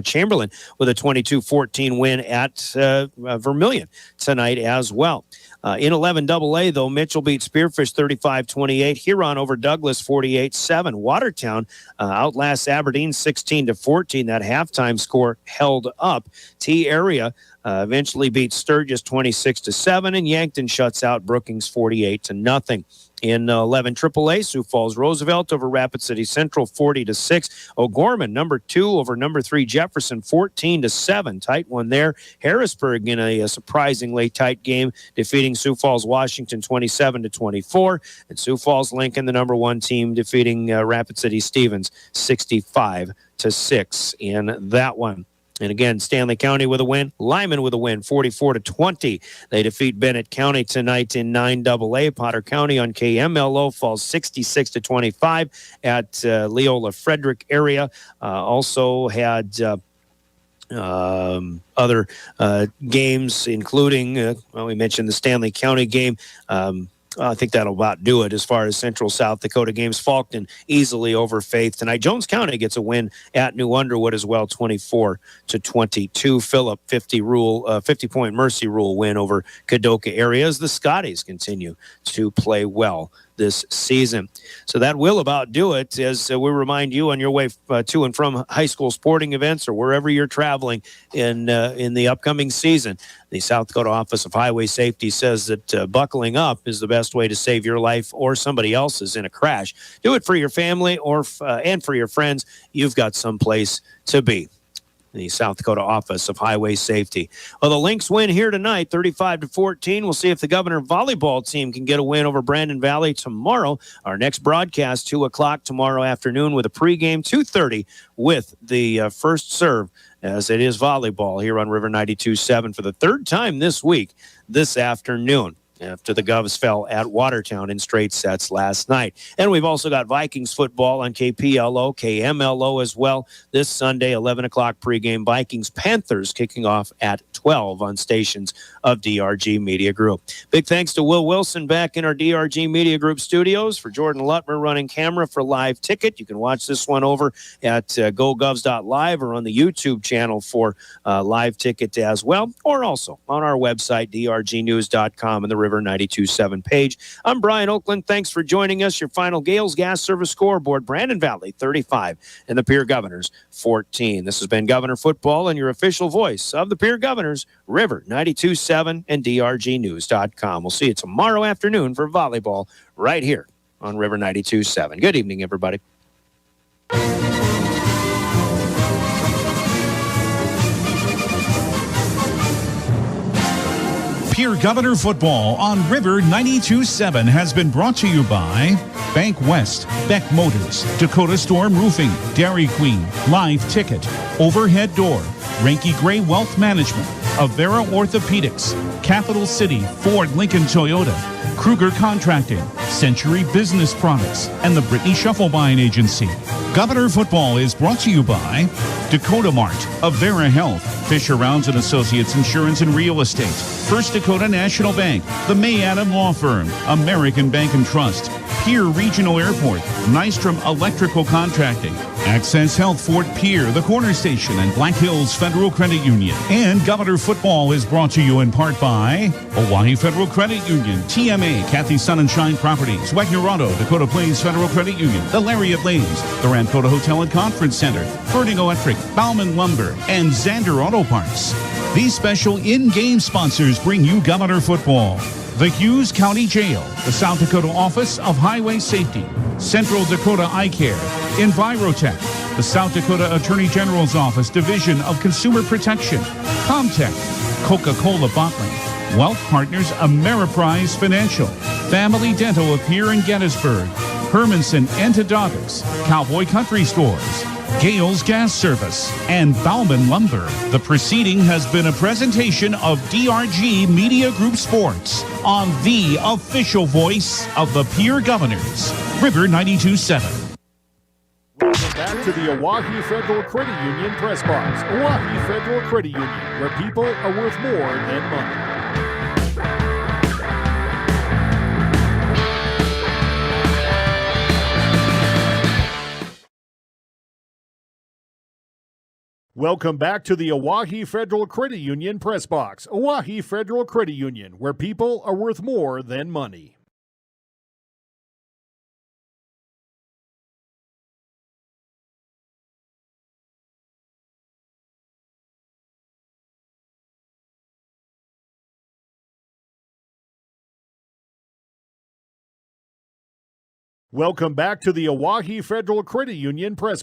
Chamberlain with a 22-14 win at Vermilion tonight as well. In 11 AA, though, Mitchell beat Spearfish 35-28. Huron over Douglas 48-7. Watertown outlasts Aberdeen 16-14. That halftime score held up. T Area eventually beats Sturgis 26-7, and Yankton shuts out Brookings 48-0. In 11 AAA, Sioux Falls Roosevelt over Rapid City Central 40-6. O'Gorman, number 2 over number 3 Jefferson 14-7. Tight one there. Harrisburg in a surprisingly tight game, defeating Sioux Falls Washington 27-24. And Sioux Falls Lincoln, the number 1 team, defeating Rapid City Stevens 65-6 in that one. And again, Stanley County with a win. Lyman with a win, 44-20. They defeat Bennett County tonight in 9AA. Potter County on KMLO falls 66-25 at Leola Frederick area. Also had other games, including, we mentioned the Stanley County game. I think that'll about do it as far as Central South Dakota games. Faulkton easily over Faith tonight. Jones County gets a win at New Underwood as well, 24-22. Phillip 50-point Mercy Rule win over Kadoka area as the Scotties continue to play well this season. So that will about do it, as we remind you on your way to and from high school sporting events or wherever you're traveling in the upcoming season. The South Dakota Office of Highway Safety says that buckling up is the best way to save your life or somebody else's in a crash. Do it for your family or and for your friends. You've got someplace to be. The South Dakota Office of Highway Safety. Well, the Lynx win here tonight, 35-14. We'll see if the Governor volleyball team can get a win over Brandon Valley tomorrow. Our next broadcast, 2 o'clock tomorrow afternoon with a pregame, 2:30 with the first serve, as it is volleyball here on River 92.7 for the third time this week, this afternoon, after the Govs fell at Watertown in straight sets last night. And we've also got Vikings football on KPLO, KMLO as well. This Sunday, 11 o'clock pregame. Vikings-Panthers kicking off at 12 on stations of DRG Media Group. Big thanks to Will Wilson back in our DRG Media Group studios. For Jordan Lutmer running camera for Live Ticket. You can watch this one over at gogovs.live or on the YouTube channel for Live Ticket as well, or also on our website, drgnews.com, and the River 92.7 page. I'm Brian Oakland. Thanks for joining us. Your final Gales Gas Service scoreboard: Brandon Valley 35 and the Pierre Governors 14. This has been Governor Football and your official voice of the Pierre Governors, River 92.7 and drgnews.com. We'll see you tomorrow afternoon for volleyball right here on River 92.7. Good evening, everybody. Pierre Governor Football on River 92.7 has been brought to you by Bank West, Beck Motors, Dakota Storm Roofing, Dairy Queen, Live Ticket, Overhead Door, Ranky Gray Wealth Management, Avera Orthopedics, Capital City, Ford Lincoln Toyota, Kruger Contracting, Century Business Products, and the Brittany Shuffle Buying Agency. Governor Football is brought to you by Dakota Mart, Avera Health, Fisher Rounds and Associates Insurance and Real Estate, First Dakota National Bank, the May Adam Law Firm, American Bank and Trust, Pierre Regional Airport, Nystrom Electrical Contracting, Access Health Fort Pierre, the Corner Station, and Black Hills Federal Credit Union. And Governor Football is brought to you in part by Hawaii Federal Credit Union, TMA, Kathy Sun and Shine Properties, Wagner Auto, Dakota Plains Federal Credit Union, the Lariat Lanes, the Ramkota Hotel and Conference Center, Fertig Electric, Bauman Lumber, and Zander Auto Parts. These special in-game sponsors bring you Governor Football. The Hughes County Jail, the South Dakota Office of Highway Safety, Central Dakota Eye Care, Envirotech, the South Dakota Attorney General's Office, Division of Consumer Protection, Comtech, Coca-Cola Bottling, Wealth Partners, Ameriprise Financial, Family Dental of Pierre and Gettysburg, Hermanson Endodontics, Cowboy Country Stores, Gales Gas Service, and Bauman Lumber. The proceeding has been a presentation of DRG Media Group Sports on the official voice of the Pierre Governors, River 92.7. Welcome back to the Oahe Federal Credit Union Press Box. Oahe Federal Credit Union, where people are worth more than money. Welcome back to the Oahe Federal Credit Union Press Box. Oahe Federal Credit Union, where people are worth more than money. Welcome back to the Oahe Federal Credit Union Press